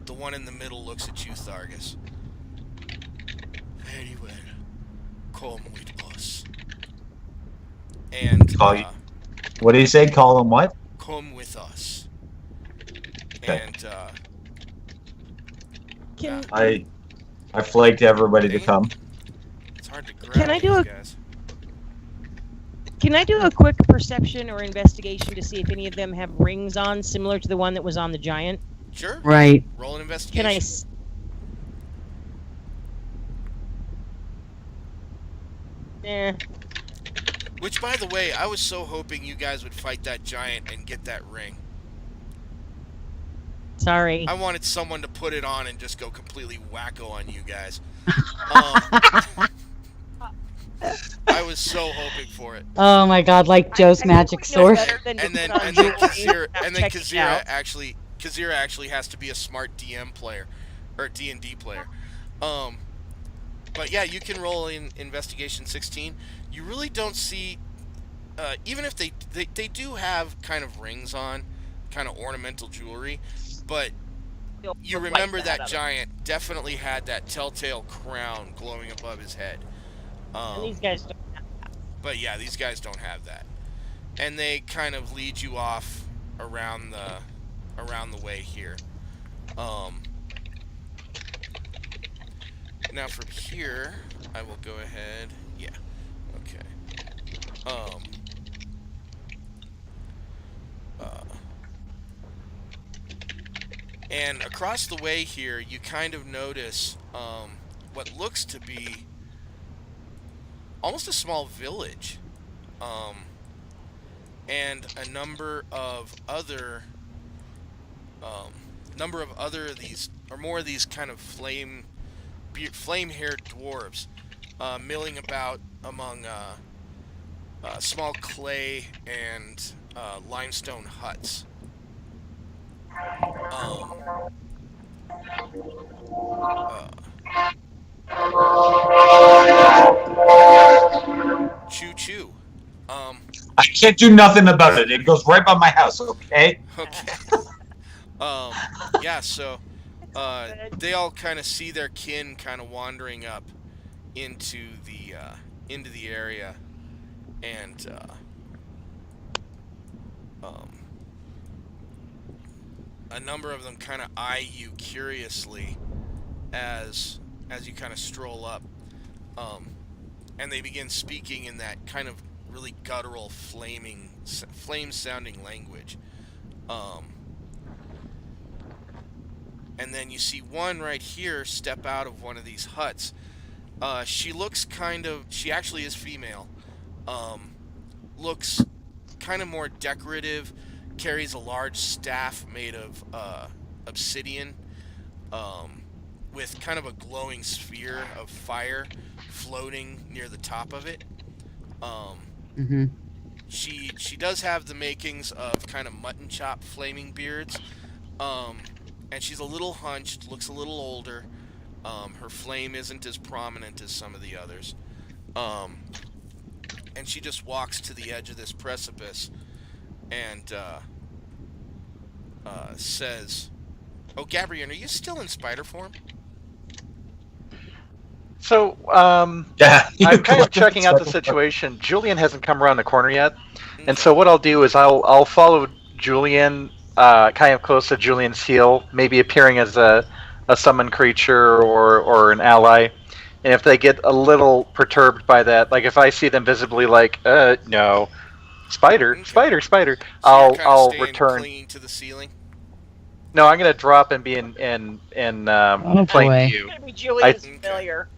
the one in the middle looks at you, Thargus. Very well. Come with us. And Call you. What do you say? Call him what? come with us. Okay. And Can, I flaked everybody to come. it's hard to grab Can I do these a- guys. can I do a quick perception or investigation to see if any of them have rings on, similar to the one that was on the giant? Sure. Right. Roll an investigation. Can I? Which, by the way, I was so hoping you guys would fight that giant and get that ring. Sorry. I wanted someone to put it on and just go completely wacko on you guys. I was so hoping for it. Oh my god, like Joe's magic sword. And then Kazira actually has to be a smart DM player or D&D player. But yeah, you can roll in investigation 16. You really don't see, even if they do have kind of rings on, kind of ornamental jewelry, but you remember that giant definitely had that telltale crown glowing above his head. And these guys don't. But yeah, these guys don't have that, and they kind of lead you off around the way here. Now from here, I will go ahead. Yeah. Okay. And across the way here, you kind of notice what looks to be almost a small village, and a number of other of these, or more of these kind of flame-haired dwarves milling about among small clay and limestone huts. Choo choo. I can't do nothing about it. It goes right by my house. Okay. Okay. Yeah. So, they all kind of see their kin kind of wandering up into the area, and a number of them kind of eye you curiously as you kind of stroll up, and they begin speaking in that kind of really guttural, flame-sounding language. And then you see one right here step out of one of these huts. She actually is female. Looks kind of more decorative, carries a large staff made of obsidian, with kind of a glowing sphere of fire floating near the top of it. Mm-hmm. She does have the makings of kind of mutton chop flaming beards, and she's a little hunched, looks a little older. Her flame isn't as prominent as some of the others, and she just walks to the edge of this precipice and says, "Oh, Gabrian, are you still in spider form?" So, Yeah. I'm kind of checking out the situation. Julian hasn't come around the corner yet, and so what I'll do is I'll follow Julian, kind of close to Julian's heel, maybe appearing as a summoned creature or an ally. And if they get a little perturbed by that, like if I see them visibly like, no, spider, Okay. spider, So you're kinda I'll staying return. clinging to the ceiling. No, I'm gonna drop and be in Oh, plain boy. view. It's gonna be Julian's I- failure.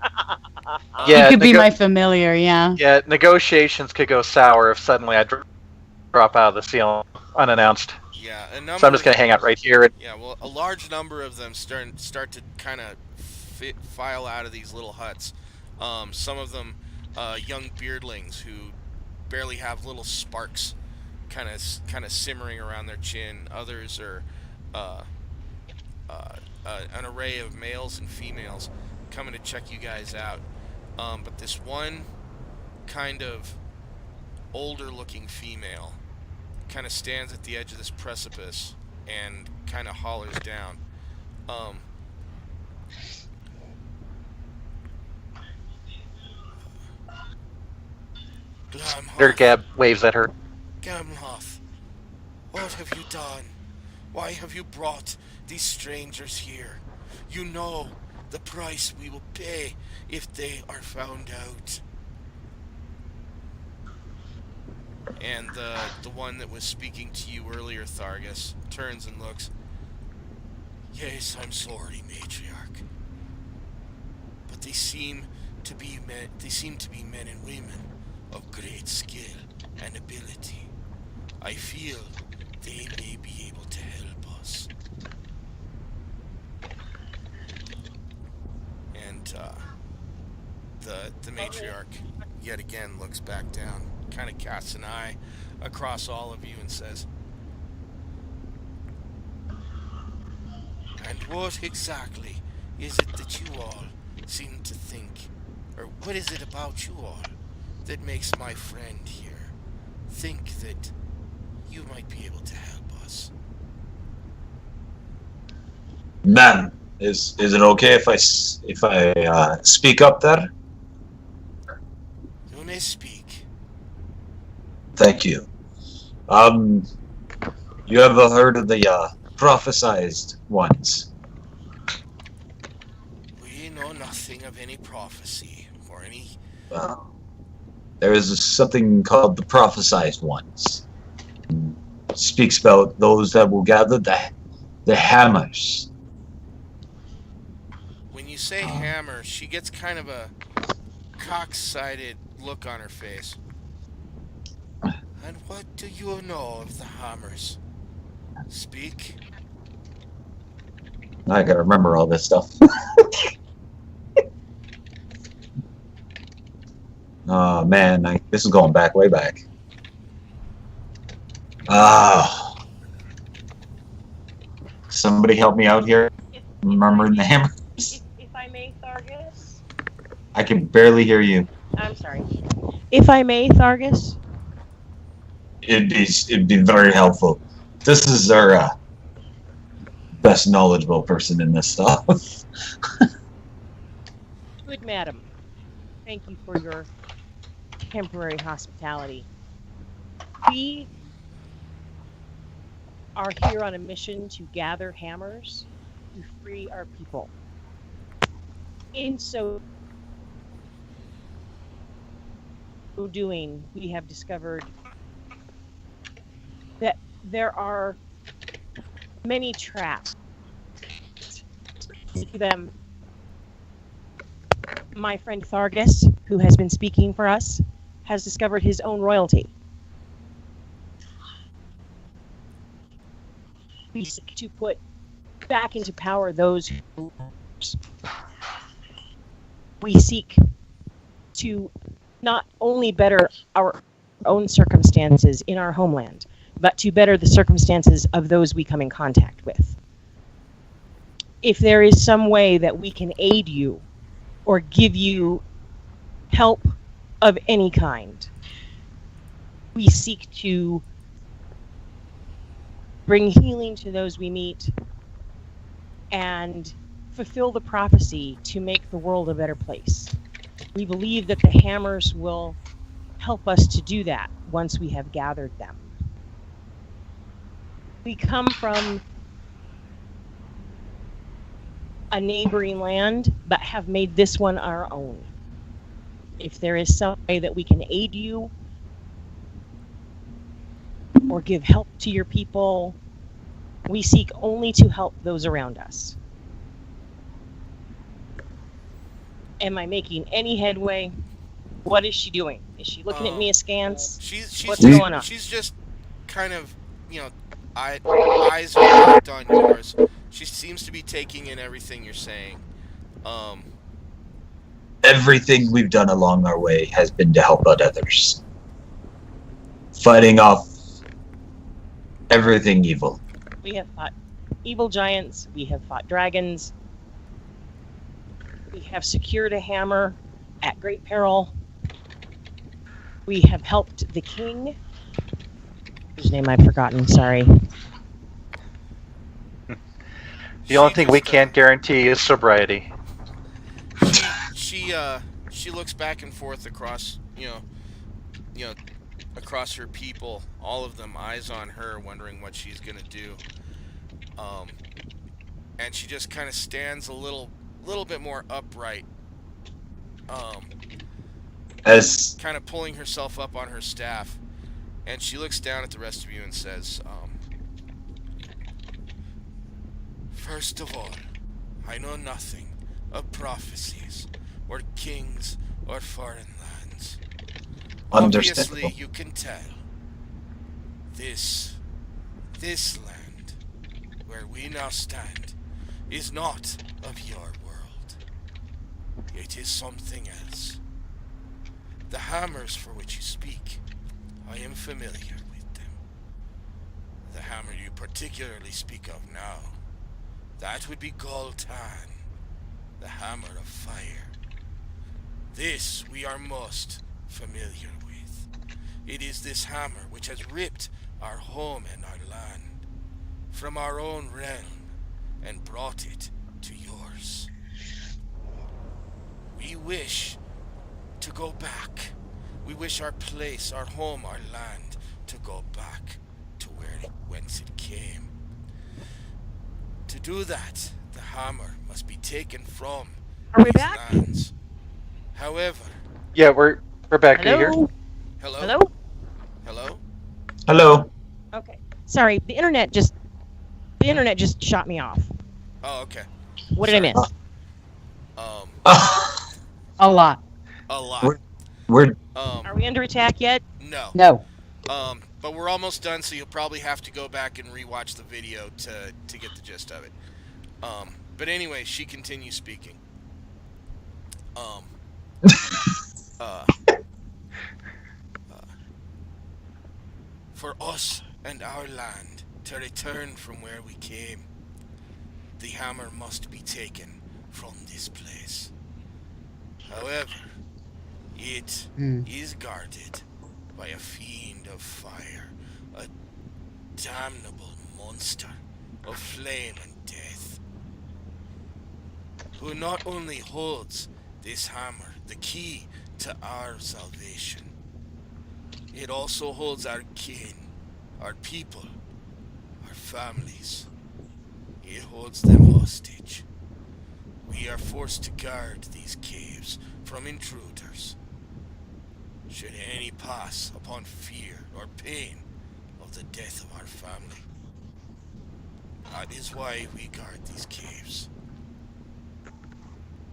Yeah, He could be nego- my familiar, yeah. Yeah, negotiations could go sour if suddenly I drop out of the ceiling unannounced. Yeah, a number So I'm just gonna of hang out right here. And, Yeah, well, a large number of them start to kind of file out of these little huts. Some of them young beardlings who barely have little sparks kind of simmering around their chin. Others are an array of males and females coming to check you guys out. But this one kind of older looking female kind of stands at the edge of this precipice and kind of hollers down. Glamhoth, Gab waves at her. Glamhoth, what have you done? Why have you brought these strangers here? You know the price we will pay if they are found out. And the one that was speaking to you earlier, Thargus, turns and looks. Yes, I'm sorry, matriarch. But they seem to be men and women of great skill and ability. I feel they may be able to help us. And the matriarch yet again looks back down, kind of casts an eye across all of you and says, "And what exactly is it that you all seem to think, or what is it about you all that makes my friend here think that you might be able to help us?" Man, is it okay if I speak up there? You may speak. Thank you. You ever heard of the prophesized ones? We know nothing of any prophecy or any. There is something called the prophesized ones. Speaks about those that will gather the hammers. When you say hammer, she gets kind of a cock-sided look on her face. And what do you know of the hammers? Speak. I gotta remember all this stuff. Oh man, this is going back, way back. Somebody help me out here. Remembering the hammer. If I may, Thargus. I can barely hear you. I'm sorry. If I may, Thargus. It'd be very helpful. This is our best knowledgeable person in this stuff. Good madam. Thank you for your temporary hospitality. We are here on a mission to gather hammers to free our people. In so doing, we have discovered that there are many traps. To them, my friend Thargus, who has been speaking for us, has discovered his own royalty. We seek to put back into power those who we seek to not only better our own circumstances in our homeland, but to better the circumstances of those we come in contact with. If there is some way that we can aid you or give you help of any kind, we seek to bring healing to those we meet and fulfill the prophecy to make the world a better place. We believe that the hammers will help us to do that once we have gathered them. We come from a neighboring land, but have made this one our own. If there is some way that we can aid you or give help to your people, we seek only to help those around us. Am I making any headway? What is she doing? Is she looking at me askance? She's What's going on? She's just kind of, eyes locked on yours. She seems to be taking in everything you're saying. Everything we've done along our way has been to help out others. Fighting off everything evil. We have fought evil giants. We have fought dragons. We have secured a hammer at great peril. We have helped the king, whose name I've forgotten, sorry. The only thing we can't guarantee is sobriety. She looks back and forth across, across her people, all of them eyes on her, wondering what she's gonna do. And she just kind of stands a little bit more upright, As kind of pulling herself up on her staff, and she looks down at the rest of you and says, first of all, I know nothing of prophecies, or kings, or foreign lands. Understandable. Obviously, you can tell. This land, where we now stand, is not of your world. It is something else. The hammers for which you speak, I am familiar with them. The hammer you particularly speak of now, that would be Goltan, the hammer of fire. This we are most familiar with. It is this hammer which has ripped our home and our land from our own realm and brought it to yours. We wish to go back. We wish our place, our home, our land to go back to whence it came. To do that, the hammer must be taken from Are we these back? lands. However, Yeah, we're back to here. Hello? hello? Hello? Hello? hello. Okay. Sorry, the internet just shot me off. Oh, okay. What did I miss? A lot. A lot. We're Are we under attack yet? No. No. But we're almost done, so you'll probably have to go back and rewatch the video to get the gist of it. But anyway, she continues speaking. For us and our land to return from where we came, the hammer must be taken from this place. However, it is guarded by a fiend of fire, a damnable monster of flame and death, who not only holds this hammer, the key to our salvation, it also holds our kin, our people, our families. It holds them hostage. We are forced to guard these caves from intruders. Should any pass upon fear or pain of the death of our family, that is why we guard these caves.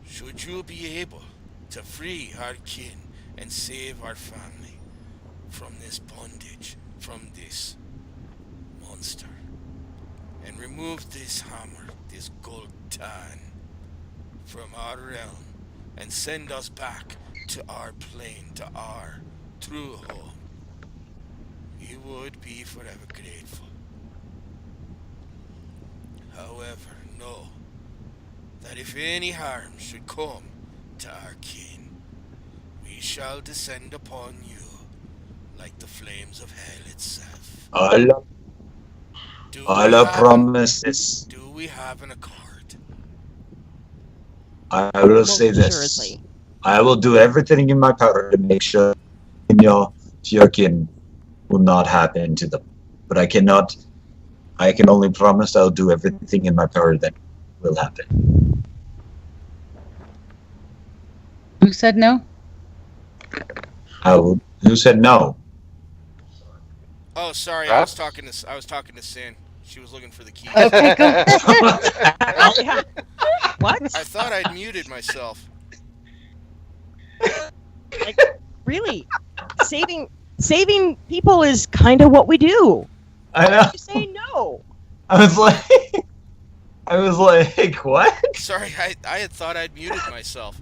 Should you be able to free our kin and save our family from this bondage, from this monster, and remove this hammer, this gold tan, from our realm and send us back to our plane, to our true home, we would be forever grateful. However, know that if any harm should come to our kin, we shall descend upon you like the flames of hell itself. All our promises. Do we have an accord? I will say this. Assuredly. I will do everything in my power to make sure to your kin will not happen to them. But I can only promise I'll do everything in my power that will happen. Who said no? Who said no? Oh, sorry, I was talking to Sin. She was looking for the key. Okay, go. Yeah. What? I thought I'd muted myself. Like, really? Saving people is kind of what we do. I know. You say no. I was like, what? Sorry, I had thought I'd muted myself.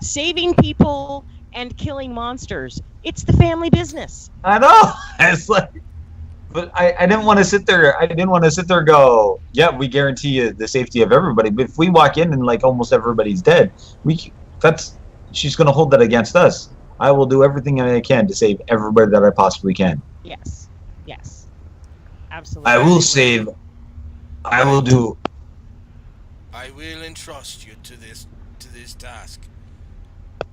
Saving people and killing monsters. It's the family business. I know. It's like, but I didn't want to sit there. I didn't want to sit there and go, yeah, we guarantee you the safety of everybody. But if we walk in and like almost everybody's dead, she's going to hold that against us. I will do everything I can to save everybody that I possibly can. Yes. Absolutely. I will save. I will do. I will entrust you to this task.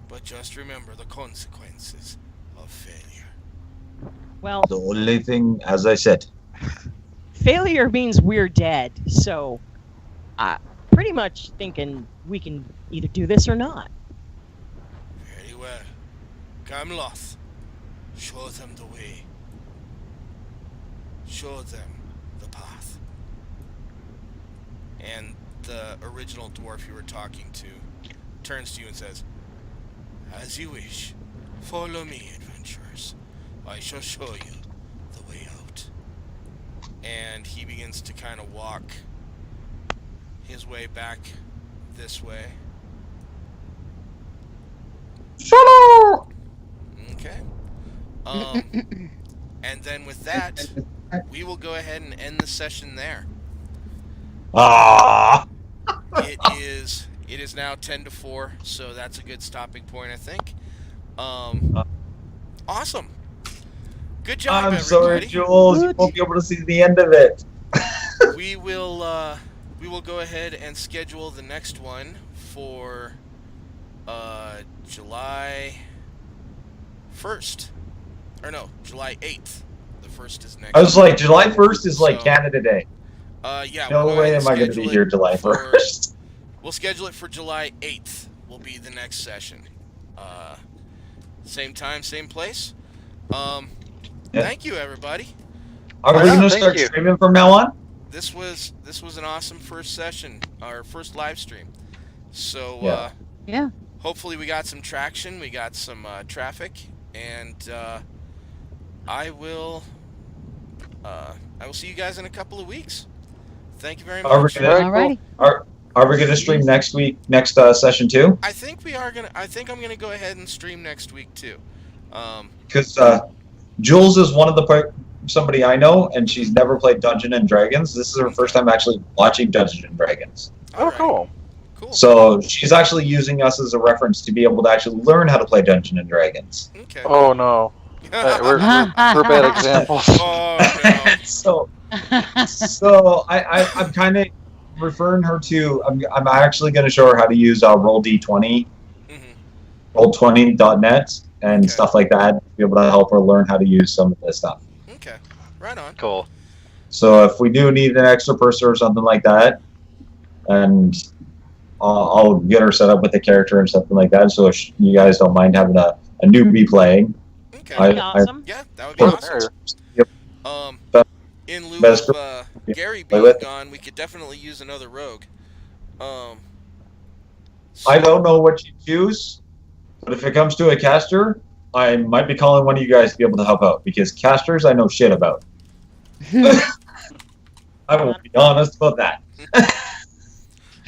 But just remember the consequences of failure. Well, The only thing, as I said, failure means we're dead. So, pretty much thinking we can either do this or not. Very well. Gamloth, show them the way. Show them the path. And the original dwarf you were talking to turns to you and says, as you wish. Follow me, adventurers. I shall show you the way out. And he begins to kind of walk his way back this way. Okay. And then with that, we will go ahead and end the session there. It is now 10-4, so that's a good stopping point, I think. Awesome. Good job, I'm everybody. sorry, Jules. You won't be able to see the end of it. We will go ahead and schedule the next one for July 1st. Or no, July 8th. The 1st is next. I was like, July 1st is like So- Canada Day. Yeah. No we'll go way ahead and am I going to be schedule here it July for- 1st. We'll schedule it for July 8th. Will be the next session. Same time, same place. Thank you, everybody. Are we Yeah, going to thank start you. streaming from now on? This was an awesome first session, our first live stream. So Yeah. hopefully we got some traction, we got some traffic, and I will see you guys in a couple of weeks. Thank you very Are we much. gonna- Alrighty. Are we going to stream next session too? I think I'm gonna go ahead and stream next week too. Because Jules is one of somebody I know, and she's never played Dungeons and Dragons. This is her first time actually watching Dungeons and Dragons. Oh, Alright, cool. Cool. So she's actually using us as a reference to be able to actually learn how to play Dungeons and Dragons. Okay. Oh, no. We're bad examples. Oh, no. So I'm kind of referring her to. I'm actually going to show her how to use Roll D20, Mhm. Roll20.net, and Okay. stuff like that to be able to help her learn how to use some of this stuff. Okay. Right on. Cool. So if we do need an extra person or something like that, and I'll get her set up with a character and something like that. So if you guys don't mind having a newbie playing, Okay. That'd be awesome. Yeah, that would be awesome. Yep. In lieu Best of Gary play being with. gone, we could definitely use another rogue. I so- don't know what you choose, but if it comes to a caster, I might be calling one of you guys to be able to help out because casters I know shit about. I will be honest about that.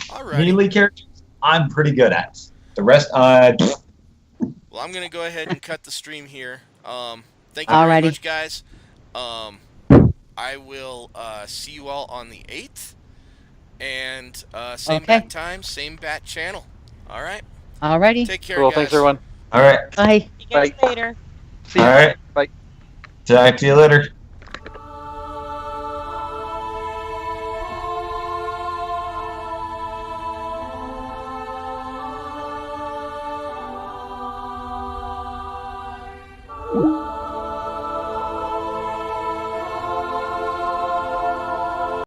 Alrighty. Melee characters, I'm pretty good at. The rest, Well, I'm gonna go ahead and cut the stream here. Thank you very Alrighty. much, guys. I will see you all on the 8th, and same Okay. bat time, same bat channel. All right. Alrighty. Take care, Cool. guys. Thanks, everyone. all right, Bye. See you guys Bye. later. See you. all right. Bye. Talk to you later. you